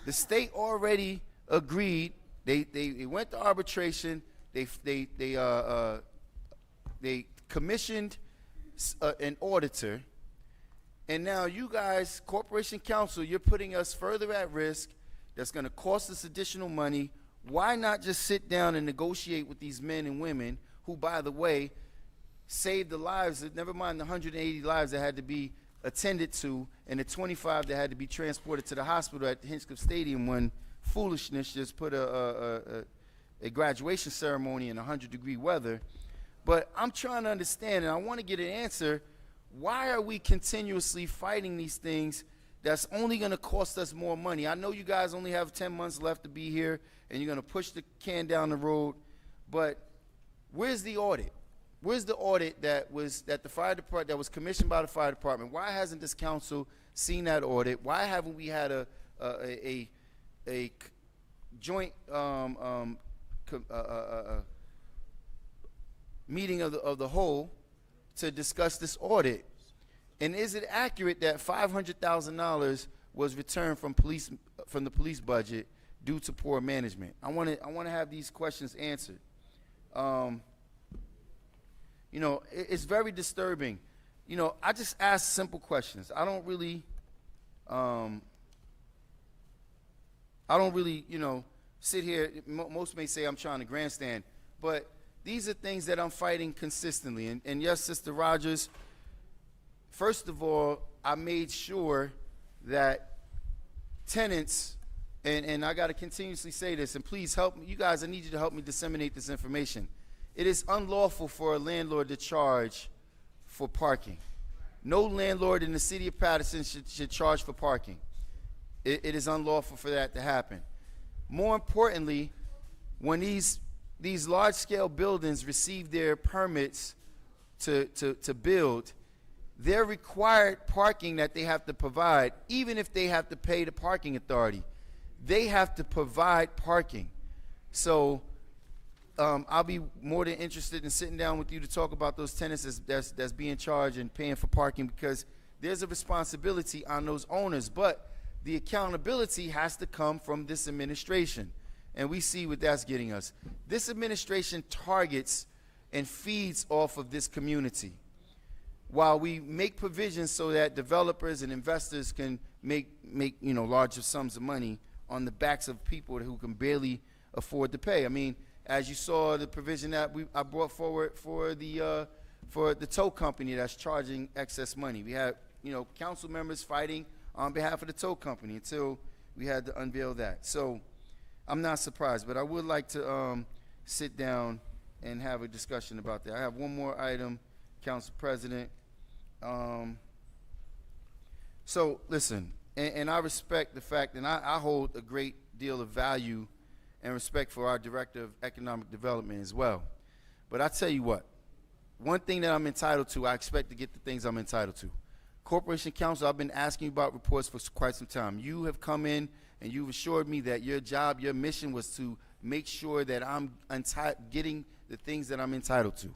The state already agreed. They went to arbitration. They commissioned an auditor, and now you guys, Corporation Council, you're putting us further at risk. that's going to cost us additional money. Why not just sit down and negotiate with these men and women who, by the way, saved the lives, never mind the 180 lives that had to be attended to and the 25 that had to be transported to the hospital at Hinchcliffe Stadium when foolishness just put a graduation ceremony in 100-degree weather. But I'm trying to understand, and I want to get an answer, why are we continuously fighting these things that's only going to cost us more money? I know you guys only have 10 months left to be here, and you're going to push the can down the road, but where's the audit? Where's the audit that the fire department, that was commissioned by the fire department? Why hasn't this council seen that audit? Why haven't we had a joint meeting of the whole to discuss this audit? And is it accurate that $500,000 was returned from the police budget due to poor management? I want to have these questions answered. You know, it's very disturbing. You know, I just ask simple questions. I don't really, you know, sit here. Most may say I'm trying to grandstand, but these are things that I'm fighting consistently. And yes, Sister Rogers, first of all, I made sure that tenants, and I got to continuously say this, and please help me, you guys, I need you to help me disseminate this information. It is unlawful for a landlord to charge for parking. No landlord in the city of Paterson should charge for parking. It is unlawful for that to happen. More importantly, when these large-scale buildings receive their permits to build, they're required parking that they have to provide, even if they have to pay the parking authority. They have to provide parking. So I'll be more than interested in sitting down with you to talk about those tenants that's being charged and paying for parking, because there's a responsibility on those owners. But the accountability has to come from this administration. And we see what that's getting us. This administration targets and feeds off of this community, while we make provisions so that developers and investors can make you know, larger sums of money on the backs of people who can barely afford to pay. I mean, as you saw, the provision that I brought forward for the tow company that's charging excess money. We had, you know, council members fighting on behalf of the tow company until we had to unveil that. So I'm not surprised, but I would like to sit down and have a discussion about that. I have one more item, Council President. So listen, and I respect the fact, and I hold a great deal of value and respect for our Director of Economic Development as well. But I tell you what, one thing that I'm entitled to, I expect to get the things I'm entitled to. Corporation Counsel, I've been asking you about reports for quite some time. You have come in and you've assured me that your job, your mission was to make sure that I'm getting the things that I'm entitled to.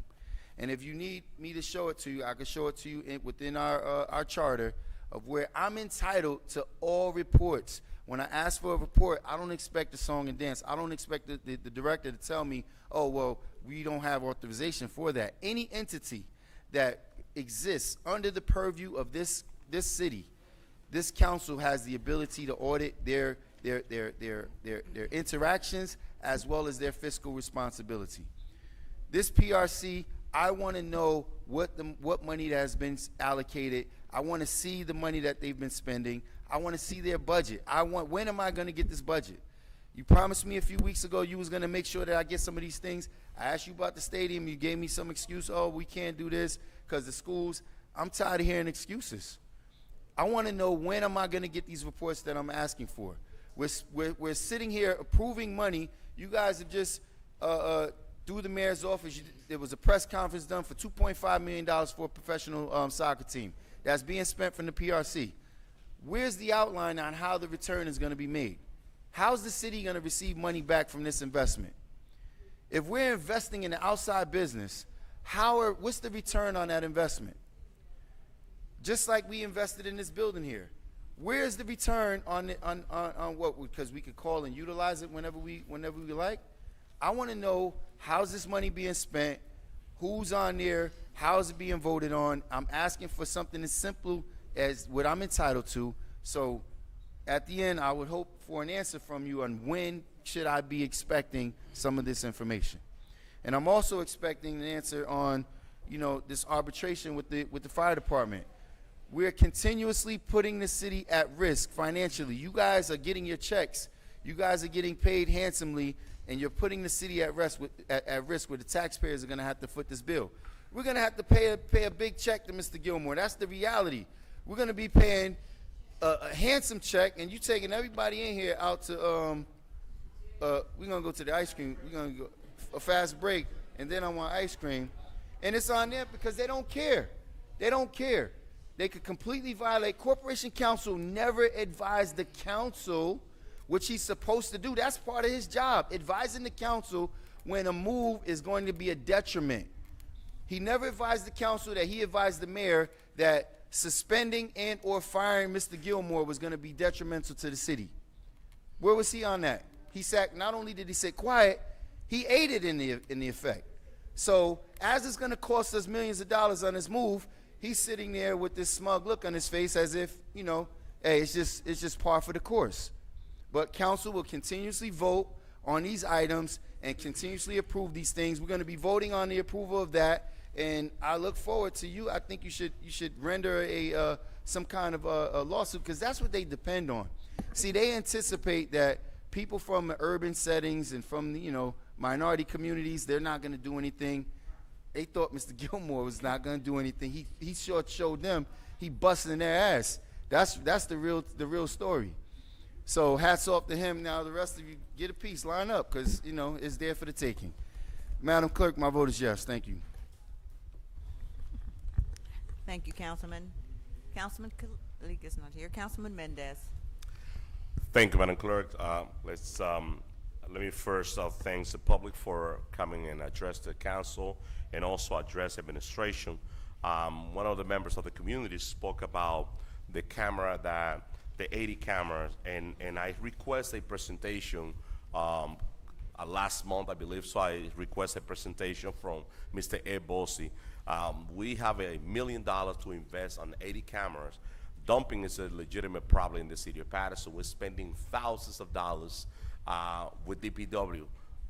And if you need me to show it to you, I can show it to you within our charter of where I'm entitled to all reports. When I ask for a report, I don't expect a song and dance. I don't expect the director to tell me, oh, well, we don't have authorization for that. Any entity that exists under the purview of this city, this council has the ability to audit their interactions as well as their fiscal responsibility. This PRC, I want to know what money that has been allocated. I want to see the money that they've been spending. I want to see their budget. When am I going to get this budget? You promised me a few weeks ago you was going to make sure that I get some of these things. I asked you about the stadium. You gave me some excuse. Oh, we can't do this because the schools. I'm tired of hearing excuses. I want to know, when am I going to get these reports that I'm asking for? We're sitting here approving money. You guys have just, through the mayor's office, there was a press conference done for $2.5 million for a professional soccer team that's being spent from the PRC. Where's the outline on how the return is going to be made? How's the city going to receive money back from this investment? If we're investing in the outside business, what's the return on that investment? Just like we invested in this building here. Where's the return on what? Because we could call and utilize it whenever we like. I want to know, how's this money being spent? Who's on there? How is it being voted on? I'm asking for something as simple as what I'm entitled to. So at the end, I would hope for an answer from you on when should I be expecting some of this information. And I'm also expecting an answer on, you know, this arbitration with the fire department. We're continuously putting the city at risk financially. You guys are getting your checks. You guys are getting paid handsomely, and you're putting the city at risk where the taxpayers are going to have to foot this bill. We're going to have to pay a big check to Mr. Gilmore. That's the reality. We're going to be paying a handsome check, and you taking everybody in here out to we're going to go to the ice cream. We're going to go a fast break, and then I want ice cream. And it's on there because they don't care. They don't care. They could completely violate. Corporation Counsel never advised the council, which he's supposed to do. That's part of his job, advising the council when a move is going to be a detriment. He never advised the council that he advised the mayor that suspending and or firing Mr. Gilmore was going to be detrimental to the city. Where was he on that? He sat, not only did he sit quiet, he aided in the effect. So as it's going to cost us millions of dollars on this move, he's sitting there with this smug look on his face as if, you know, hey, it's just par for the course. But council will continuously vote on these items and continuously approve these things. We're going to be voting on the approval of that, and I look forward to you. I think you should render a some kind of a lawsuit, because that's what they depend on. See, they anticipate that people from the urban settings and from the, you know, minority communities, they're not going to do anything. They thought Mr. Gilmore was not going to do anything. He sure showed them he busting their ass. That's the real story. So hats off to him. Now the rest of you, get a piece, line up, because, you know, it's there for the taking. Madam Clerk, my vote is yes. Thank you. Thank you, Councilman. Councilman Kalik is not here. Councilman Mendez. Thank you, Madam Clerk. Let me first thank the public for coming and address the council and also address administration. One of the members of the community spoke about the camera, the 80 cameras, and I request a presentation last month, I believe, so I request a presentation from Mr. Ed Bosey. We have $1 million to invest on 80 cameras. Dumping is a legitimate problem in the city of Paterson. We're spending thousands of dollars with DPW,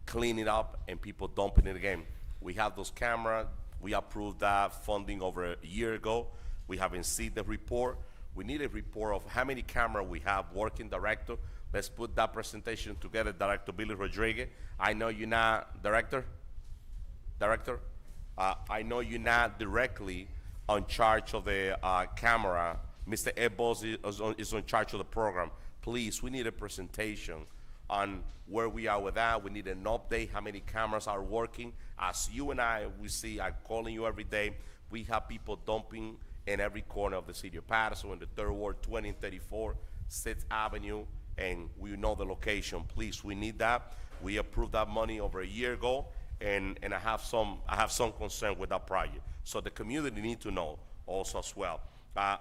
cleaning up and people dumping it again. We have those cameras. We approved that funding over a year ago. We haven't seen the report. We need a report of how many cameras we have working, Director. Let's put that presentation together, Director Billy Rodriguez. I know you're not, Director? I know you're not directly on charge of the camera. Mr. Ed Bowles is on charge of the program. Please, we need a presentation on where we are with that. We need an update, how many cameras are working. As you and I, we see, I'm calling you every day, we have people dumping in every corner of the city of Paterson, in the 3rd Ward, 20 and 34, 6th Avenue, and we know the location. Please, we need that. We approved that money over a year ago, and I have some concern with that project. So the community need to know also as well.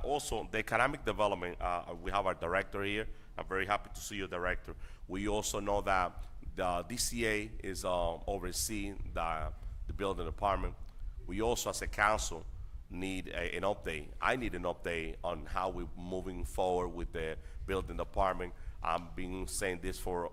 Also, the economic development, we have our director here. I'm very happy to see your director. We also know that the DCA is overseeing the building department. We also, as a council, need an update. I need an update on how we're moving forward with the building department. I've been saying this for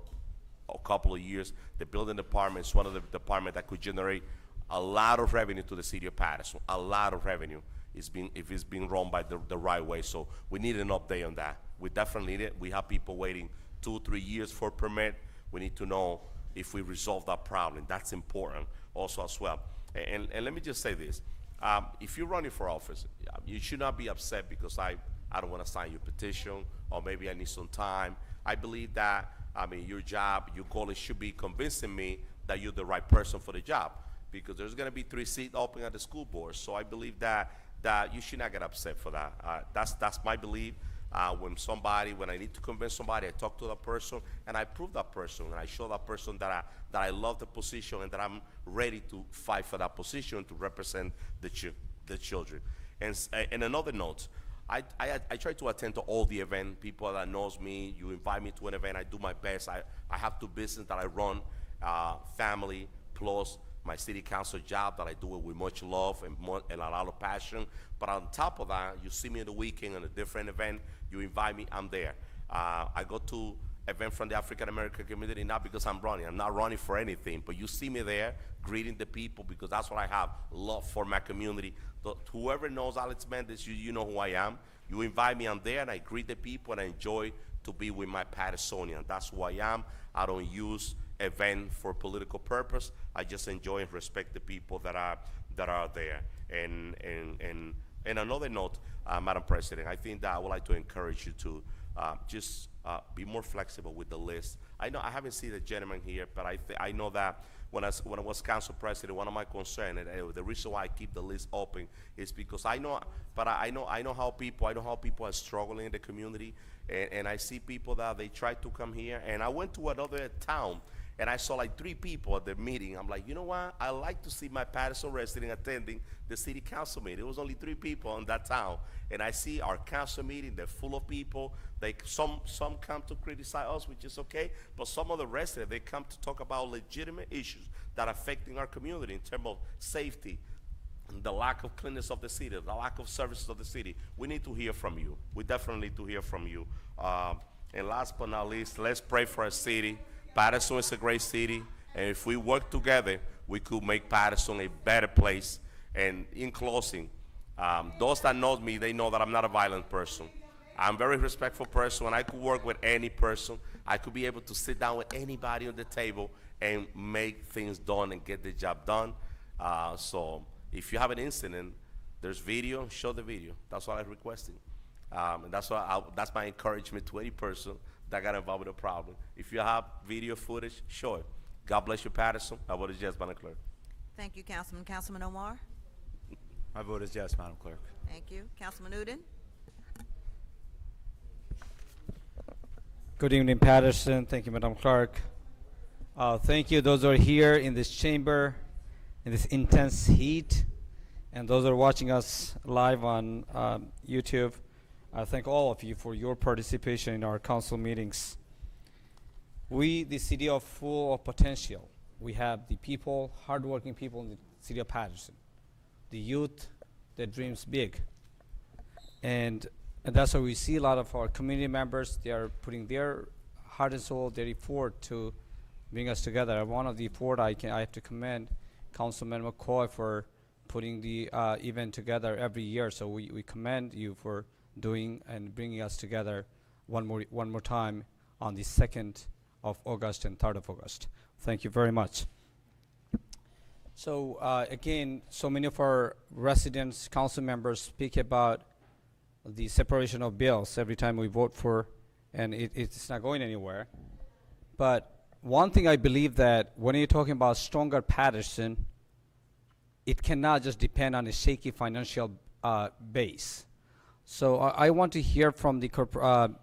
a couple of years. The building department is one of the departments that could generate a lot of revenue to the city of Paterson, a lot of revenue. If it's being run by the right way. So we need an update on that. We definitely need it. We have people waiting 2-3 years for a permit. We need to know if we resolve that problem. That's important also as well. And let me just say this. If you're running for office, you should not be upset because I don't want to sign your petition, or maybe I need some time. I believe that, your job, your goal should be convincing me that you're the right person for the job, because there's going to be 3 seats open at the school board. So I believe that you should not get upset for that. That's my belief. When I need to convince somebody, I talk to that person and I prove that person and I show that person that I love the position and that I'm ready to fight for that position to represent the children. And another note, I try to attend to all the events. People that knows me, you invite me to an event, I do my best. I have 2 businesses that I run, family plus my city council job that I do it with much love and a lot of passion. But on top of that, you see me in the weekend on a different event, you invite me, I'm there. I go to event from the African American community, not because I'm running. I'm not running for anything, but you see me there greeting the people because that's what I have, love for my community. Whoever knows Alex Mendez, you know who I am. You invite me, I'm there, and I greet the people, and I enjoy to be with my Patersonian. That's who I am. I don't use event for political purpose. I just enjoy and respect the people that are there. And another note, Madam President, I think that I would like to encourage you to just be more flexible with the list. I know I haven't seen the gentleman here, but I know that when I was council president, one of my concerns, and the reason why I keep the list open is because I know how people are struggling in the community, and I see people that they try to come here. And I went to another town, and I saw like 3 people at the meeting. I'm like, you know what? I like to see my Paterson resident attending the city council meeting. It was only 3 people in that town. And I see our council meeting, they're full of people. Some come to criticize us, which is okay, but some of the residents, they come to talk about legitimate issues that are affecting our community in terms of safety, the lack of cleanness of the city, the lack of services of the city. We need to hear from you. We definitely need to hear from you. And last but not least, let's pray for our city. Paterson is a great city, and if we work together, we could make Paterson a better place. And in closing, those that know me, they know that I'm not a violent person. I'm a very respectful person, and I could work with any person. I could be able to sit down with anybody on the table and make things done and get the job done. So if you have an incident, there's video, show the video. That's what I'm requesting. And that's my encouragement to any person that got involved with a problem. If you have video footage, show it. God bless you, Paterson. I vote as yes, Madam Clerk. Thank you, Councilman. Councilman Omar? My vote is yes, Madam Clerk. Thank you. Councilman Uden? Good evening, Paterson. Thank you, Madam Clerk. Thank you those who are here in this chamber in this intense heat, and those who are watching us live on YouTube. I thank all of you for your participation in our council meetings. We, the city, are full of potential. We have the people, hardworking people in the city of Paterson, the youth that dreams big. And that's why we see a lot of our community members, they are putting their heart and soul, their effort to bring us together. One of the effort I have to commend Councilman McCoy for putting the event together every year. So we commend you for doing and bringing us together one more time on the 2nd of August and 3rd of August. Thank you very much. So again, so many of our residents, council members speak about the separation of bills every time we vote for, and it's not going anywhere. But one thing I believe that when you're talking about stronger Paterson, it cannot just depend on a shaky financial base. So I want to hear from the Mr.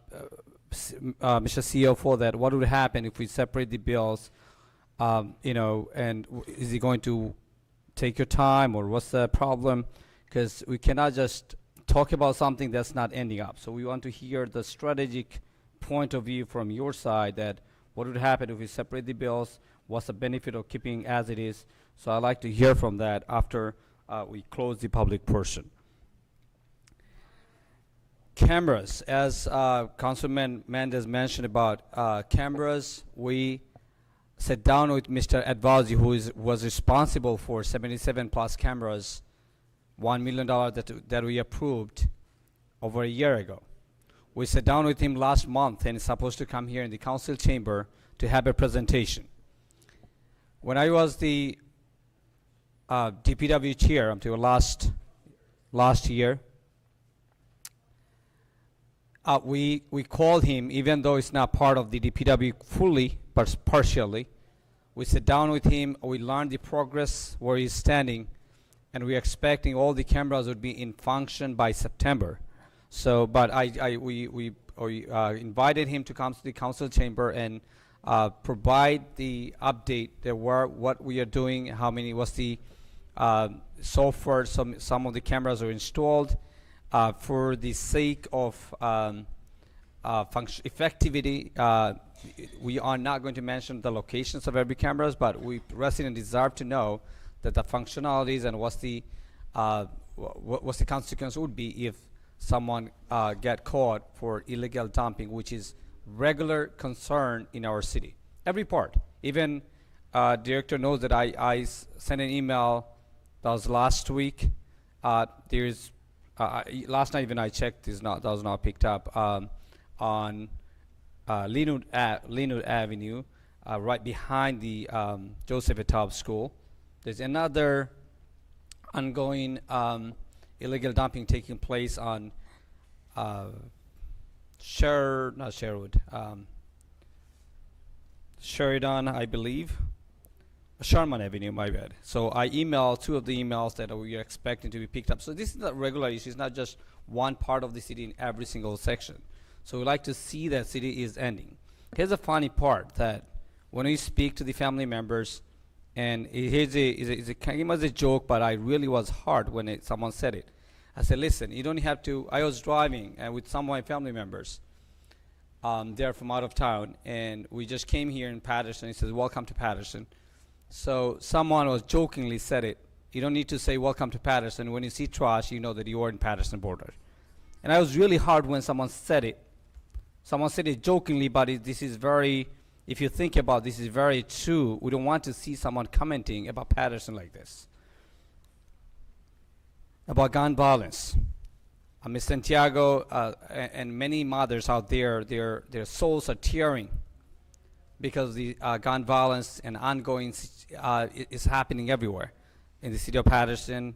CEO for that. What would happen if we separate the bills? You know, and is he going to take your time, or what's the problem? Because we cannot just talk about something that's not ending up. So we want to hear the strategic point of view from your side, that what would happen if we separate the bills? What's the benefit of keeping as it is? So I'd like to hear from that after we close the public portion. Cameras, as Councilman Mendez mentioned about cameras, we sat down with Mr. Advazi, who was responsible for 77 plus cameras, $1 million that we approved over a year ago. We sat down with him last month, and he's supposed to come here in the council chamber to have a presentation. When I was the DPW chair until last year, we called him, even though it's not part of the DPW fully, but partially. We sat down with him, we learned the progress, where he's standing, and we're expecting all the cameras would be in function by September. So, but we invited him to come to the council chamber and provide the update that what we are doing, how many, what's the software, some of the cameras are installed. For the sake of effectivity, we are not going to mention the locations of every cameras, but residents deserve to know that the functionalities and what's the consequence would be if someone get caught for illegal dumping, which is regular concern in our city. Every part. Even director knows that I sent an email that was last week. There's last night even I checked, that was not picked up on Linwood Avenue, right behind the Joseph Etab School. There's another ongoing illegal dumping taking place on Sheridan, I believe. Sherman Avenue, my bad. So I emailed two of the emails that we are expecting to be picked up. So this is a regular issue. It's not just one part of the city in every single section. So we like to see that city is ending. Here's a funny part that when we speak to the family members, and it came as a joke, but I really was hard when someone said it. I said, listen, you don't have to. I was driving with some of my family members. They're from out of town, and we just came here in Paterson. He says, welcome to Paterson. So someone was jokingly said it. You don't need to say welcome to Paterson. When you see trash, you know that you are in Paterson border. And I was really hard when someone said it. Someone said it jokingly, but this is very, if you think about this, is very true. We don't want to see someone commenting about Paterson like this. About gun violence. Ms. Santiago and many mothers out there, their souls are tearing because the gun violence and ongoing is happening everywhere in the city of Paterson,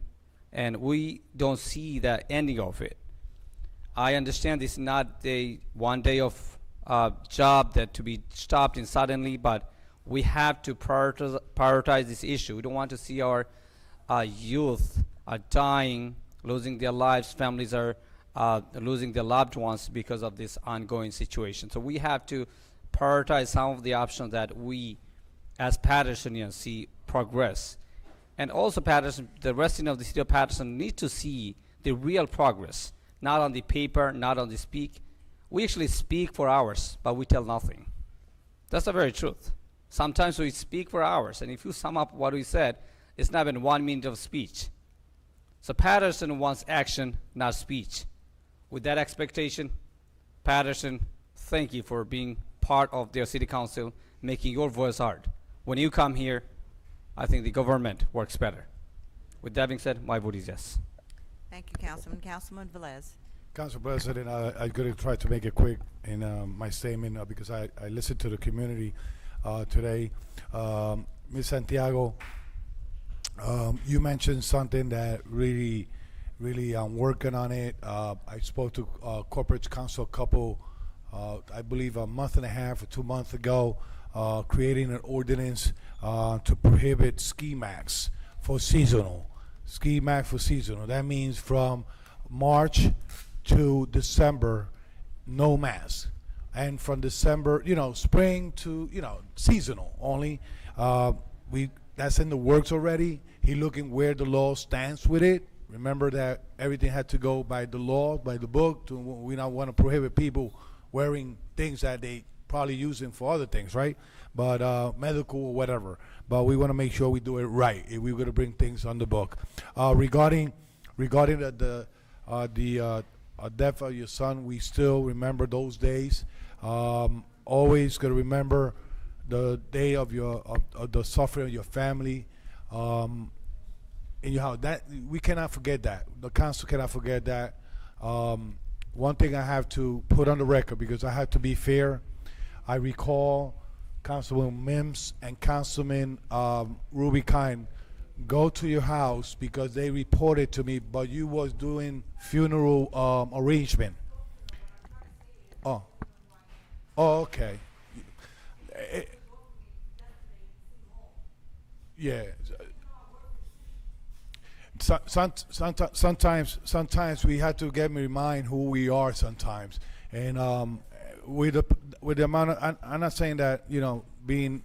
and we don't see the ending of it. I understand this is not a one day of job that to be stopped in suddenly, but we have to prioritize this issue. We don't want to see our youth dying, losing their lives, families are losing their loved ones because of this ongoing situation. So we have to prioritize some of the options that we as Patersonians see progress. And also Paterson, the resident of the city of Paterson need to see the real progress, not on the paper, not on the speak. We actually speak for hours, but we tell nothing. That's the very truth. Sometimes we speak for hours, and if you sum up what we said, it's not even 1 minute of speech. So Paterson wants action, not speech. With that expectation, Paterson, thank you for being part of their city council, making your voice heard. When you come here, I think the government works better. With that being said, my vote is yes. Thank you, Councilman. Councilman Velez. Council President, I'm going to try to make it quick in my statement because I listened to the community today. Ms. Santiago, you mentioned something that really I'm working on it. I spoke to Corporate Council a couple, I believe a month and a half or 2 months ago, creating an ordinance to prohibit ski max for seasonal. Ski max for seasonal. That means from March to December, no mask. And from December, spring to, seasonal only. That's in the works already. He's looking where the law stands with it. Remember that everything had to go by the law, by the book. We don't want to prohibit people wearing things that they probably using for other things, right? But medical or whatever. But we want to make sure we do it right if we're going to bring things on the book. Regarding the death of your son, we still remember those days. Always going to remember the day of the suffering of your family. In your house, that we cannot forget that. The council cannot forget that. One thing I have to put on the record, because I have to be fair, I recall Councilman Mims and Councilman Ruby Kine go to your house because they reported to me, but you was doing funeral arrangement. Oh, okay. Yeah. Sometimes we have to remind who we are sometimes, and with the amount of, I'm not saying that being,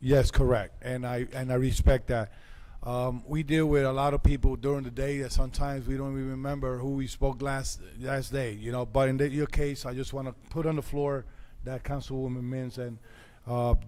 yes, correct, and I respect that. We deal with a lot of people during the day that sometimes we don't even remember who we spoke last day, But in your case, I just want to put on the floor that Councilwoman Mins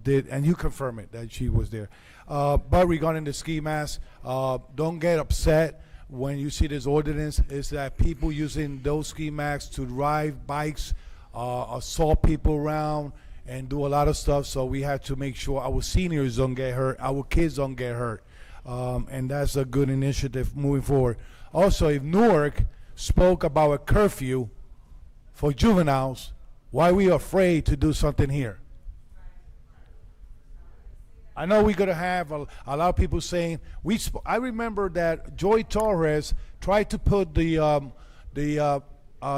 did, and you confirm it that she was there. But regarding the ski mask, don't get upset when you see this ordinance. Is that people using those ski masks to ride bikes assault people around and do a lot of stuff. So we have to make sure our seniors don't get hurt, our kids don't get hurt. And that's a good initiative moving forward. Also, if Newark spoke about a curfew for juveniles, why are we afraid to do something here? I know we're going to have a lot of people saying, I remember that Joy Torres tried to put the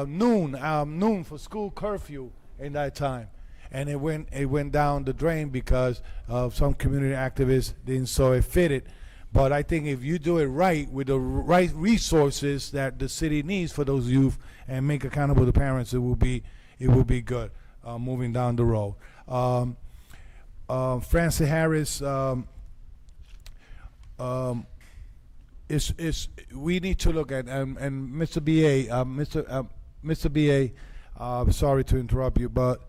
noon for school curfew in that time. And it went down the drain because of some community activists didn't saw it fitted. But I think if you do it right with the right resources that the city needs for those youth and make accountable the parents, it will be good moving down the road. Francis Harris, we need to look at and Mr. Mr. BA, sorry to interrupt you, but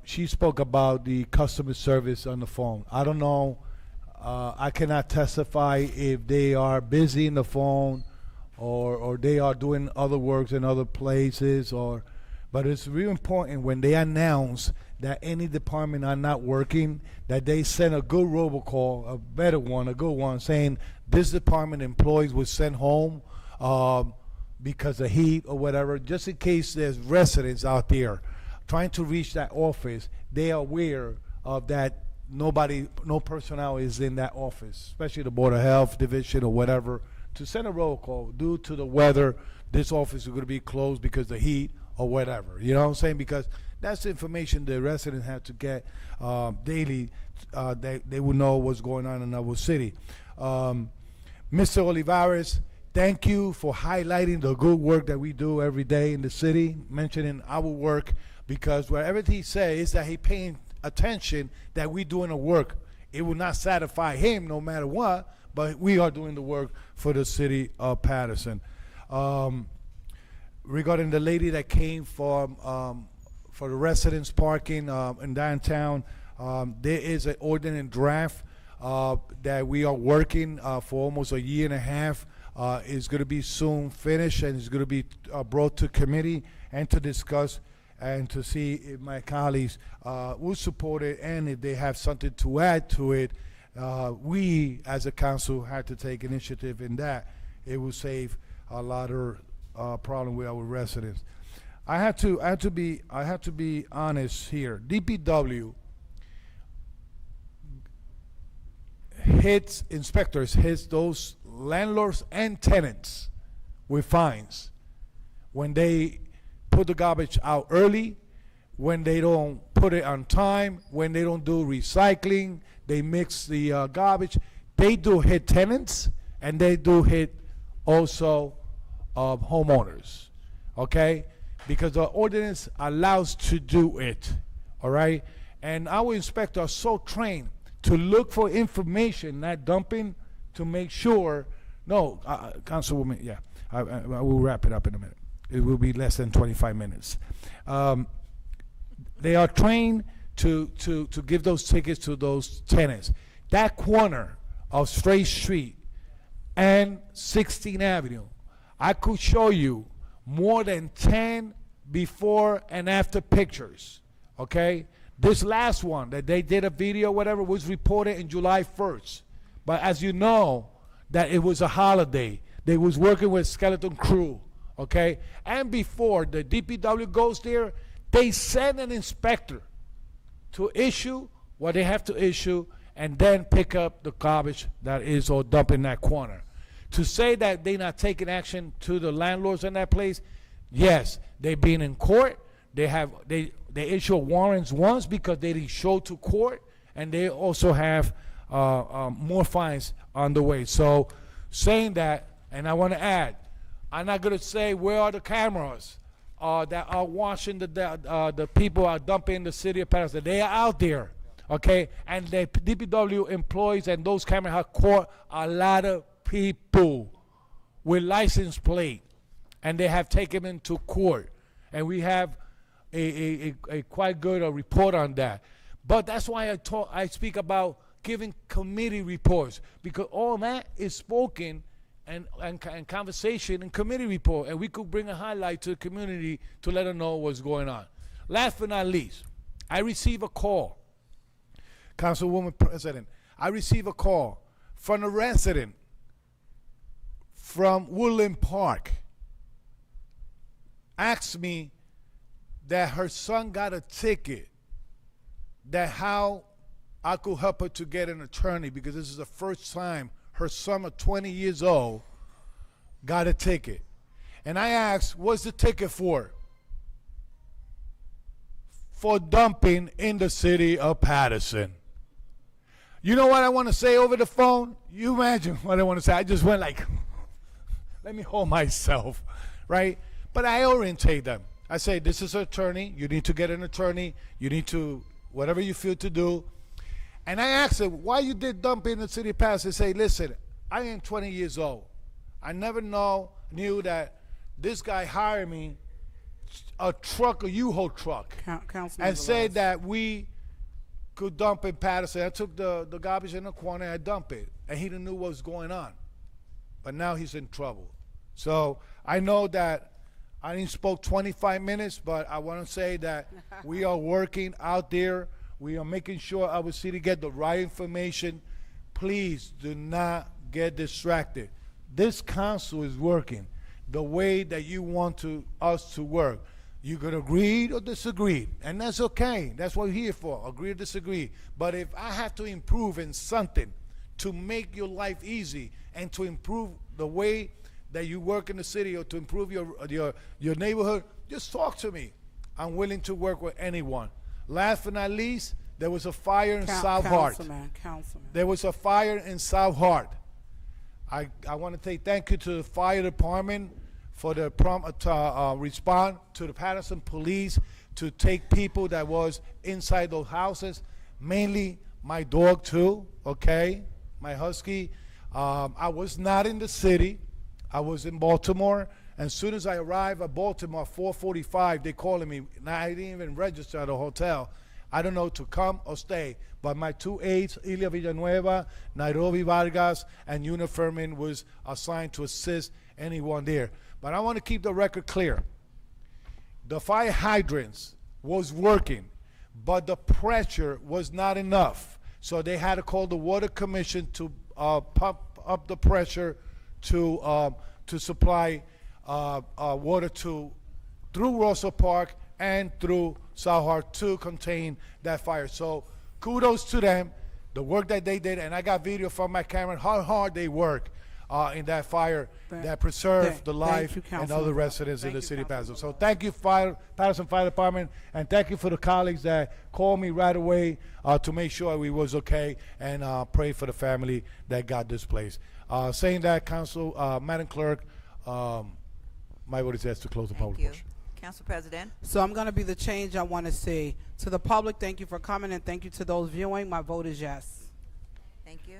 she spoke about the customer service on the phone. I don't know. I cannot testify if they are busy in the phone or they are doing other works in other places, but it's really important when they announce that any department are not working, that they send a good robocall, a better one, a good one, saying this department employees was sent home because of heat or whatever, just in case there's residents out there trying to reach that office. They are aware of that. No personnel is in that office, especially the Board of Health Division or whatever, to send a roll call. Due to the weather, this office is going to be closed because of the heat or whatever. You know what I'm saying? Because that's the information the residents have to get daily. They will know what's going on in our city. Mr. Olivares, thank you for highlighting the good work that we do every day in the city, mentioning our work, because whatever he says is that he paying attention that we doing the work. It will not satisfy him no matter what, but we are doing the work for the city of Paterson. Regarding the lady that came for the residents parking in downtown, there is an ordinance draft that we are working for almost a year and a half. It's going to be soon finished, and it's going to be brought to committee and to discuss and to see if my colleagues will support it, and if they have something to add to it. We as a council had to take initiative in that. It will save a lot of problem with our residents. I have to be honest here. DPW inspectors hits those landlords and tenants with fines when they put the garbage out early, when they don't put it on time, when they don't do recycling, they mix the garbage. They do hit tenants, and they do hit also homeowners, okay? Because the ordinance allows to do it, all right? And our inspectors are so trained to look for information, not dumping, to make sure. No, Councilwoman, yeah, I will wrap it up in a minute. It will be less than 25 minutes. They are trained to give those tickets to those tenants. That corner of Straight Street and 16th Avenue, I could show you more than 10 before and after pictures, okay? This last one that they did a video, whatever, was reported in July 1st. But as you know, that it was a holiday. They was working with skeleton crew, okay? And before the DPW goes there, they send an inspector to issue what they have to issue and then pick up the garbage that is all dumped in that corner. To say that they're not taking action to the landlords in that place, yes, they've been in court. They issue warrants once because they didn't show to court, and they also have more fines on the way. So saying that, and I want to add, I'm not going to say where are the cameras that are watching the people are dumping in the city of Paterson. They are out there, okay? And the DPW employees and those cameras have caught a lot of people with license plate, and they have taken them to court. And we have a quite good report on that. But that's why I speak about giving committee reports, because all that is spoken and conversation in committee report, and we could bring a highlight to the community to let them know what's going on. Last but not least, I receive a call, Councilwoman President, I receive a call from a resident from Woodland Park, asked me that her son got a ticket, that how I could help her to get an attorney, because this is the first time her son of 20 years old got a ticket. And I asked, what's the ticket for? For dumping in the city of Paterson. You know what I want to say over the phone? You imagine what I want to say. I just went like, let me hold myself, right? But I orientate them. I say, this is an attorney. You need to get an attorney. You need to, whatever you feel to do. And I asked them, why you did dumping in the city of Paterson? They say, listen, I am 20 years old. I never knew that this guy hired me a truck, a U-Haul truck, and said that we could dump in Paterson. I took the garbage in the corner and I dumped it, and he didn't know what was going on. But now he's in trouble. So I know that I didn't spoke 25 minutes, but I want to say that we are working out there. We are making sure our city get the right information. Please do not get distracted. This council is working the way that you want us to work. You could agree or disagree, and that's okay. That's what we're here for, agree or disagree. But if I have to improve in something to make your life easy and to improve the way that you work in the city, or to improve your neighborhood, just talk to me. I'm willing to work with anyone. Last but not least, there was a fire in South Hart. Councilman. There was a fire in South Hart. I want to say thank you to the fire department for the prompt respond, to the Paterson police to take people that was inside those houses, mainly my dog too, okay, my husky. I was not in the city. I was in Baltimore. And as soon as I arrived at Baltimore, 4:45, they calling me. Now, I didn't even register at a hotel. I don't know to come or stay. But my two aides, Ilia Villanueva, Nairobi Vargas, and Una Furman, was assigned to assist anyone there. But I want to keep the record clear. The fire hydrants was working, but the pressure was not enough. So they had to call the Water Commission to pump up the pressure to supply water through Rosa Park and through South Hart to contain that fire. So kudos to them, the work that they did, and I got video from my camera how hard they work in that fire that preserved the life and other residents in the city of Paterson. So thank you, Paterson Fire Department, and thank you for the colleagues that called me right away to make sure we was okay, and pray for the family that got displaced. Saying that, Madam Clerk, my vote is yes to close the public portion. Council President. So I'm going to be the change I want to see. To the public, thank you for coming, and thank you to those viewing. My vote is yes. Thank you.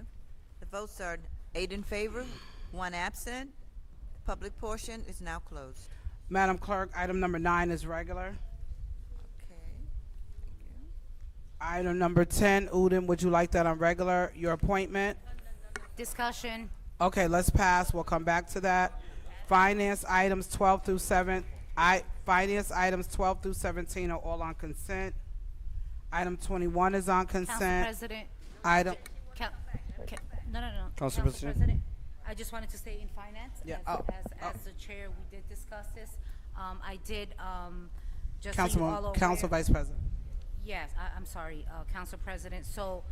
The votes are 8 in favor, 1 absent. The public portion is now closed. Madam Clerk, item number 9 is regular. Okay. Thank you. Item number 10, Udin, would you like that on regular? Your appointment? Discussion. Okay, let's pass. We'll come back to that. Finance items 12 through 7. Finance items 12 through 17 are all on consent. Item 21 is on consent. Council President. Item. No. Council President. I just wanted to say in finance, Yeah, as the chair, we did discuss this. I did, just so you all aware. Council Vice President. Yes, I'm sorry, Council President. So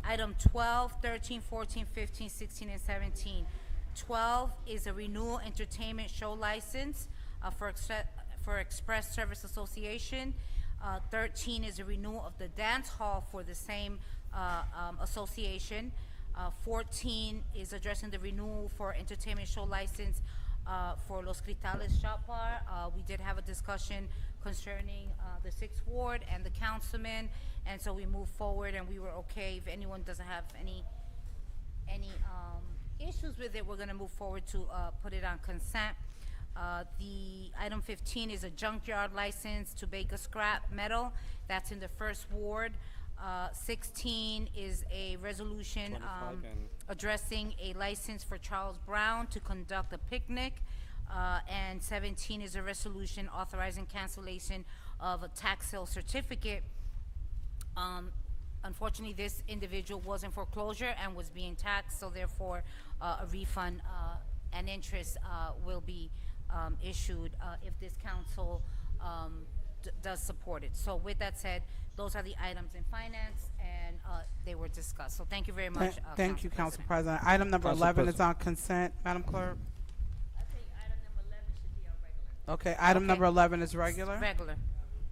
item 12, 13, 14, 15, 16, and 17. 12 is a renewal entertainment show license for Express Service Association. 13 is a renewal of the dance hall for the same association. 14 is addressing the renewal for entertainment show license for Los Cristales Shop Bar. We did have a discussion concerning the 6th Ward and the councilman, and so we moved forward and we were okay. If anyone doesn't have any issues with it, we're going to move forward to put it on consent. The item 15 is a junkyard license to Baker Scrap Metal. That's in the 1st Ward. 16 is a resolution addressing a license for Charles Brown to conduct a picnic. And 17 is a resolution authorizing cancellation of a tax sale certificate. Unfortunately, this individual was in foreclosure and was being taxed, so therefore, a refund and interest will be issued if this council does support it. So with that said, those are the items in finance, and they were discussed. So thank you very much, Thank you, Council President. President. Item number Council 11 is President. on consent, Madam Clerk. I think item number 11 should be on regular. Okay, item Okay. number 11 is regular. Regular.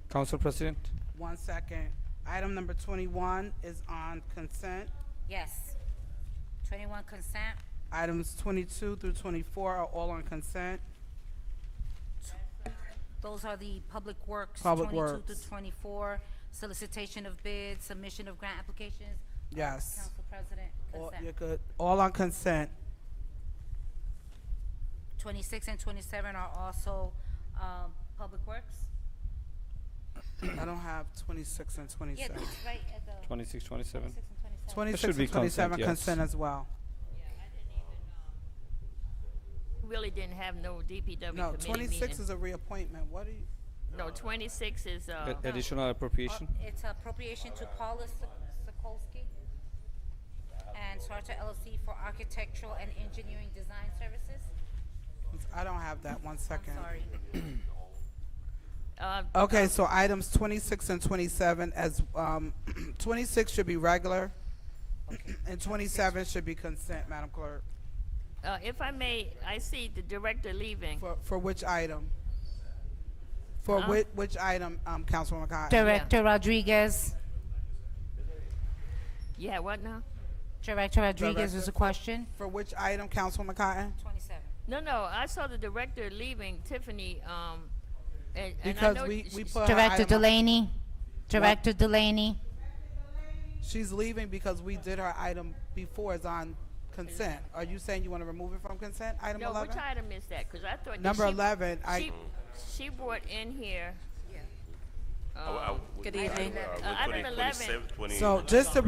Council President. 1 second. Item number 21 is on consent. Yes. 21 consent. Items 22 through 24 are all on consent. Those are the Public Works, Public 22 Works. to 24, solicitation of bids, submission of grant applications. Yes. Council President, All, consent. you're good. All on consent. 26 and 27 are also Public Works. I don't have 26 and Yeah, 27. it's right at the 26, 27. 26 and 27. 26 should be and 27 consent, yes. consent as well. We really didn't have no DPW No, committee 26 meeting. is a reappointment. What are you? No, 26 is, Additional appropriation. It's appropriation to Paula Sokolsky and Sartor LLC for architectural and engineering design services. I don't have that. 1 second. Sorry. Okay, so items 26 and 27 as 26 should be regular, and 27 should be consent, Madam Clerk. if I may, I see the director leaving. For which item? For which item, Councilwoman Cotton? Director Rodriguez. Yeah, what now? Director Rodriguez is a question. For which item, Councilwoman Cotton? 27. No, I saw the director leaving, Tiffany, and I Because know we she- put her Director item- Delaney. Director Delaney. She's leaving because we did her item before it's on consent. Are you saying you want to remove it from consent, item No, 11? which item is that? Because I thought that Number she- 11, she brought in here. Good evening. Item 11. So just to,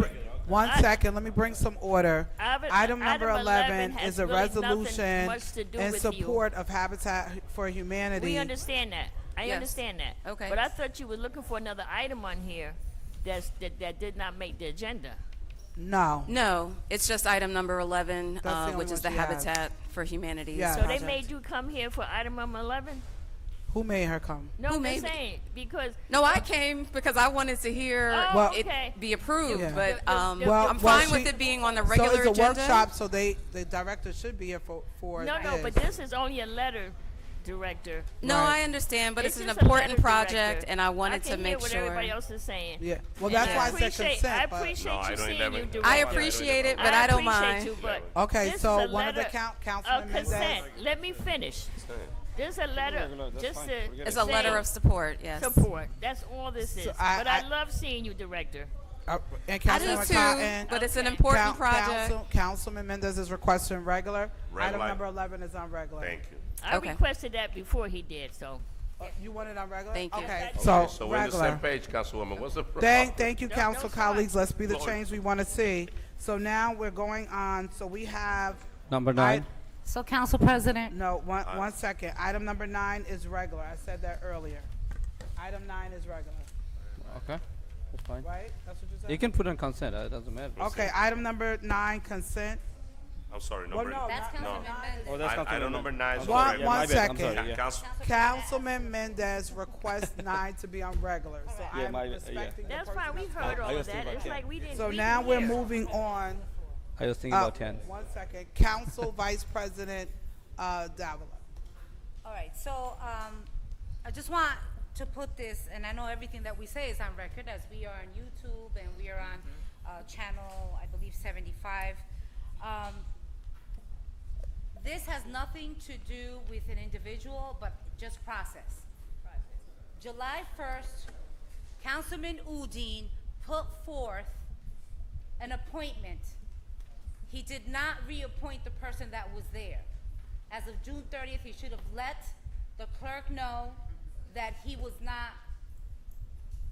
1 second, let me bring some order. Item number 11 has is a really nothing resolution much to do in with you. support of Habitat for Humanity. We understand that. I Yes. understand that. Okay. But I thought you were looking for another item on here that did not make the agenda. No. No, it's just item number 11, That's the only which is one the she has. Habitat for Humanity. Yeah. So they project. made you come here for item number 11? Who made her come? No, Who I'm made just me? saying, because... No, I came because I wanted to hear Oh, it okay. be approved, Yeah. but Well, I'm fine with she- it being on the regular So it's a agenda. workshop, so the director should be here for No, this. but this is only a letter, Director. No, Right. I understand, but it's an just a important letter, project, Director. and I wanted to can make hear what sure. everybody else is saying. Yeah. Well, And that's why I said appreciate- consent, I but- appreciate No, I you don't seeing never- you, Director. I appreciate it, but I don't mind. You, but Okay, this so is a one of the letter Councilman of consent. Mendez. Let me finish. There's a letter, just to It's a letter say of support, yes. Support. That's all this is. So But I I love seeing you, Director. And I do Councilwoman too, Cotton. but it's an important project. Councilman Mendez is requesting regular. Red Item light. number 11 is on regular. Thank you. I Okay. requested that before he did, so. You want it on regular? Thank you. Okay, Okay, so So we're on the same regular. page, Councilwoman. What's the problem? Thank you, No, council it's fine. colleagues. Let's be the Lord. change we want to see. So now we're going on, so we have. Number 9. So, Council President. No, one second. Item number 9 is regular. I said that earlier. Item 9 is regular, Okay, that's fine. right? That's what you said? You can put on consent. It doesn't matter. Okay, item number 9, consent. I'm sorry, Well, number. no, That's Councilman Mendez. Oh, that's I Councilman don't number Mendez. 9. I'm One- sorry. Yeah, one my bad. I'm second. sorry, yeah. Council. Councilman Mendez requests 9 to be on regular. So Yeah, I'm my- yeah. respecting the That's person fine. We that's heard I all of was thinking that. about It's 10. like we didn't. So we now didn't we're hear. moving on. I was thinking about 10. 1 second. Council Vice President Davila. All right, so I just want to put this, and I know everything that we say is on record, as we are on YouTube and we are on channel, I believe, 75. This has nothing to do with an individual, but just process. July 1st, Councilman Udine put forth an appointment. He did not reappoint the person that was there. As of June 30th, he should have let the clerk know that he was not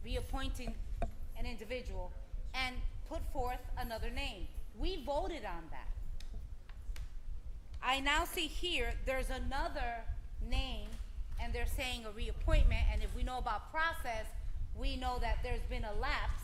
reappointing an individual and put forth another name. We voted on that. I now see here, there's another name, and and they're saying a reappointment, and if we know about process, we know that there's been a lapse,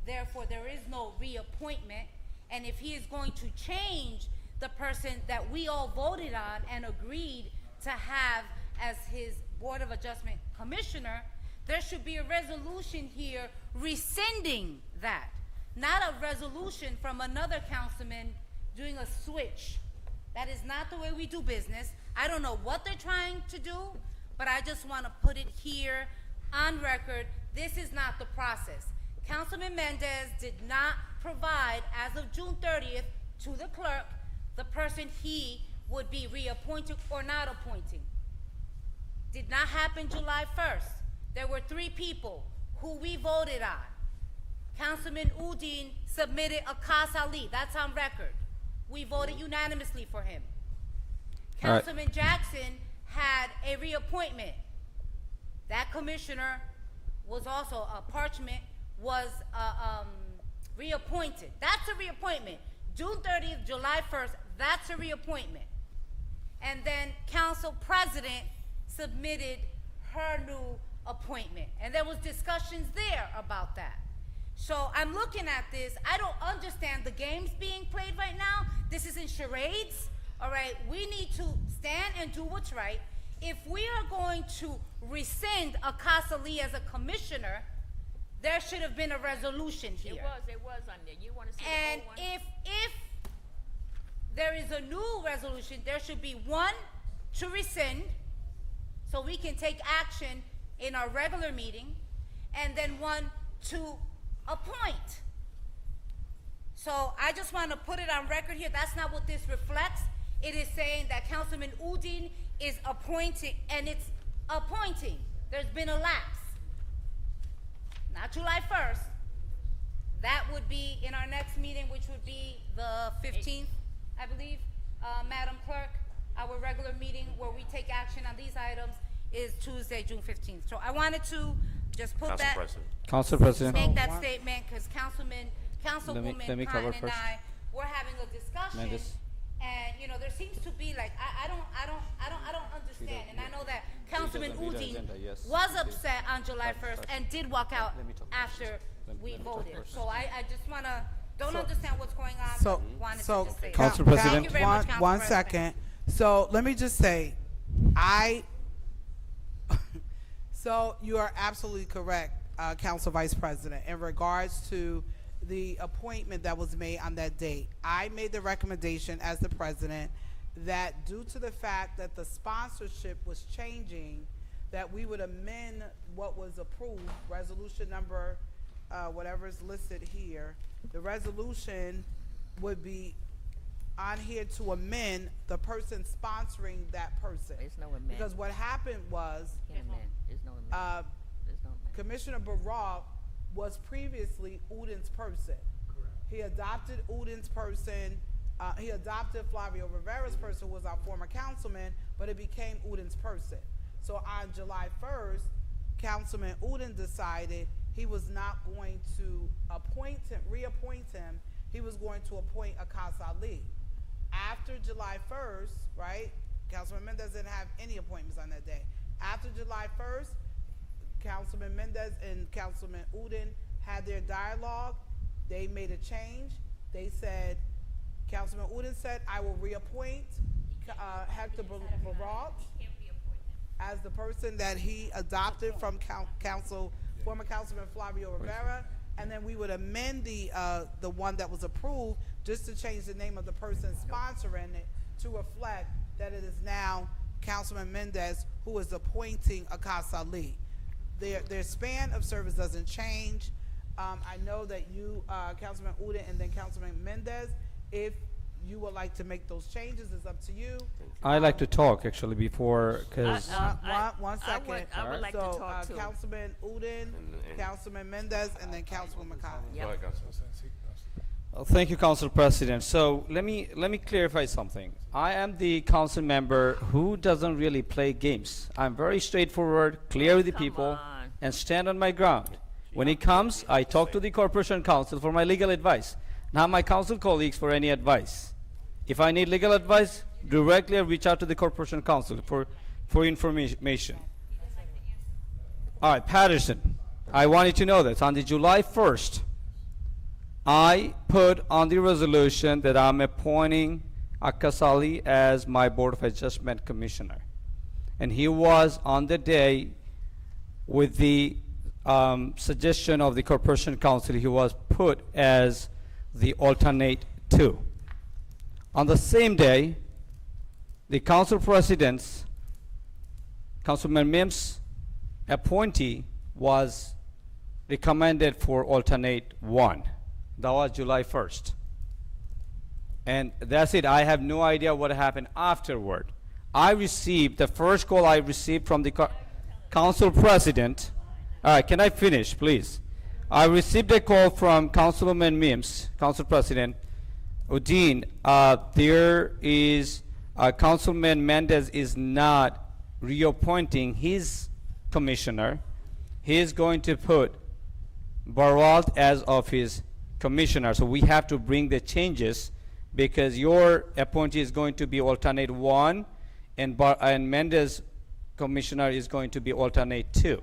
therefore there is no reappointment, and if he is going to change the person that we all voted on and agreed to have as his Board of Adjustment commissioner, there should be a resolution here rescinding that, not a resolution from another councilman doing a switch. That is not the way we do business. I don't know what they're trying to do, but I just want to put it here on record. This is not the process. Councilman Mendez did not provide, as of June 30th, to the clerk, the person he would be reappointing or not appointing. Did not happen July 1st. There were 3 people who we voted on. Councilman Udine submitted Akas Ali. That's on record. We voted unanimously for him. All right. Councilman Jackson had a reappointment. That commissioner was also, Parchment was reappointed. That's a reappointment. June 30th, July 1st, that's a reappointment. And then Council President submitted her new appointment. And there was discussions there about that. So I'm looking at this. I don't understand the games being played right now. This isn't charades. All right, we need to stand and do what's right. If we are going to rescind Akasa Lee as a commissioner, there should have been a resolution here. It was on there. You want to see And the old one? if there is a new resolution, there should be one to rescind, so we can take action in our regular meeting, and then one to appoint. So I just want to put it on record here. That's not what this reflects. It is saying that Councilman Udine is appointing, and it's appointing. There's been a lapse. Not July 1st. That would be in our next meeting, which would be the 15th, I believe. Madam Clerk, our regular meeting where we take action on these items is Tuesday, June 15th. So I wanted to just put Council that, President. Council President. make that statement, because Councilwoman let me cover Cotton and first. I, we're having a discussion. Mendes. And, you know, there seems to be like, I don't understand. And I know that Councilman Udine was upset on July 1st and did walk out after we voted. So I just don't understand what's going on, but wanted to just say that. Council President. Thank you very much, Council One President. second. So let me just say, so you are absolutely correct, Council Vice President, in regards to the appointment that was made on that date. I made the recommendation as the president that due to the fact that the sponsorship was changing, that we would amend what was approved, resolution number, whatever is listed here. The resolution would be on here to amend the person sponsoring that person. There's no amendment. Because what happened was, Can't amend. There's no amendment. There's no amendment. Commissioner Barak was previously Udine's person. He adopted Udine's person. He adopted Flavio Rivera's person, who was our former councilman, but it became Udine's person. So on July 1st, Councilman Udine decided he was not going to reappoint him. He was going to appoint Akas Ali. After July 1st, right, Councilman Mendez didn't have any appointments on that day. After July 1st, Councilman Mendez and Councilman Udine had their dialogue. They made a change. They said, Councilman Udine said, I will reappoint Hector Barak as the person that he adopted from former Councilman Flavio Rivera, and then we would amend the one that was approved just to change the name of the person sponsoring it to reflect that it is now Councilman Mendez who is appointing Akas Ali. Their span of service doesn't change. I know that you, Councilman Udine, and then Councilman Mendez, if you would like to make those changes, it's up to you. I like to talk actually before, because One second. I would like to So, talk too. Councilman Udine, Councilman Mendez, and then Councilwoman Collins. Go ahead, Councilman. Thank you, Council President. So let me clarify something. I am the council member who doesn't really play games. I'm very straightforward, clear with the people, on. and stand on my ground. When it comes, I talk to the Corporation Council for my legal advice, not my council colleagues for any advice. If I need legal advice, directly I reach out to the Corporation Council for information. All right, Paterson, I want you to know this. On the July 1st, I put on the resolution that I'm appointing Akasali as my Board of Adjustment Commissioner. And he was on the day, with the suggestion of the Corporation Council, he was put as the alternate 2. On the same day, the Council President's, Councilman Mims' appointee was recommended for alternate 1. That was July 1st. And that's it. I have no idea what happened afterward. I received, the first call I received from the Council President. All right, can I finish, please? I received a call from Councilman Mims, Council President. Udine, there is, Councilman Mendez is not reappointing his commissioner. He is going to put Barwalt as of his commissioner. So we have to bring the changes, because your appointee is going to be alternate 1, and Mendez commissioner is going to be alternate 2.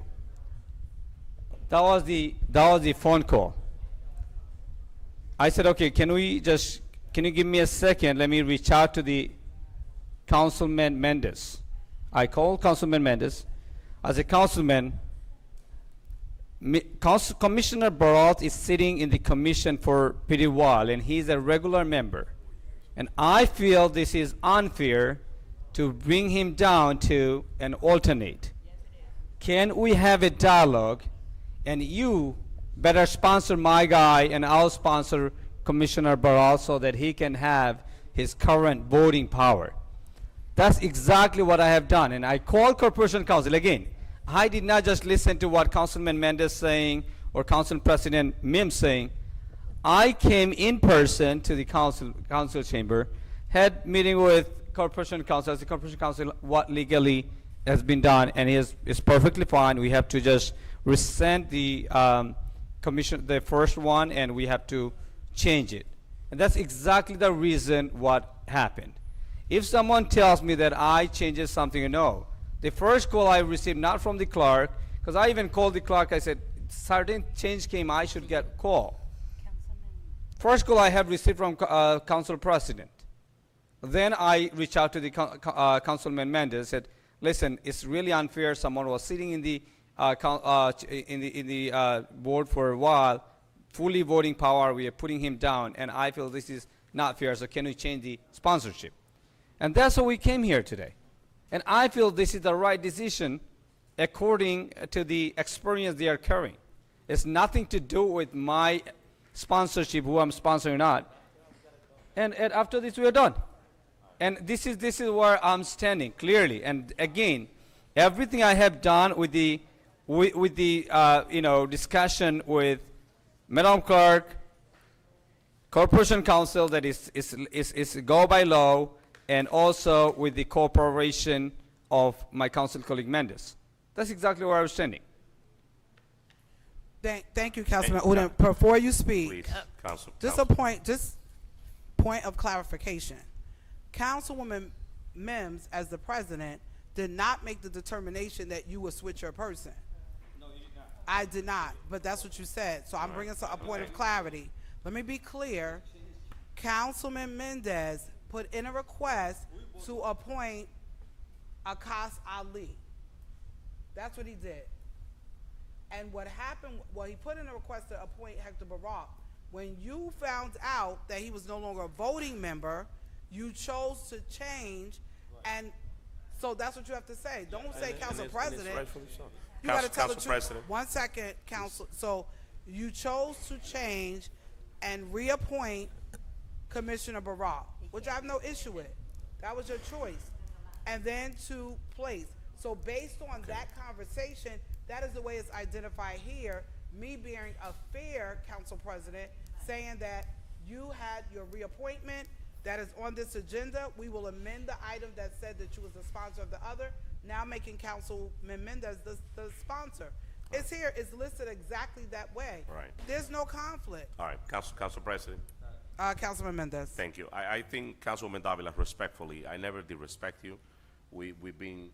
That was the phone call. I said, okay, can you give me a second? Let me reach out to the Councilman Mendez. I called Councilman Mendez. As a councilman, Commissioner Baralt is sitting in the commission for pretty while, and he's a regular member. And I feel this is unfair to bring him down to an alternate. Can we have a dialogue, and you better sponsor my guy, and I'll sponsor Commissioner Baralt so that he can have his current voting power. That's exactly what I have done. And I called Corporation Council. Again, I did not just listen to what Councilman Mendez saying or Council President Mims saying. I came in person to the council chamber, had meeting with Corporation Council. As the Corporation Council, what legally has been done, and is perfectly fine. We have to just rescind the commission, the first one, and we have to change it. And that's exactly the reason what happened. If someone tells me that I changed something, no. The first call I received, not from the clerk, because I even called the clerk, I said, certain change came, I should get a call. First call I have received from Council President. Then I reached out to the Councilman Mendez, said, listen, it's really unfair. Someone was sitting in the board for a while, fully voting power. We are putting him down, and I feel this is not fair. So can we change the sponsorship? And that's why we came here today. And I feel this is the right decision according to the experience they are carrying. It's nothing to do with my sponsorship, who I'm sponsoring or not. And after this, we are done. And this is where I'm standing clearly. And again, everything I have done with the discussion with Madam Clerk, Corporation Council, that is go by law, and also with the cooperation of my council colleague Mendez. That's exactly where I was standing. Thank you, Councilman Udine. Before you speak, Please, Council. just a point of clarification. Councilwoman Mims, as the president, did not make the determination that you would switch your person. No, you did not. I did not, but that's what you said. So I'm bringing a point of clarity. Let me be clear. Councilman Mendez put in a request to appoint Akas Ali. That's what he did. And what happened, well, he put in a request to appoint Hector Barak. When you found out that he was no longer a voting member, you chose to change, and so that's what you have to say. Don't say Council President. You got to tell the truth. President. 1 second, Council. So you chose to change and reappoint Commissioner Barak, which I have no issue with. That was your choice. And then to place. So based on that conversation, that is the way it's identified here, me being a fair Council President, saying that you had your reappointment that is on this agenda. We will amend the item that said that you was the sponsor of the other, now making Councilman Mendez the sponsor. It's here, it's listed exactly that way. Right. There's no conflict. All right, Council President. Councilman Mendez. Thank you. I think Councilwoman Davila, respectfully, I never did respect you. we've been,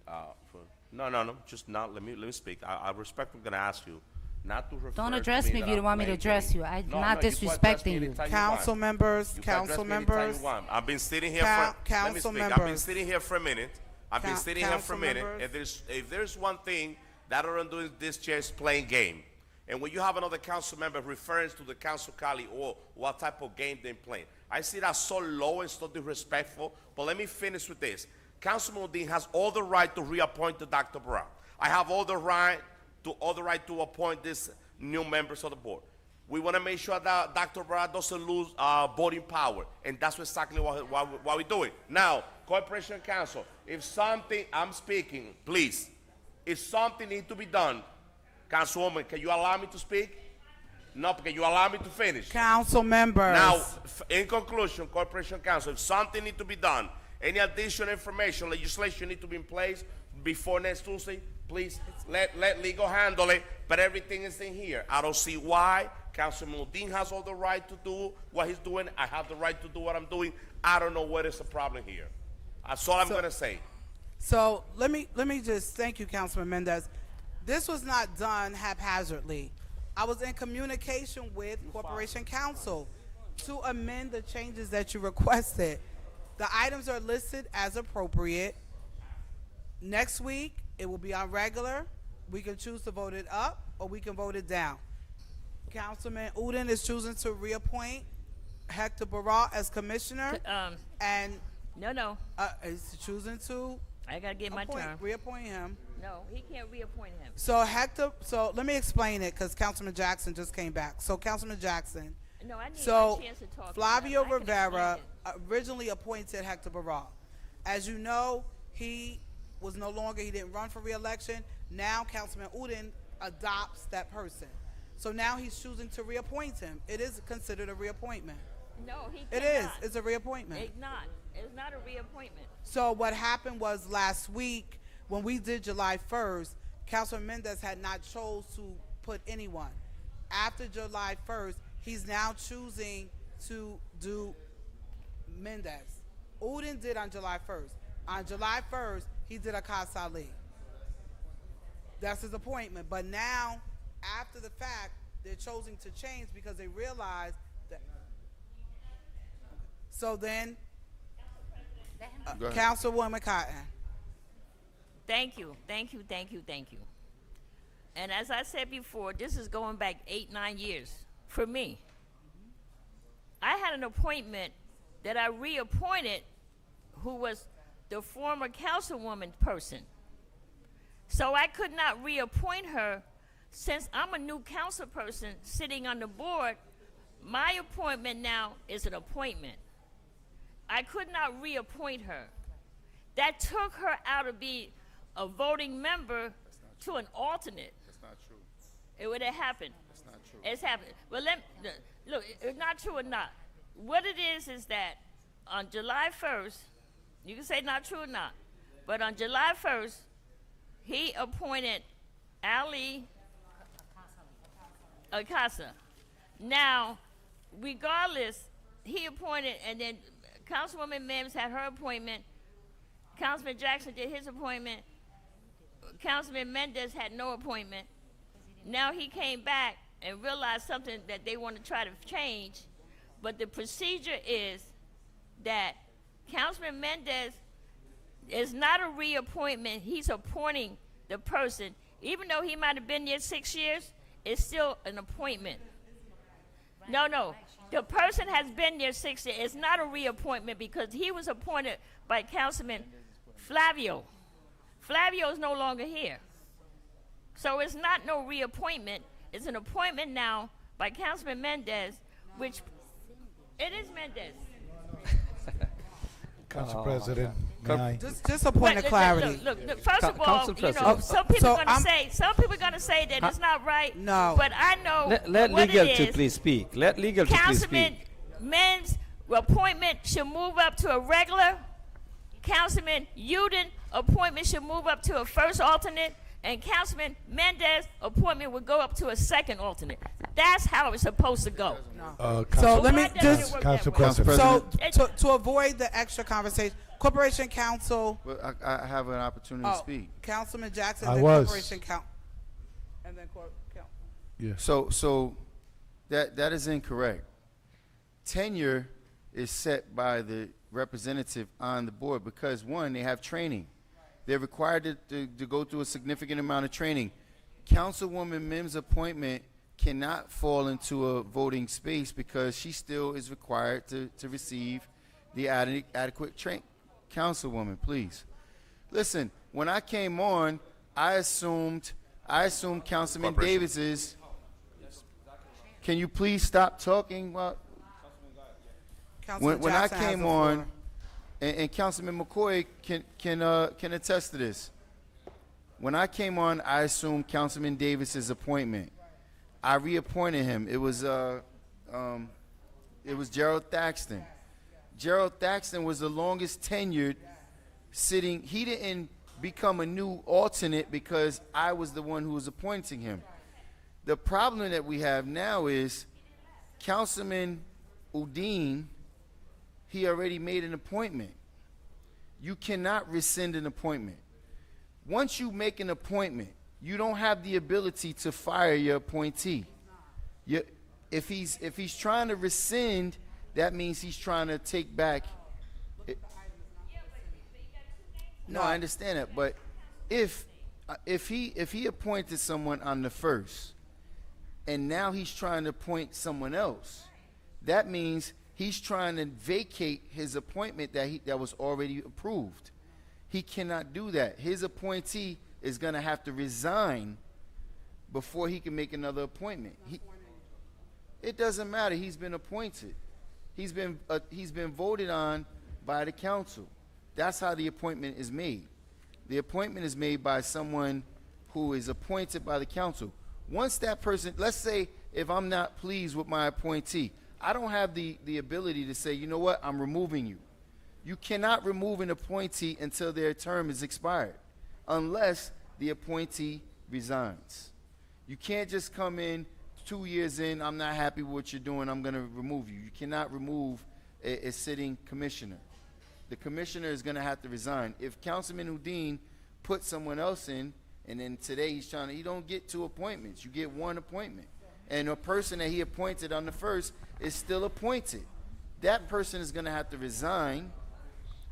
no, just not, let me speak. I respectfully gonna ask you not to refer Don't to address me if that you don't I'm want me to playing address games. you. I'm No, not no, you can address me disrespecting you. anytime want. Council members, You can address council me anytime members. you want. I've been sitting here Coun- for, let me council speak. I've been members. sitting here for a minute. I've been Coun- sitting here for a council minute. members. If there's one thing that I don't do in this chair is playing game. And when you have another council member referring to the council colleague or what type of game they're playing, I see that so low and so disrespectful. But let me finish with this. Councilman Dean has all the right to reappoint Dr. Brown. I have all the right to appoint these new members of the board. We want to make sure that Dr. Brown doesn't lose voting power, and that's exactly what we're doing. Now, Corporation Council, if something, I'm speaking, please. If something needs to be done, Councilwoman, can you allow me to speak? No, can you allow me to finish? Council members. Now, in conclusion, Corporation Council, if something needs to be done, any additional information, legislation need to be in place before next Tuesday, please let legal handle it, but everything is in here. I don't see why Councilman Dean has all the right to do what he's doing. I have the right to do what I'm doing. I don't know what is the problem here. That's all I'm going to say. So let me just thank you, Councilman Mendez. This was not done haphazardly. I was in communication with Corporation Council to amend the changes that you requested. The items are listed as appropriate. Next week, it will be on regular. We can choose to vote it up or we can vote it down. Councilman Uden is choosing to reappoint Hector Barra as commissioner, and No. is choosing to I gotta get my turn. reappoint him. No, he can't reappoint him. So Hector, so let me explain it because Councilman Jackson just came back. So Councilman Jackson, No, I need so my chance to talk. Flavio I can Rivera explain originally appointed Hector Barra. As you know, he was no longer, he didn't run for re-election. Now Councilman Uden adopts that person. So now he's choosing to reappoint him. It is considered a reappointment. it. No, he It cannot. is. It's a reappointment. It's not. It's not a reappointment. So what happened was last week when we did July 1st, Councilman Mendez had not chose to put anyone. After July 1st, he's now choosing to do Mendez. Uden did on July 1st. On July 1st, he did Akas Ali. That's his appointment. But now, after the fact, they're choosing to change because they realize that. So then, Go ahead. Councilwoman Cotton. Thank you. And as I said before, this is going back 8-9 years for me. I had an appointment that I reappointed who was the former councilwoman person. So I could not reappoint her since I'm a new council person sitting on the board. My appointment now is an appointment. I could not reappoint her. That took her out of being a voting member to an alternate. That's not true. It would have happened. That's not true. It's happened. Well, look, it's not true or not. What it is that on July 1st, you can say not true or not, but on July 1st, he appointed Ali Akasa. Now, regardless, he appointed, and then Councilwoman Mims had her appointment. Councilman Jackson did his appointment. Councilman Mendez had no appointment. Now he came back and realized something that they want to try to change. But the procedure is that Councilman Mendez is not a reappointment. He's appointing the person. Even though he might have been there 6 years, it's still an appointment. No. The person has been there 6 years. It's not a reappointment because he was appointed by Councilman Flavio. Flavio is no longer here. So it's not no reappointment. It's an appointment now by Councilman Mendez, which it is Mendez. Council President, may I? Just a point of clarity. Look, first of all, Council you know, President. some people So are going to say that it's not right. No. But I know Let what legal it to is. please speak. Let legal to please Councilman speak. Men's appointment should move up to a regular. Councilman Uden appointment should move up to a first alternate. and Councilman Mendez appointment would go up to a second alternate. That's how it's supposed to go. So let me why doesn't just, it work Council that way? President. so to avoid the extra conversation, Corporation Counsel, Well, I have an opportunity to speak. Councilman Jackson, I then was. Corporation and then Yeah. So that is incorrect. Tenure is set by the representative on the board because, one, they have training. They're required to go through a significant amount of training. Councilwoman Mims' appointment cannot fall into a voting space because she still is required to receive the adequate training. Councilwoman, please. Listen, when I came on, I assumed Councilman Davis's. Can you please stop talking? Well, when I Jackson has came the on, floor. and Councilman McCoy can attest to this. When I came on, I assumed Councilman Davis's appointment. I reappointed him. It was Gerald Thaxton. Gerald Thaxton was the longest tenured sitting. He didn't become a new alternate because I was the one who was appointing him. The problem that we have now is Councilman Udine, he already made an appointment. You cannot rescind an appointment. Once you make an appointment, you don't have the ability to fire your appointee. If he's trying to rescind, that means he's trying to take back. No, I understand that, but if he appointed someone on the first, and now he's trying to appoint someone else, that means he's trying to vacate his appointment that was already approved. He cannot do that. His appointee is going to have to resign before he can make another appointment. It doesn't matter. He's been appointed. He's been voted on by the council. That's how the appointment is made. The appointment is made by someone who is appointed by the council. Once that person, let's say if I'm not pleased with my appointee, I don't have the ability to say, you know what, I'm removing you. You cannot remove an appointee until their term is expired, unless the appointee resigns. You can't just come in 2 years in, I'm not happy with what you're doing, I'm going to remove you. You cannot remove a sitting commissioner. The commissioner is going to have to resign. If Councilman Udine put someone else in, and then today you don't get 2 appointments, you get 1 appointment. And a person that he appointed on the first is still appointed. That person is going to have to resign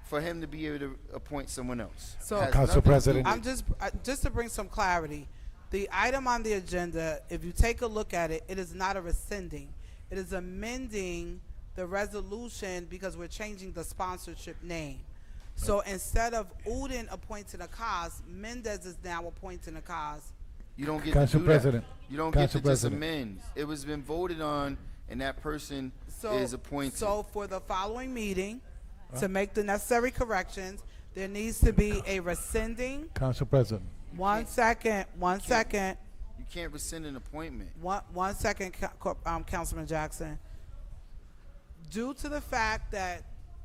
for him to be able to appoint someone else. So, Has Council nothing to do President. with- I'm just to bring some clarity. The item on the agenda, if you take a look at it, it is not a rescinding. It is amending the resolution because we're changing the sponsorship name. So instead of Uden appointing a cause, Mendez is now appointing a cause. You don't get Council to do President. that. You don't Council get to just President. amend. It was been voted on, and that person is appointed. So for the following meeting, to make the necessary corrections, there needs to be a rescinding. Council President. One second. You can't rescind an appointment. One second, Councilman Jackson. Due to the fact that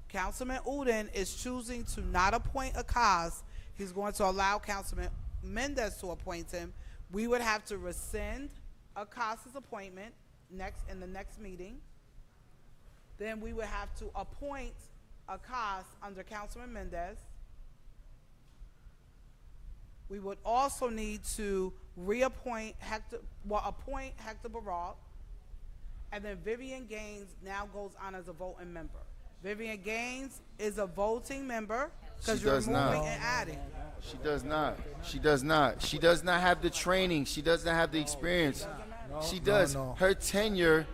Councilman Uden is choosing to not appoint a cause, he's going to allow Councilman Mendez to appoint him. We would have to rescind a CASA's appointment in the next meeting. Then we would have to appoint a CAS under Councilman Mendez. We would also need to appoint Hector Baral, and then Vivian Gaines now goes on as a voting member. Vivian Gaines is a voting member because you're removing and adding. She does not. She does not. She does not have the training. She does not have the experience. She does. no. Her tenure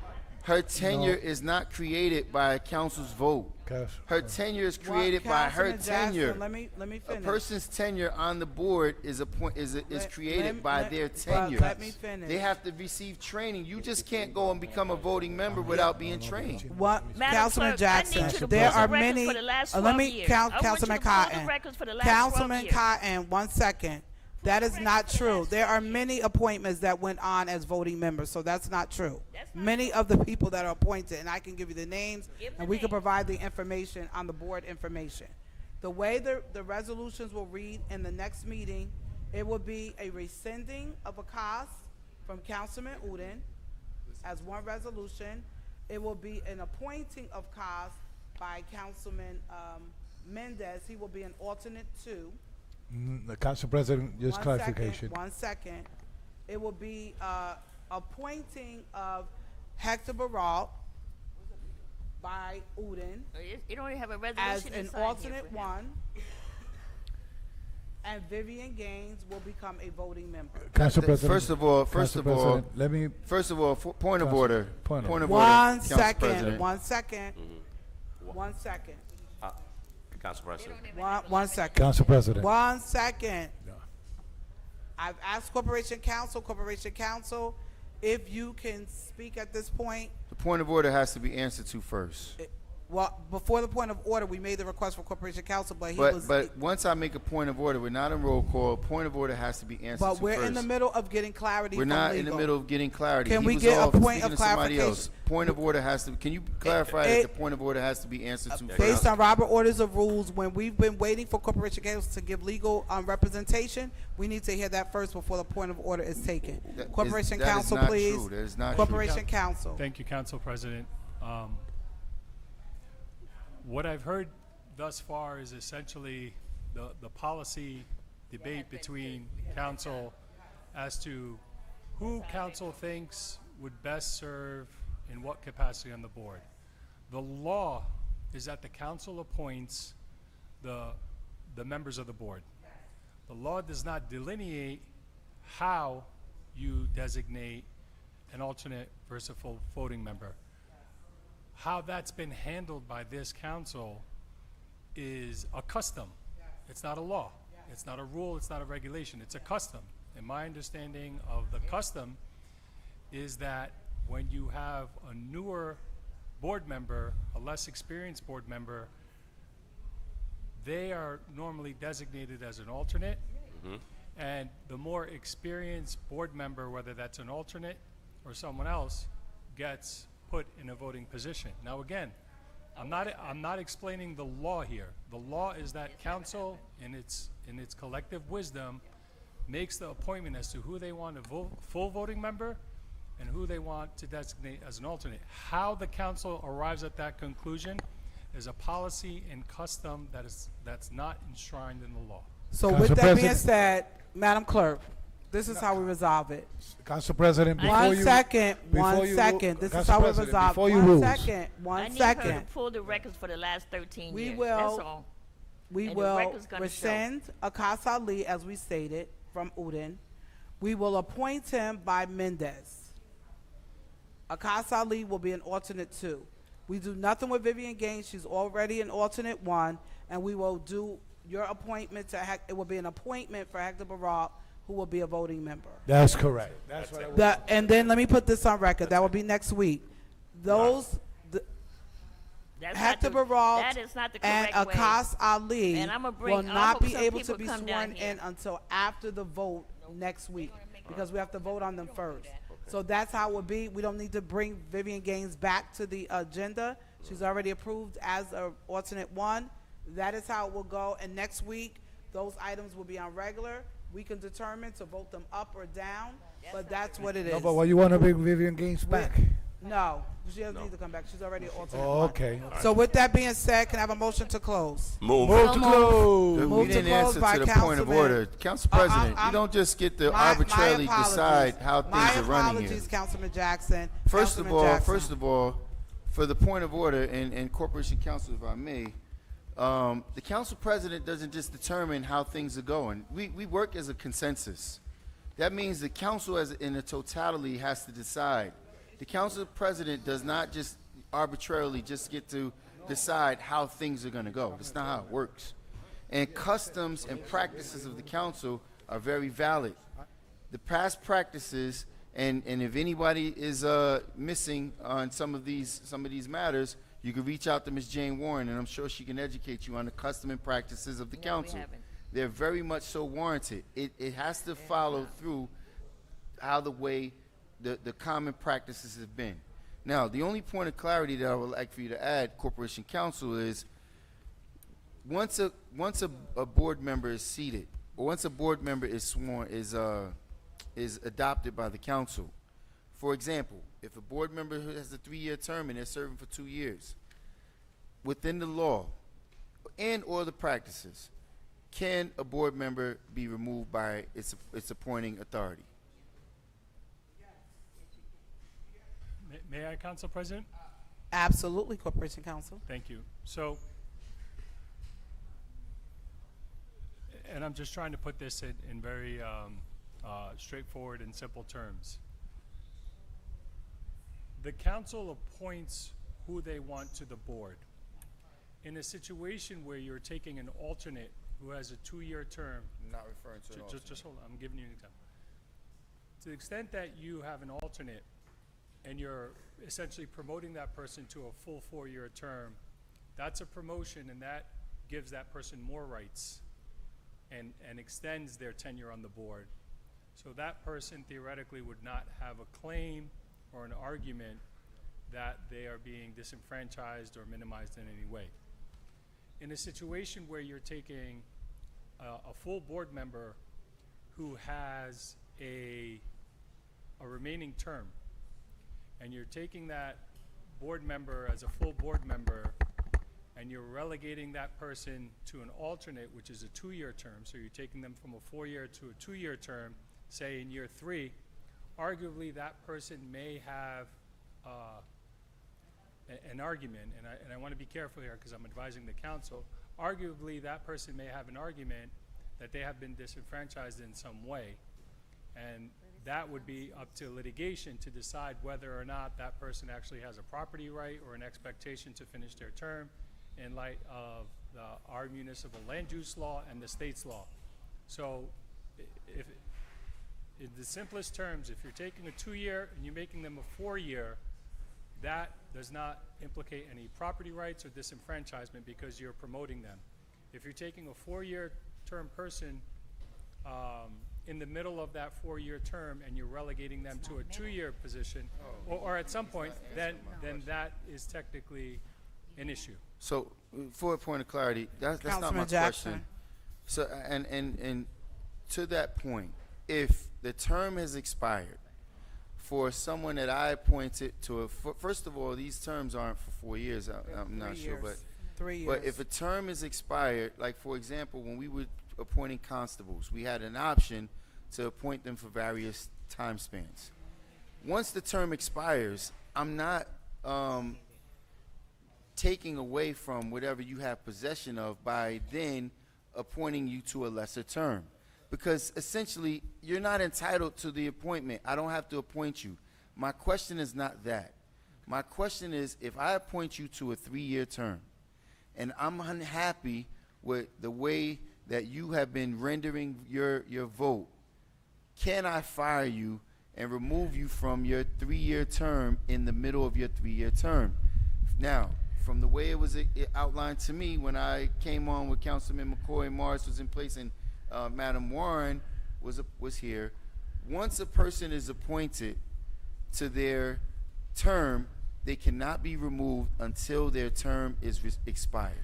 is not created by a council's vote. Her tenure is created by her Councilman Jackson, tenure. let me A finish. person's tenure on the board is created by their tenure. let me finish. They have to receive training. You just can't go and become a voting member without being trained. What, Madam Councilman Clerk, I need Jackson? you to There pull the are records many. for the last Let 12 me years. count, I want you Councilman to pull the Cotton. records for the last 12 Councilman years. Cotton, 1 second. That is not true. There are many appointments that went on as voting members, so that's not true. Many of the people that are appointed, and I can give you the names, and we can provide the information on the board information. The way the resolutions will read in the next meeting It will be a rescinding of a cost from Councilman Uden as one resolution. It will be an appointing of cost by Councilman Mendez. He will be an alternate 2. The Council President, just clarification. 1 second. It will be appointing of Hector Baral by Uden You don't even have a as resolution an inside here alternate for him. 1, and Vivian Gaines will become a voting member. Council President. First of all, Council President, let me. point of order. Point of Point of order. 1 Council second. President. 1 second. 1 second. Council President. 1 second. Council President. 1 second. I've asked Corporation Counsel, if you can speak at this point. The point of order has to be answered to first. Well, before the point of order, we made the request for Corporation Counsel, but he But was. once I make a point of order, we're not in roll call. Point of order has to be answered But to we're first. in the middle of getting clarity. We're from not in legal. the middle of getting clarity. Can He we was get a off point speaking of to somebody clarification? else. Point of order has to. Can you clarify that the point of order has to be answered to first? Based on Robert Orders of Rules, when we've been waiting for Corporation Counsel to give legal representation, we need to hear that first before the point of order is taken. Corporation that is Counsel, not please. true. That is not Corporation true. Counsel. Thank you, Council President. What I've heard thus far is essentially the policy debate between council as to who council thinks would best serve in what capacity on the board. The law is that the council appoints the members of the board. The law does not delineate how you designate an alternate versus a full voting member. How that's been handled by this council is a custom. It's not a law. It's not a rule. It's not a regulation. It's a custom. And my understanding of the custom is that when you have a newer board member, a less experienced board member, they are normally designated as an alternate. And the more experienced board member, whether that's an alternate or someone else, gets put in a voting position. Now again, I'm not explaining the law here. The law is that council in its collective wisdom makes the appointment as to who they want a full voting member and who they want to designate as an alternate. How the council arrives at that conclusion is a policy and custom that's not enshrined in the law. So Council with that being President. said, Madam Clerk, this is how we resolve it. Council President, before 1 you. second. before 1 you second. This is Council how we President, resolve. before you 1 rules. second. I 1 need her to second. pull the records for the last 13 We years. will- That's all. We And the will record's gonna show. rescind Akas Ali, as we stated, from Uden. We will appoint him by Mendez. Akas Ali will be an alternate 2. We do nothing with Vivian Gaines. She's already an alternate 1. And we will do your appointment to it will be an appointment for Hector Baral, who will be a voting member. That's correct. That's what I was. And then let me put this on record. That will be next week. That's Hector not the- Baral that is not the and correct way. Akas Ali And I'ma will I not hope be some able to people be come down sworn here. in until after the vote next week, because we have to vote on them first. So that's how it will be. We don't need to bring Vivian Gaines back to the agenda. She's already approved as an alternate 1. That is how it will go. And next week, those items will be on regular. We can determine to vote them up or down, but that's what it is. No, but why you want to bring Vivian Gaines back? No, she doesn't need to come back. She's already an alternate. Oh, 1. okay. So with that being said, can I have a motion to close? Move. Move to close. Move We to didn't close answer by to the point of Councilman- order. Council President, you don't just get to arbitrarily my decide how apologies. things are running here. My apologies, Councilman Jackson. First of Councilman all, Jackson. for the point of order and Corporation Counsel, if I may, the Council President doesn't just determine how things are going. We work as a consensus. That means the Council in a totality has to decide. The Council President does not just arbitrarily just get to decide how things are going to go. That's not how it works. And customs and practices of the Council are very valid. The past practices, and if anybody is missing on some of these matters, you can reach out to Ms. Jane Warren, and I'm sure she can educate you on the custom and practices of the Council. They're very much so warranted. It has to follow through how the way the common practices have been. Now, the only point of clarity that I would like for you to add, Corporation Counsel, is once a board member is seated, once a board member is sworn, is adopted by the council. For example, if a board member who has a 3-year term and they're serving for 2 years, within the law and or the practices, can a board member be removed by its appointing authority? May I, Council President? Absolutely, Corporation Counsel. Thank you. So, and I'm just trying to put this in very straightforward and simple terms. The council appoints who they want to the board. In a situation where you're taking an alternate who has a 2-year term, I'm not referring to an alternate. just hold on, I'm giving you an example. To the extent that you have an alternate and you're essentially promoting that person to a full 4-year term, that's a promotion, and that gives that person more rights and extends their tenure on the board. So that person theoretically would not have a claim or an argument that they are being disenfranchised or minimized in any way. In a situation where you're taking a full board member who has a remaining term, and you're taking that board member as a full board member, and you're relegating that person to an alternate, which is a 2-year term, so you're taking them from a 4-year to a 2-year term, say in year 3, arguably that person may have an argument, and I want to be careful here because I'm advising the council, arguably that person may have an argument that they have been disenfranchised in some way, and that would be up to litigation to decide whether or not that person actually has a property right or an expectation to finish their term in light of our municipal land use law and the state's law. So if in the simplest terms, if you're taking a 2-year and you're making them a 4-year, that does not implicate any property rights or disenfranchisement because you're promoting them. If you're taking a 4-year term person in the middle of that 4-year term and you're relegating them to a 2-year position, or at some point, then that is technically an issue. So, for a point of clarity, that's not my Councilman Jackson. question. So, and to that point, if the term has expired for someone that I appointed to first of all, these terms aren't for 4 years. I'm not sure, but 3 years. But if a term is expired, like for example, when we were appointing constables, we had an option to appoint them for various time spans. Once the term expires, I'm not taking away from whatever you have possession of by then appointing you to a lesser term. Because essentially, you're not entitled to the appointment. I don't have to appoint you. My question is not that. My question is, if I appoint you to a 3-year term, and I'm unhappy with the way that you have been rendering your vote, can I fire you and remove you from your 3-year term in the middle of your 3-year term? Now, from the way it was outlined to me when I came on with Councilman McCoy, Morris was in place, and Madam Warren was here. Once a person is appointed to their term, they cannot be removed until their term is expired.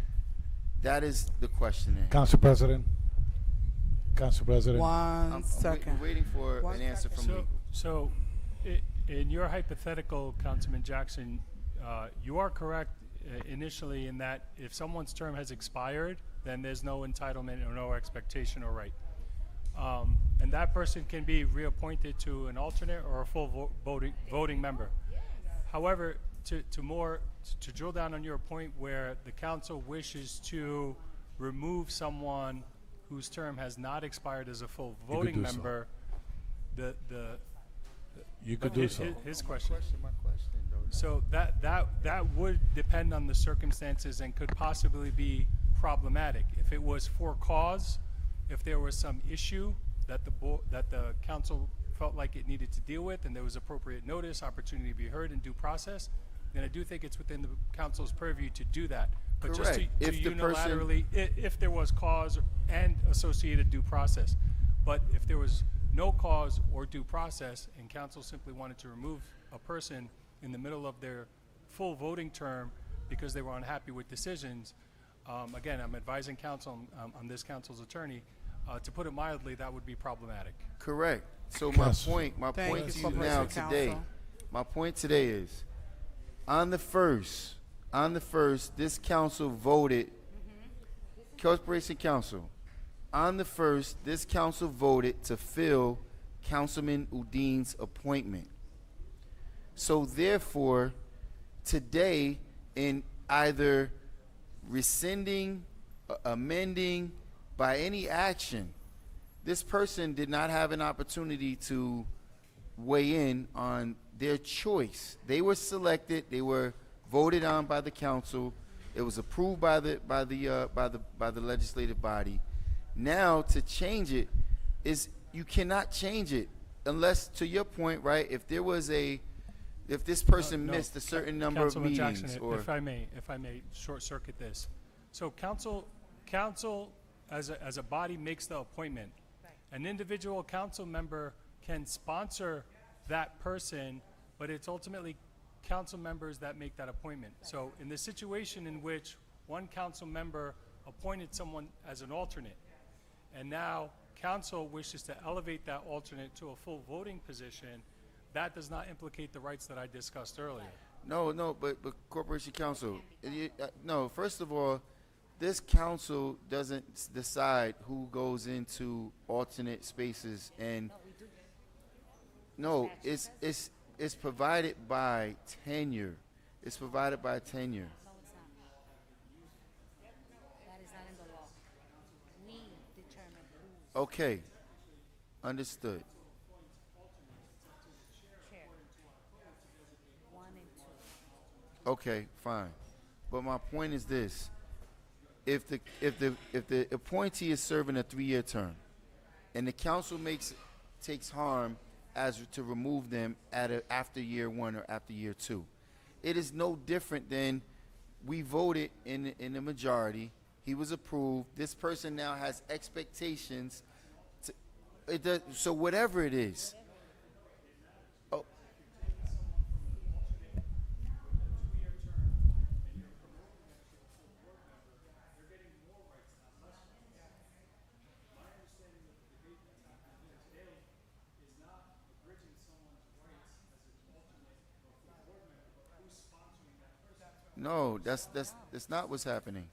That is the question there. Council President. Council President. One second. I'm waiting for an answer from legal. So, in your hypothetical, Councilman Jackson, you are correct initially in that if someone's term has expired, then there's no entitlement or no expectation or right. And that person can be reappointed to an alternate or a full voting member. However, to drill down on your point where the council wishes to remove someone whose term has not expired as a full voting member, You could do so. His question. So that would depend on the circumstances and could possibly be problematic. If it was for cause, if there was some issue that the council felt like it needed to deal with and there was appropriate notice, opportunity to be heard, and due process, then I do think it's within the council's purview to do that. But Correct. just to If the person- unilaterally, if there was cause and associated due process. But if there was no cause or due process and council simply wanted to remove a person in the middle of their full voting term because they were unhappy with decisions, again, I'm advising council, I'm this council's attorney, To put it mildly, that would be problematic. Correct. So Yes. my Thank point you, to you now Corporation today, Counsel. my point today is, on the first, this council voted, Corporation Council, on the first, this council voted to fill Councilman Udin's appointment. So therefore, today, in either rescinding, amending, by any action, this person did not have an opportunity to weigh in on their choice. They were selected. They were voted on by the council. It was approved by the legislative body. Now to change it is, you cannot change it unless, to your point, right? If this person missed a certain number of Councilman meetings, Jackson, or if I may short circuit this. So council as a body makes the appointment. An individual council member can sponsor that person, but it's ultimately council members that make that appointment. So in the situation in which one council member appointed someone as an alternate, and now council wishes to elevate that alternate to a full voting position, that does not implicate the rights that I discussed earlier. no, but Corporation Council, no. First of all, this council doesn't decide who goes into alternate spaces, and no, it's provided by tenure. It's provided by tenure. That is not in the law. We determine who. Okay, understood. Chair. 1 and 2. Okay, fine. But my point is this: if the appointee is serving a 3-year term, and the council takes harm as to remove them after year 1 or after year 2, it is no different than we voted in the majority. He was approved. This person now has expectations. So whatever it is. Oh. No, that's not what's happening.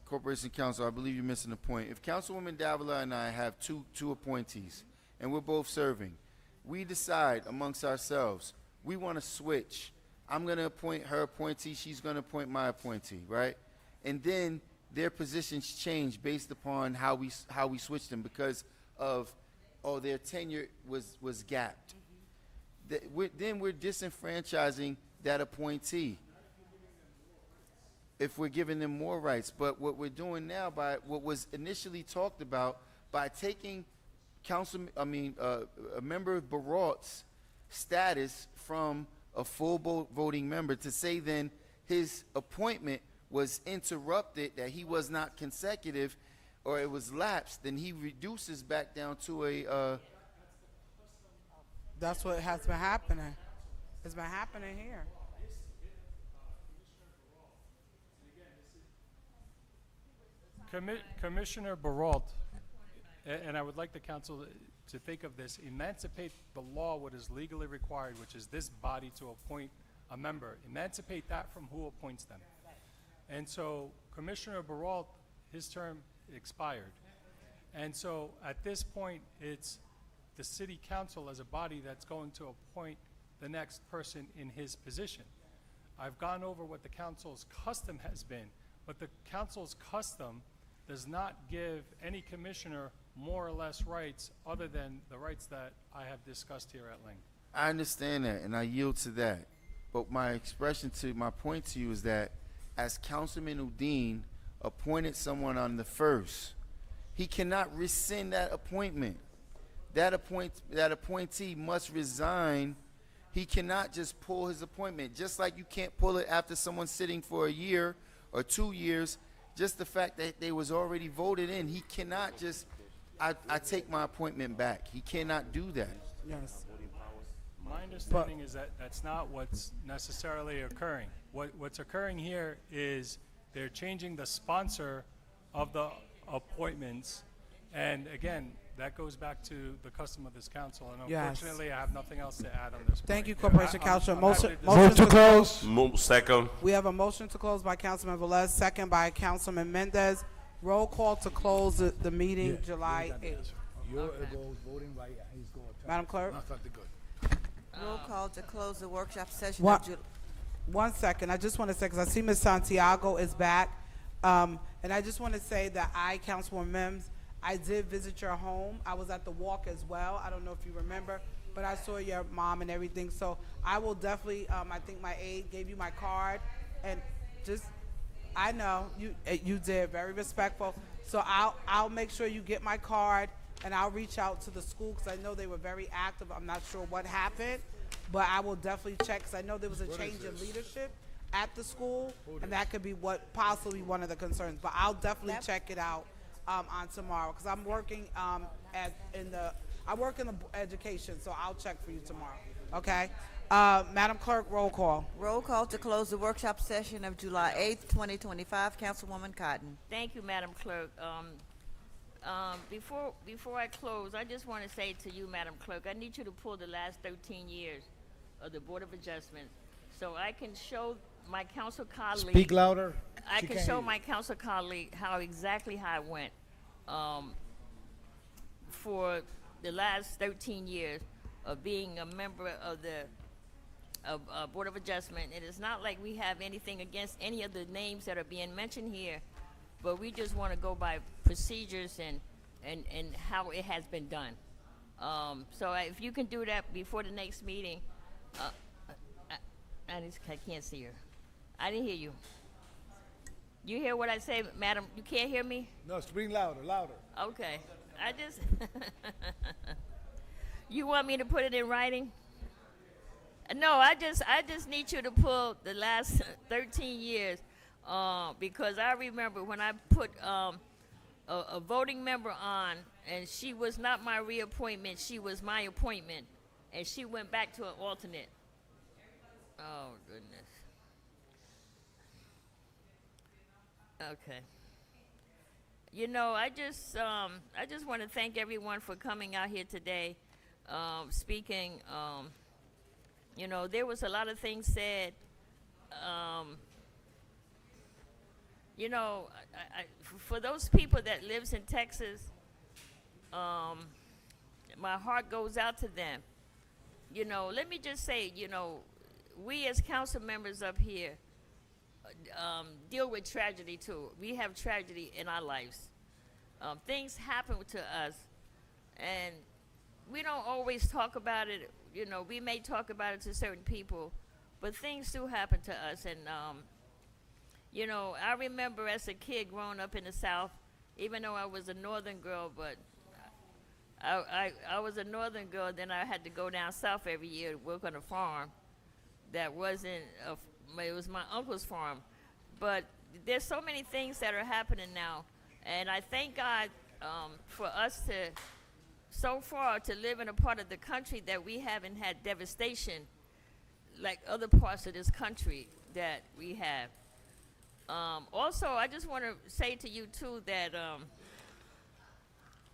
Corporation Council, I believe you're missing the point. If Councilwoman Davila and I have two appointees, and we're both serving, we decide amongst ourselves, we want to switch. I'm going to appoint her appointee, she's going to appoint my appointee, right? And then their positions change based upon how we switch them because of, their tenure was gapped. Then we're disenfranchising that appointee if we're giving them more rights. But what we're doing now, by what was initially talked about, by taking a member of Barot's status from a full voting member to say then his appointment was interrupted, that he was not consecutive, or it was lapsed, then he reduces back down to a. That's what has been happening. It's been happening here. Commissioner Baralt, and I would like the council to think of this, emancipate the law what is legally required, which is this body to appoint a member. Emancipate that from who appoints them. And so Commissioner Baralt, his term expired. And so at this point, it's the city council as a body that's going to appoint the next person in his position. I've gone over what the council's custom has been, but the council's custom does not give any commissioner more or less rights other than the rights that I have discussed here at length. I understand that, and I yield to that. But my point to you is that as Councilman Udine appointed someone on the first, he cannot rescind that appointment. That appointee must resign. He cannot just pull his appointment. Just like you can't pull it after someone's sitting for a year or 2 years, just the fact that they was already voted in, he cannot just, I take my appointment back. He cannot do that. Yes. My understanding is that that's not what's necessarily occurring. What's occurring here is they're changing the sponsor of the appointments. And again, that goes back to the custom of this council. And Yes. unfortunately, I have nothing else to add on this point. Thank you, Corporation Council. I'm Motion, happy to motion Move to close. Move second. We have a motion to close by Councilman Velez, second by Councilman Mendez. Roll call to close the meeting July 8th. voting right. He's going to. Madam Clerk? That's not the good. Roll call to close the workshop session What- of July. 1 second. I just want to say, because I see Ms. Santiago is back, and I just want to say that Councilwoman Mims, I did visit your home. I was at the walk as well. I don't know if you remember, but I saw your mom and everything. So I will definitely, I think my aide gave you my card, and just, I know, you did, very respectful. So I'll make sure you get my card, and I'll reach out to the school, because I know they were very active. I'm not sure what happened, but I will definitely check, because I know there was a change in leadership at the school, and that could be possibly one of the concerns. But I'll definitely check it out on tomorrow, because I'm working I work in the education, so I'll check for you tomorrow. Okay, Madam Clerk, roll call. Roll call to close the workshop session of July 8th, 2025. Councilwoman Cotton. Thank you, Madam Clerk. Before I close, I just want to say to you, Madam Clerk, I need you to pull the last 13 years of the Board of Adjustment, so I can show my council colleague. Speak louder. I She can can't show hear you. my council colleague how it went for the last 13 years of being a member of the Board of Adjustment. It is not like we have anything against any of the names that are being mentioned here, but we just want to go by procedures and how it has been done. So if you can do that before the next meeting, I can't see her. I didn't hear you. You hear what I say, madam? You can't hear me? No, speak louder, louder. Okay. I just You want me to put it in writing? No, I just need you to pull the last 13 years because I remember when I put a voting member on, and she was not my reappointment, she was my appointment, and she went back to an alternate. Oh, goodness. Okay. You know, I just want to thank everyone for coming out here today, speaking. You know, there was a lot of things said. You know, for those people that lives in Texas, my heart goes out to them. You know, let me just say, you know, we as council members up here deal with tragedy too. We have tragedy in our lives. Things happen to us, and we don't always talk about it. You know, we may talk about it to certain people, but things do happen to us. And you know, I remember as a kid growing up in the South, even though I was a northern girl, but I was a northern girl, then I had to go down south every year to work on a farm that wasn't, it was my uncle's farm. But there's so many things that are happening now, and I thank God for us to, so far, to live in a part of the country that we haven't had devastation like other parts of this country that we have. Also, I just want to say to you too that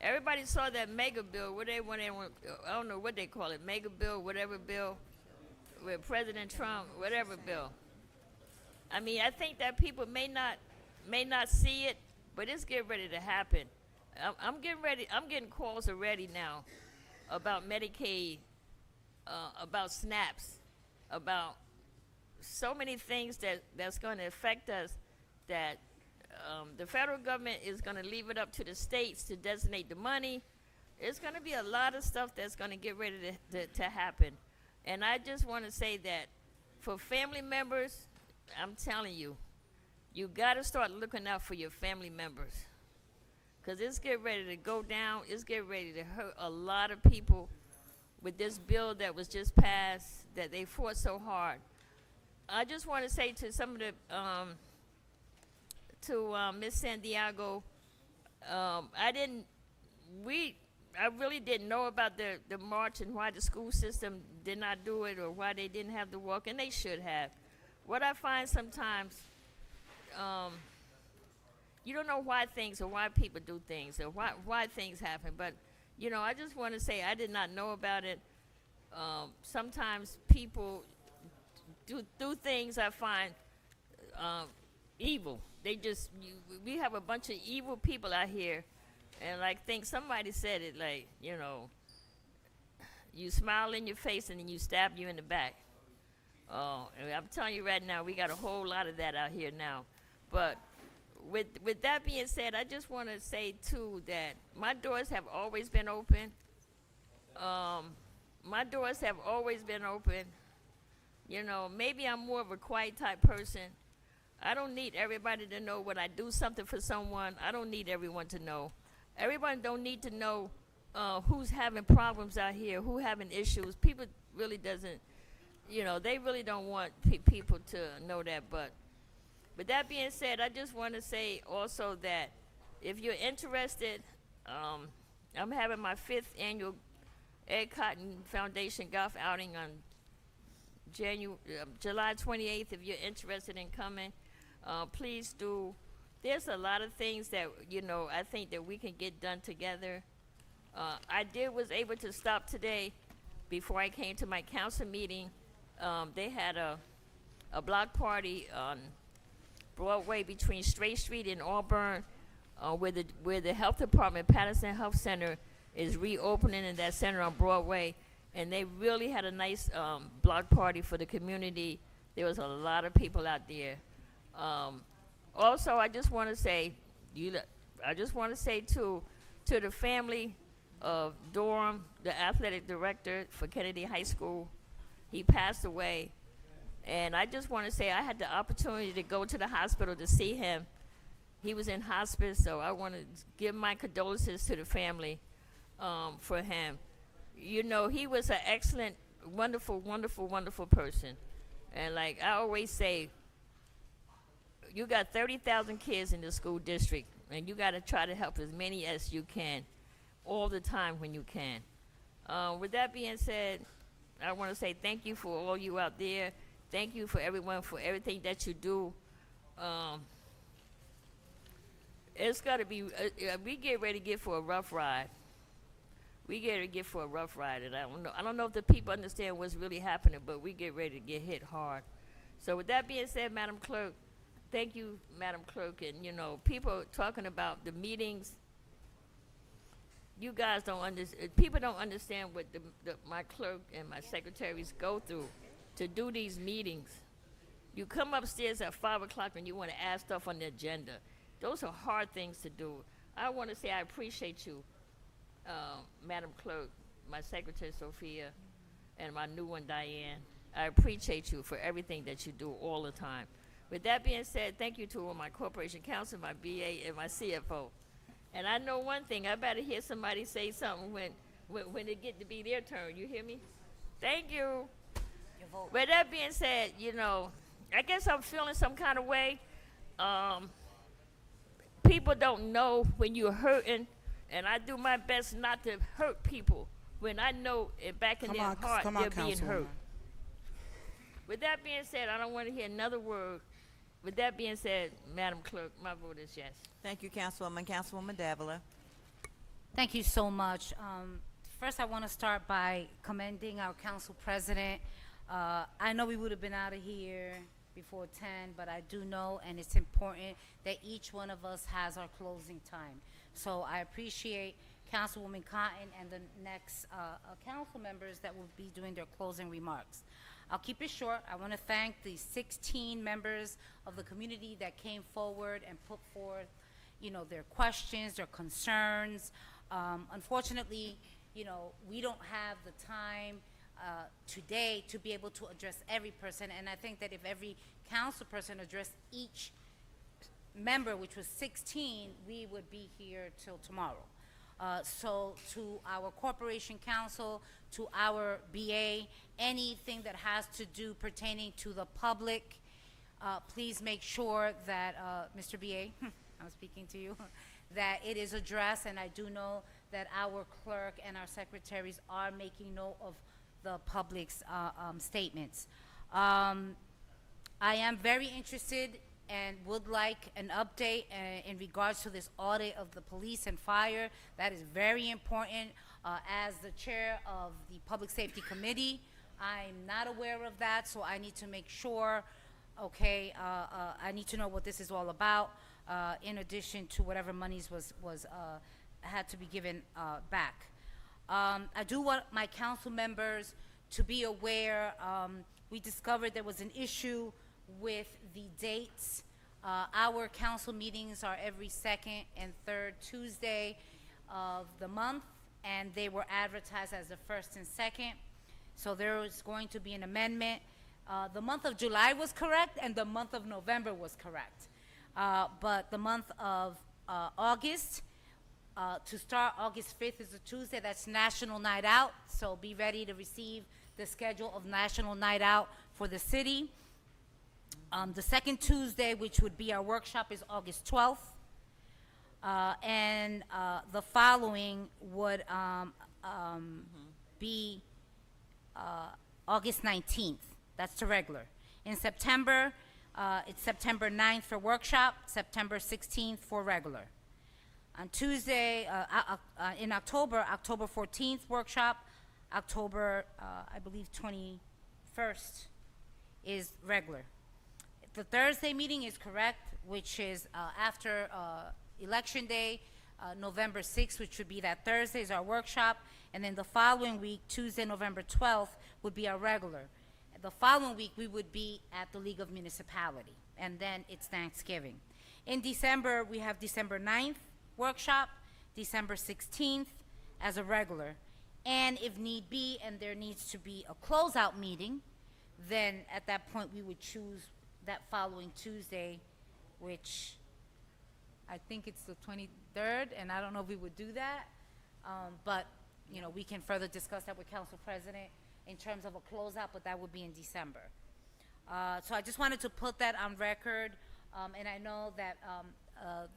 everybody saw that mega bill. I don't know what they call it, mega bill, whatever bill, with President Trump, whatever bill. I mean, I think that people may not see it, but it's getting ready to happen. I'm getting ready. I'm getting calls already now about Medicaid, about SNAPs, about so many things that's going to affect us, that the federal government is going to leave it up to the states to designate the money. It's going to be a lot of stuff that's going to get ready to happen. And I just want to say that for family members, I'm telling you, you got to start looking out for your family members, because it's getting ready to go down. It's getting ready to hurt a lot of people with this bill that was just passed, that they fought so hard. I just want to say to some of to Miss Santiago, I really didn't know about the march and why the school system did not do it or why they didn't have the walk, and they should have. What I find sometimes, you don't know why things or why people do things or why things happen, but I just want to say I did not know about it. Sometimes people do things I find evil. We have a bunch of evil people out here, and think somebody said it, you smile in your face and then you stab you in the back. And I'm telling you right now, we got a whole lot of that out here now. But with that being said, I just want to say too that my doors have always been open. My doors have always been open. Maybe I'm more of a quiet type person. I don't need everybody to know when I do something for someone. I don't need everyone to know. Everyone don't need to know who's having problems out here, who having issues. People really doesn't, they really don't want people to know that. But with that being said, I just want to say also that if you're interested, I'm having my 5th annual Ed Cotton Foundation golf outing on July 28th. If you're interested in coming, please do. There's a lot of things that I think that we can get done together. I was able to stop today before I came to my council meeting. They had a block party on Broadway between Straight Street and Auburn, where the health department, Paterson Health Center, is reopening in that center on Broadway, and they really had a nice block party for the community. There was a lot of people out there. Also, I just want to say, to the family of Durham, the athletic director for Kennedy High School, he passed away. And I just want to say I had the opportunity to go to the hospital to see him. He was in hospice, so I want to give my condolences to the family for him. He was an excellent, wonderful, wonderful, wonderful person. And I always say, you got 30,000 kids in the school district, and you got to try to help as many as you can all the time when you can. With that being said, I want to say thank you for all you out there. Thank you for everyone for everything that you do. It's got to be, we get ready to get for a rough ride. And I don't know if the people understand what's really happening, but we get ready to get hit hard. So with that being said, Madam Clerk, thank you, Madam Clerk. And, people talking about the meetings, you guys don't understand, people don't understand what my clerk and my secretaries go through to do these meetings. You come upstairs at 5 o'clock and you want to add stuff on the agenda. Those are hard things to do. I want to say I appreciate you, Madam Clerk, my secretary Sophia, and my new one Diane. I appreciate you for everything that you do all the time. With that being said, thank you to my corporation counsel, my BA, and my CFO. And I know one thing, I better hear somebody say something when it get to be their turn. You hear me? Thank you. With that being said, I guess I'm feeling some kind of way. People don't know when you're hurting, and I do my best not to hurt people when I know it back in their heart they're being hurt. With that being said, I don't want to hear another word. With that being said, Madam Clerk, my vote is yes. Thank you, Councilwoman. Councilwoman Davila. Thank you so much. First, I want to start by commending our council president. I know we would have been out of here before 10, but I do know, and it's important that each one of us has our closing time. So I appreciate Councilwoman Cotton and the next council members that will be doing their closing remarks. I'll keep it short. I want to thank the 16 members of the community that came forward and put forth, their questions, their concerns. Unfortunately, we don't have the time today to be able to address every person, and I think that if every council person addressed each member, which was 16, we would be here till tomorrow. So to our corporation counsel, to our BA, anything that has to do pertaining to the public, please make sure that, Mr. BA, I'm speaking to you, that it is addressed, and I do know that our clerk and our secretaries are making note of the public's statements. I am very interested and would like an update in regards to this audit of the police and fire. That is very important. As the chair of the Public Safety Committee, I'm not aware of that, so I need to make sure, okay, I need to know what this is all about, in addition to whatever monies had to be given back. I do want my council members to be aware, we discovered there was an issue with the dates. Our council meetings are every second and third Tuesday of the month, and they were advertised as the first and second. So there is going to be an amendment. The month of July was correct, and the month of November was correct. But the month of August, to start, August 5th is a Tuesday. That's National Night Out, so be ready to receive the schedule of National Night Out for the city. The second Tuesday, which would be our workshop, is August 12th. And the following would be August 19th. That's the regular. In September, it's September 9th for workshop, September 16th for regular. On Tuesday, in October, October 14th workshop, October, I believe 21st is regular. The Thursday meeting is correct, which is after Election Day, November 6th, which would be that Thursday is our workshop, and then the following week, Tuesday, November 12th, would be our regular. The following week, we would be at the League of Municipality, and then it's Thanksgiving. In December, we have December 9th workshop, December 16th as a regular, and if need be, and there needs to be a closeout meeting, then at that point, we would choose that following Tuesday, which I think it's the 23rd, and I don't know if we would do that, but you know, we can further discuss that with Council President in terms of a closeout, but that would be in December. So I just wanted to put that on record, and I know that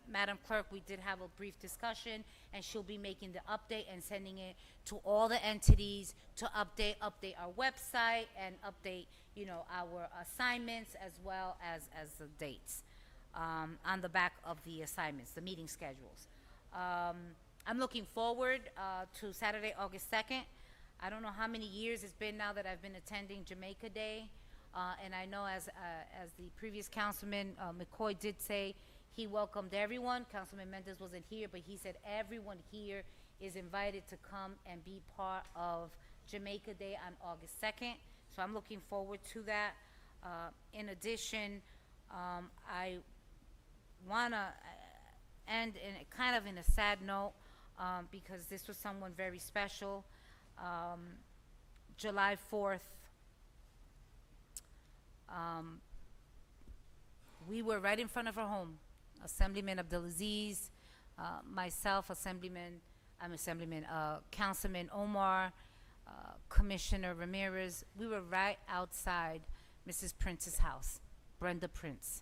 Madam Clerk, we did have a brief discussion, and she'll be making the update and sending it to all the entities to update our website and update, you know, our assignments as well as the dates on the back of the assignments, the meeting schedules. I'm looking forward to Saturday, August 2nd. I don't know how many years it's been now that I've been attending Jamaica Day, and I know as the previous Councilman McCoy did say, he welcomed everyone. Councilman Mendez wasn't here, but he said everyone here is invited to come and be part of Jamaica Day on August 2nd. So I'm looking forward to that. In addition, I want to end kind of in a sad note because this was someone very special. July 4th, we were right in front of her home. Assemblyman Abdulaziz, myself, Councilman Omar, Commissioner Ramirez, we were right outside Mrs. Prince's house, Brenda Prince.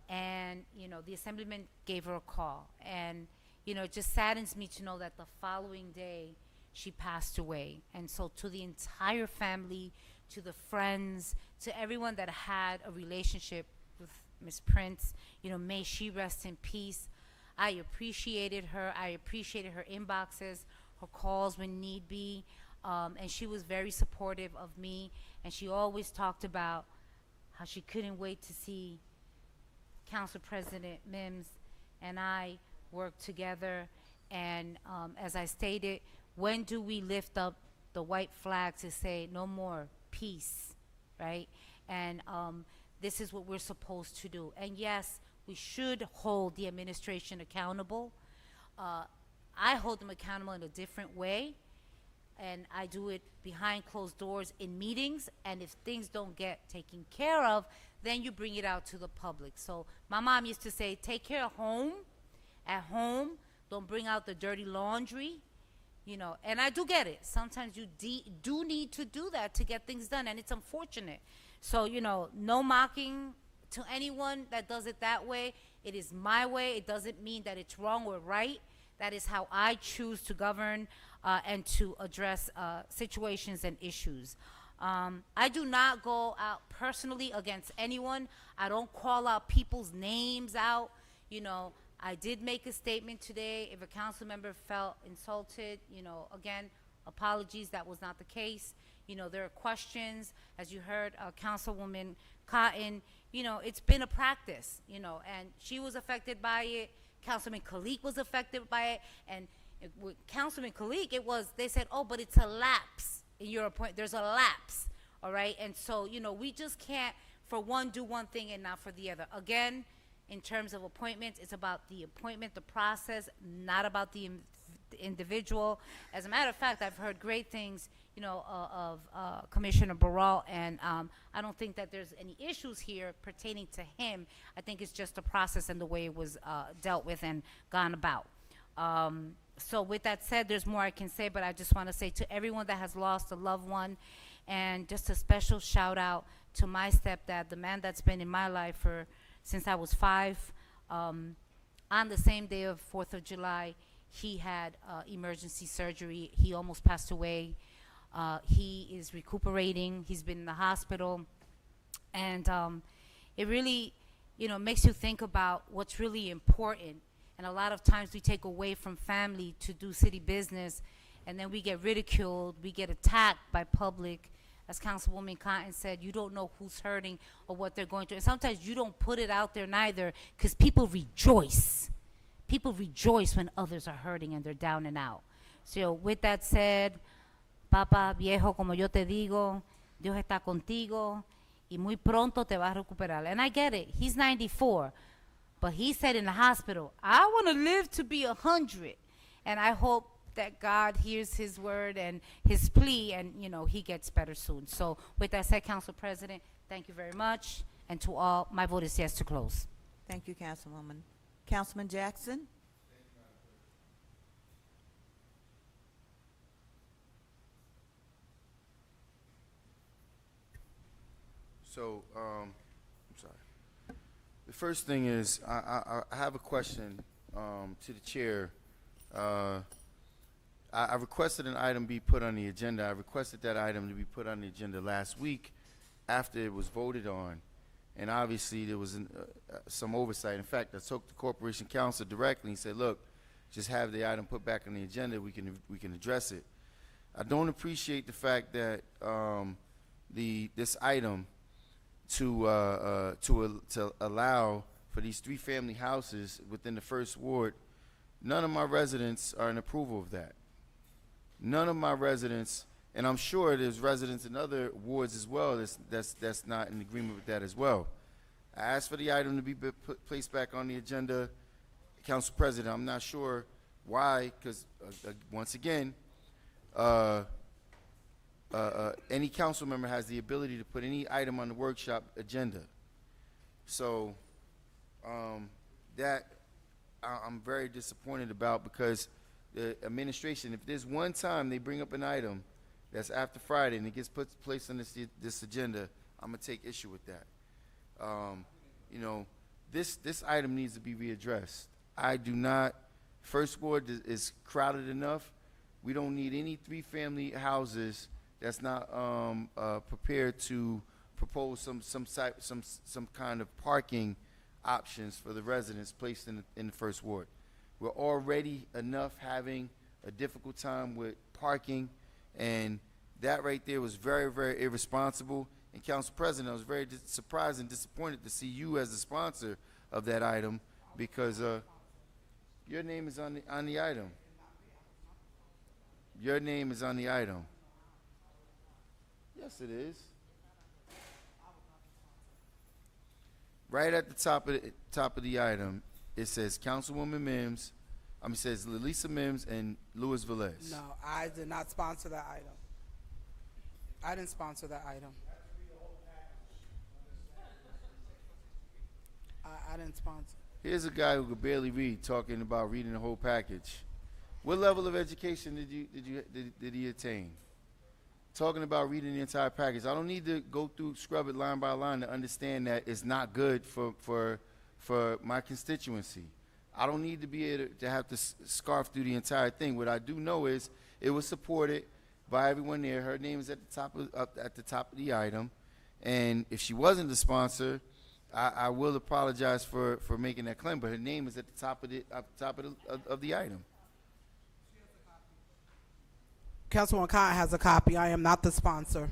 And, you know, the Assemblyman gave her a call. And, you know, it just saddens me to know that the following day she passed away. And so to the entire family, to the friends, to everyone that had a relationship with Ms. Prince, you know, may she rest in peace. I appreciated her. I appreciated her inboxes, her calls when need be. And she was very supportive of me. And she always talked about how she couldn't wait to see Council President Mims and I work together. And as I stated, when do we lift up the white flag to say no more peace, right? And this is what we're supposed to do. And yes, we should hold the administration accountable. I hold them accountable in a different way, and I do it behind closed doors in meetings, and if things don't get taken care of, then you bring it out to the public. So my mom used to say, take care of home, at home, don't bring out the dirty laundry, you know, and I do get it. Sometimes you do need to do that to get things done, and it's unfortunate. So, you know, no mocking to anyone that does it that way, it is my way. It doesn't mean that it's wrong or right. That is how I choose to govern and to address situations and issues. I do not go out personally against anyone. I don't call out people's names out. You know, I did make a statement today. If a council member felt insulted, you know, again, apologies, that was not the case. You know, there are questions, as you heard Councilwoman Cotton, you know, it's been a practice, you know, and she was affected by it. Councilman Kalik was affected by it. And with Councilman Kalik, it was, they said, oh, but it's a lapse in your appointment. There's a lapse, all right? And so, you know, we just can't, for one, do one thing and not for the other. Again, in terms of appointments, it's about the appointment, the process, not about the individual. As a matter of fact, I've heard great things, you know, of Commissioner Barral, and I don't think that there's any issues here pertaining to him. I think it's just the process and the way it was dealt with and gone about. So with that said, there's more I can say, but I just want to say to everyone that has lost a loved one, and just a special shout out to my stepdad, the man that's been in my life since I was 5. On the same day of 4th of July, he had emergency surgery. He almost passed away. He is recuperating. He's been in the hospital. And it really, you know, makes you think about what's really important. And a lot of times we take away from family to do city business, and then we get ridiculed. We get attacked by public. As Councilwoman Cotton said, you don't know who's hurting or what they're going through. And sometimes you don't put it out there neither, because people rejoice. People rejoice when others are hurting and they're down and out. So with that said, Papa viejo, como yo te digo, Dios está contigo y muy pronto te vas a recuperar. And I get it. He's 94. But he said in the hospital, I want to live to be 100. And I hope that God hears his word and his plea, and, you know, he gets better soon. So with that said, Council President, thank you very much. And to all, my vote is yes to close. Thank you, Councilwoman. Councilman Jackson? So, I'm sorry. The first thing is, I have a question to the chair. I requested an item be put on the agenda. I requested that item to be put on the agenda last week after it was voted on. And obviously there was some oversight. In fact, I spoke to Corporation Counsel directly and said, look, just have the item put back on the agenda. We can address it. I don't appreciate the fact that this item to allow for these 3-family houses within the first ward, none of my residents are in approval of that. None of my residents, and I'm sure there's residents in other wards as well that's not in agreement with that as well. I asked for the item to be placed back on the agenda. Council President, I'm not sure why, because once again, any council member has the ability to put any item on the workshop agenda. So that I'm very disappointed about, because the administration, if there's one time they bring up an item that's after Friday and it gets placed on this agenda, I'm gonna take issue with that. You know, this item needs to be readdressed. I do not. First ward is crowded enough. We don't need any 3-family houses that's not prepared to propose some kind of parking options for the residents placed in the first ward. We're already enough having a difficult time with parking, and that right there was very, very irresponsible. And Council President, I was very surprised and disappointed to see you as the sponsor of that item, because your name is on the item. Your name is on the item. Yes, it is. Right at the top of the item, it says Councilwoman Mims. It says Lalisa Mims and Louis Velez. No, I did not sponsor that item. I didn't sponsor that item. I didn't sponsor. Here's a guy who could barely read talking about reading the whole package. What level of education did he attain? talking about reading the entire package. I don't need to go through, scrub it line by line to understand that it's not good for my constituency. I don't need to be able to have to scarf through the entire thing. What I do know is it was supported by everyone there. Her name is at the top of the item, and if she wasn't the sponsor, I will apologize for making that claim. But her name is at the top of the item. Councilwoman Khan has a copy. I am not the sponsor.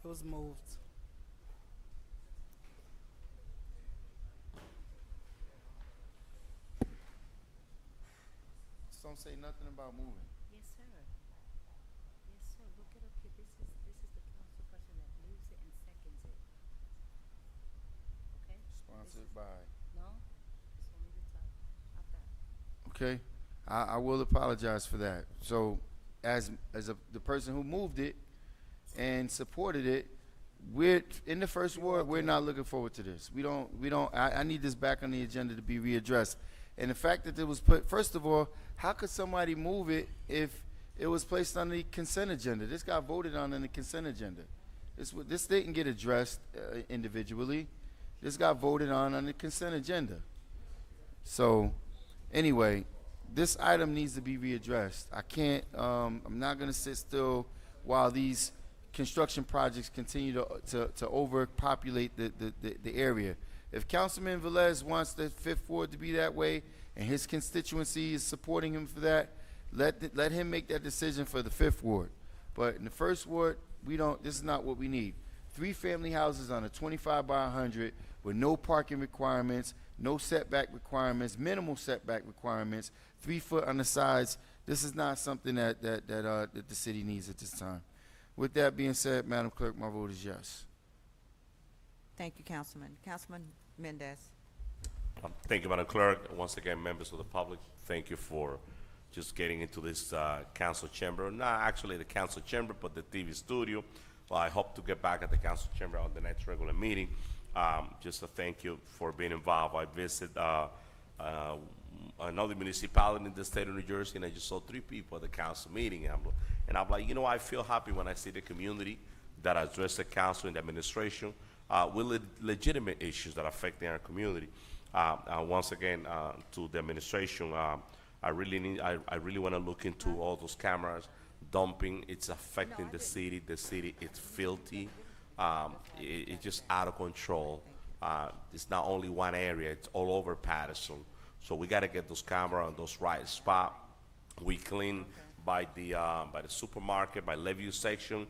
It was moved. Just don't say nothing about moving. Yes, sir. Yes, sir. Look it up here. This is the council person that moves it and seconds it. Okay? Sponsored by. No? It's only the top. Not that. Okay, I will apologize for that. So, the person who moved it and supported it, we're in the first ward. We're not looking forward to this. We don't. I need this back on the agenda to be readdressed. And the fact that it was put, first of all, how could somebody move it if it was placed on the consent agenda? This got voted on in the consent agenda. This didn't get addressed individually. This got voted on the consent agenda. So, anyway, this item needs to be readdressed. I can't. I'm not going to sit still while these construction projects continue to overpopulate the area. If Councilman Velez wants the Fifth Ward to be that way, and his constituency is supporting him for that, let him make that decision for the Fifth Ward. But in the First Ward, we don't. This is not what we need. 3 family houses on a 25 by 100 with no parking requirements, no setback requirements, minimal setback requirements, 3 foot on the sides. This is not something that the city needs at this time. With that being said, Madam Clerk, my vote is yes. Thank you, Councilman. Councilman Mendez. Thank you, Madam Clerk. Once again, members of the public, thank you for just getting into this council chamber. Not actually the council chamber, but the TV studio. Well, I hope to get back at the council chamber on the next regular meeting. Just a thank you for being involved. I visited another municipality in the state of New Jersey, and I just saw 3 people at the council meeting. And I'm like, I feel happy when I see the community that address the council and the administration with legitimate issues that affect our community. Once again, to the administration, I really want to look into all those cameras. Dumping, it's affecting the city. The city, it's filthy. It's just out of control. It's not only one area, it's all over Paterson. So we got to get those cameras on those right spot. We clean by the supermarket, by Levy section.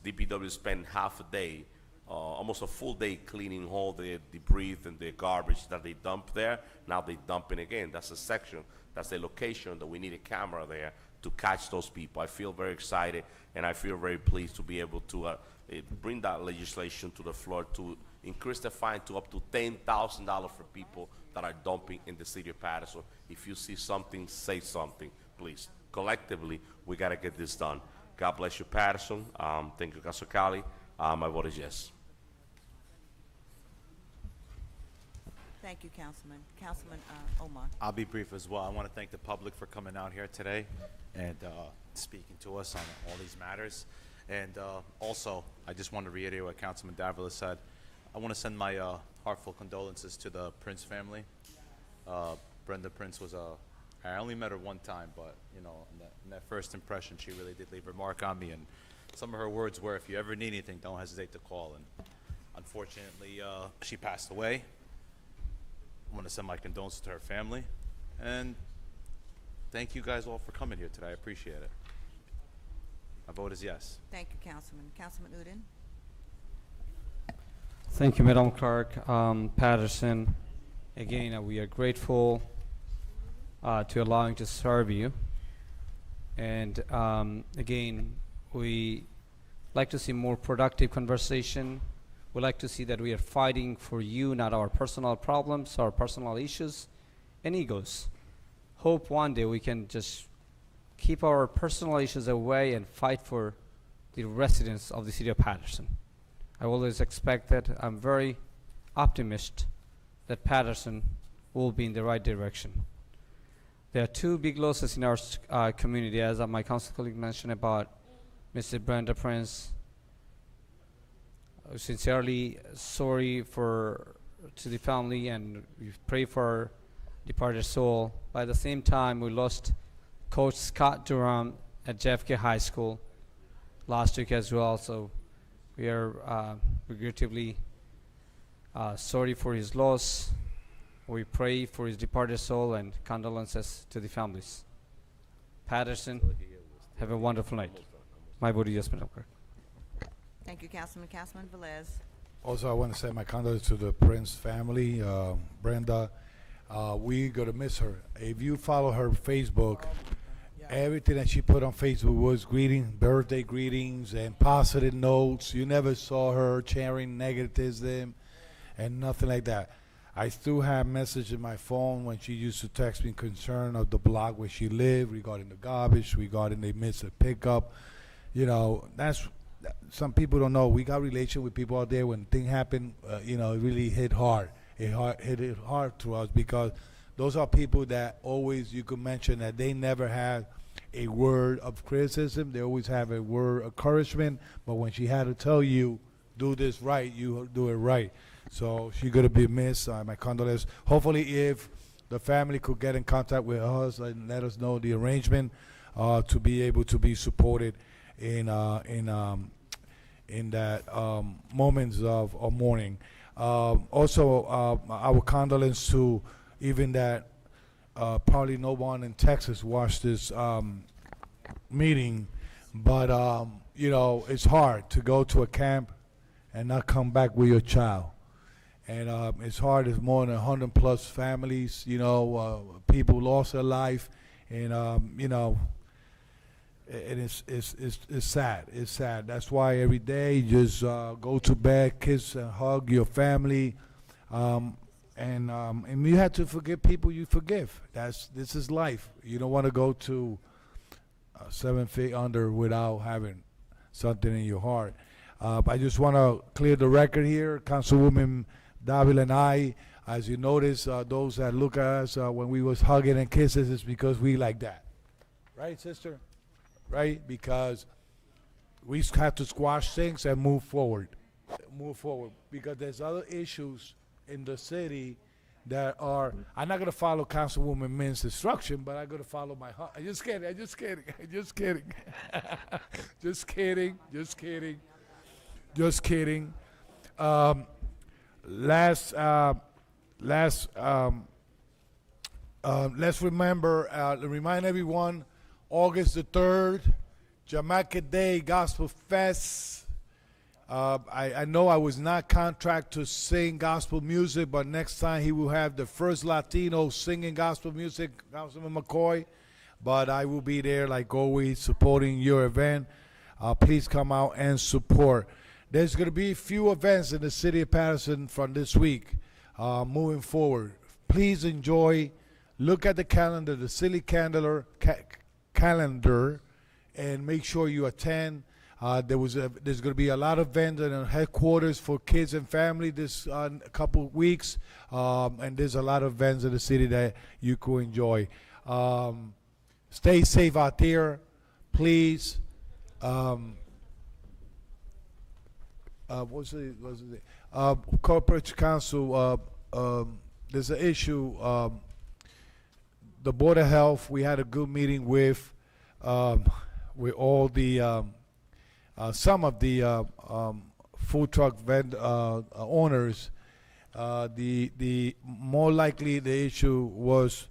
DPW spend half a day, almost a full day cleaning all the debris and the garbage that they dump there. Now they dumping again. That's a section, that's a location that we need a camera there to catch those people. I feel very excited, and I feel very pleased to be able to bring that legislation to the floor to increase the fine to up to $10,000 for people that are dumping in the city of Paterson. If you see something, say something, please. Collectively, we got to get this done. God bless you, Paterson. Thank you, Councilor Cali. My vote is yes. Thank you, Councilman. Councilman Omar. I'll be brief as well. I want to thank the public for coming out here today and speaking to us on all these matters. And also, I just want to reiterate what Councilman Davila said. I want to send my heartfelt condolences to the Prince family. Brenda Prince was I only met her one time, but in that first impression, she really did leave a mark on me. And some of her words were, "If you ever need anything, don't hesitate to call." And unfortunately, she passed away. I want to send my condolences to her family, and thank you guys all for coming here today. I appreciate it. My vote is yes. Thank you, Councilman. Councilman Udine. Thank you, Madam Clerk. Paterson, again, we are grateful to allowing to serve you. And again, we like to see more productive conversation. We like to see that we are fighting for you, not our personal problems, our personal issues and egos. Hope one day we can just keep our personal issues away and fight for the residents of the city of Paterson. I always expect that. I'm very optimistic that Paterson will be in the right direction. There are two big losses in our community, as my council colleague mentioned about Mr. Brenda Prince. Sincerely sorry to the family, and we pray for her departed soul. But at the same time, we lost Coach Scott Durham at JFK High School last week as well. So we are regrettably sorry for his loss. We pray for his departed soul and condolences to the families. Paterson, have a wonderful night. My vote is yes, Madam Clerk. Thank you, Councilman. Councilman Velez. Also, I want to say my condolences to the Prince family, Brenda. We gonna miss her. If you follow her Facebook, everything that she put on Facebook was birthday greetings and positive notes. You never saw her sharing negativism and nothing like that. I still have message in my phone when she used to text me concern of the block where she lived regarding the garbage, regarding they missed a pickup. You know, some people don't know. We got relation with people out there. When thing happen, it really hit hard. It hit hard to us because those are people that always you could mention that they never had a word of criticism. They always have a word of encouragement. But when she had to tell you, do this right, you do it right. So she's going to be missed. My condolences. Hopefully, if the family could get in contact with us and let us know the arrangement to be able to be supported in that moments of mourning. Also, our condolence to even that probably no one in Texas watched this meeting, but it's hard to go to a camp and not come back with your child. And it's hard. It's more than 100+ families. People lost their life, and it's sad. It's sad. That's why every day just go to bed, kiss and hug your family, and you have to forgive people you forgive. This is life. You don't want to go to 7 feet under without having something in your heart. I just want to clear the record here, Councilwoman Davila and I. As you notice, those that look at us when we was hugging and kisses, it's because we like that, right, sister? Right? Because we have to squash things and move forward. Because there's other issues in the city that are. I'm not gonna follow Councilwoman Min's instruction, but I'm gonna follow my heart. Just kidding. Just kidding. Just kidding. Let's remember. Remind everyone. August the 3rd, Jamaica Day Gospel Fest. I know I was not contracted to sing gospel music, but next time he will have the first Latino singing gospel music, Councilman McCoy. But I will be there like always supporting your event. Please come out and support. There's going to be a few events in the city of Paterson from this week moving forward. Please enjoy. Look at the calendar, the city calendar, and make sure you attend. There's going to be a lot of events and headquarters for kids and family this couple of weeks, and there's a lot of events in the city that you could enjoy. Stay safe out there, please. Corporate Council, there's an issue. The Board of Health, we had a good meeting with all the some of the food truck owners. The more likely the issue was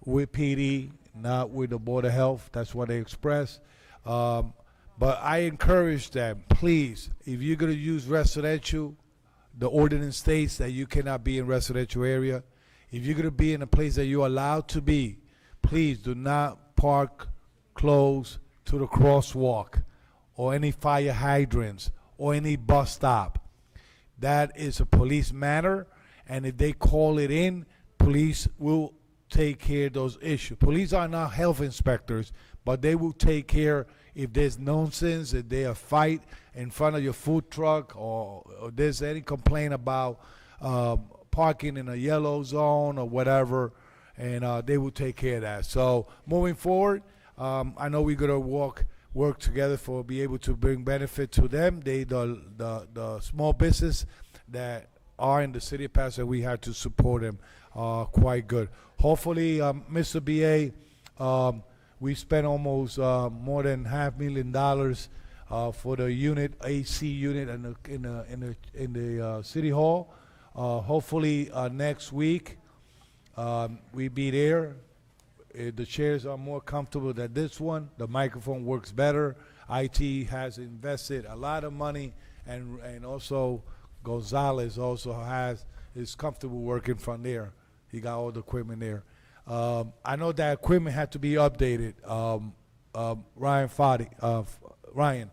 with PD, not with the Board of Health. That's what they expressed. But I encourage them, please, if you're going to use residential, the ordinance states that you cannot be in residential area. If you're going to be in a place that you're allowed to be, please do not park close to the crosswalk or any fire hydrants or any bus stop. That is a police matter, and if they call it in, police will take care of those issues. Police are not health inspectors, but they will take care if there's nonsense, if there's a fight in front of your food truck, or there's any complaint about parking in a yellow zone or whatever. and they will take care of that. So moving forward, I know we're gonna work together for be able to bring benefit to them. The small business that are in the city of Paterson, we had to support them quite good. Hopefully, Mr. BA, we spent almost more than $500,000 for the unit, AC unit, in the city hall. Hopefully next week we be there. The chairs are more comfortable than this one. The microphone works better. IT has invested a lot of money, and also Gonzalez also is comfortable working from there. He got all the equipment there. I know that equipment had to be updated. Ryan,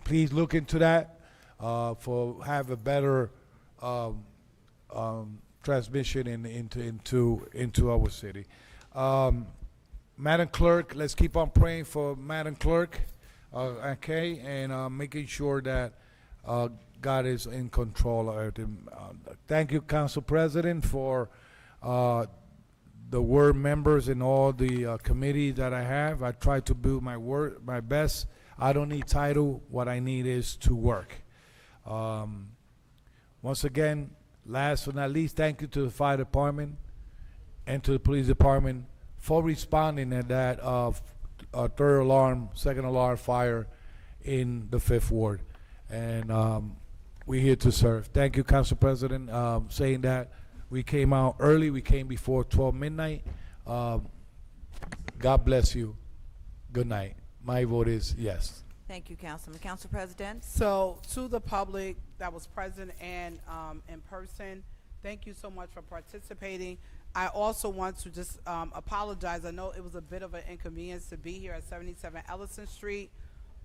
please look into that for have a better transmission into our city. Madam Clerk, let's keep on praying for Madam Clerk, okay, and making sure that God is in control of everything. Thank you, Council President, for the ward members and all the committees that I have. I try to do my best. I don't need title. What I need is to work. Once again, last but not least, thank you to the fire department and to the police department for responding at that third alarm, second alarm fire in the 5th Ward. And we're here to serve. Thank you, Council President, saying that we came out early. We came before 12 midnight. God bless you. Good night. My vote is yes. Thank you, Councilman. Council President? So to the public that was present and in person, thank you so much for participating. I also want to just apologize. I know it was a bit of an inconvenience to be here at 77 Ellison Street,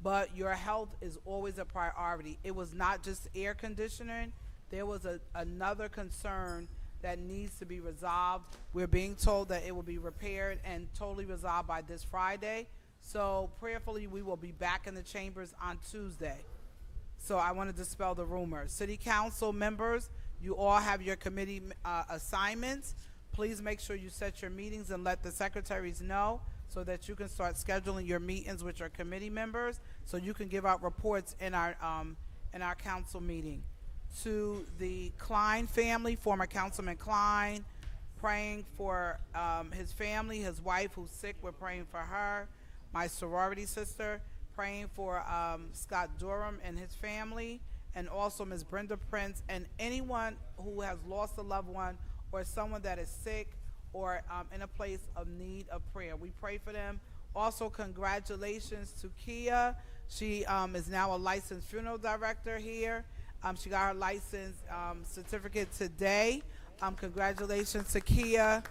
but your health is always a priority. It was not just air conditioning. There was another concern that needs to be resolved. We're being told that it will be repaired and totally resolved by this Friday. So prayerfully, we will be back in the chambers on Tuesday. So I want to dispel the rumor. City Council members, you all have your committee assignments. Please make sure you set your meetings and let the secretaries know so that you can start scheduling your meetings with your committee members so you can give out reports in our council meeting. To the Klein family, former Councilman Klein, praying for his family, his wife who's sick, we're praying for her. My sorority sister, praying for Scott Durham and his family, and also Ms. Brenda Prince, and anyone who has lost a loved one or someone that is sick or in a place of need of prayer. We pray for them. Also, congratulations to Kia. She is now a licensed funeral director here. She got her license certificate today. Congratulations to Kia.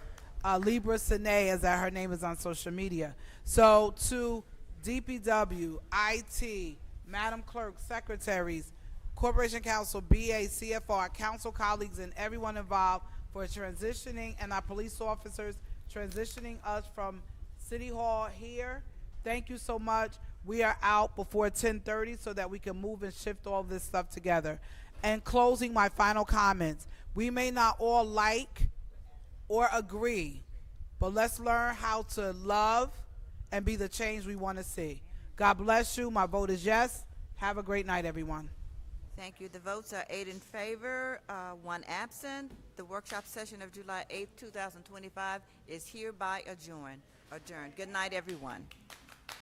Libra Sine, as her name is on social media. So to DPW, IT, Madam Clerk, secretaries, Corporation Council, BA, CFR, council colleagues, and everyone involved for transitioning, and our police officers transitioning us from City Hall here. Thank you so much. We are out before 10:30 so that we can move and shift all this stuff together. And closing, my final comments. We may not all like or agree, but let's learn how to love and be the change we want to see. God bless you. My vote is yes. Have a great night, everyone. Thank you. The votes are 8 in favor, 1 absent. The workshop session of July 8, 2025 is hereby adjourned. Good night, everyone.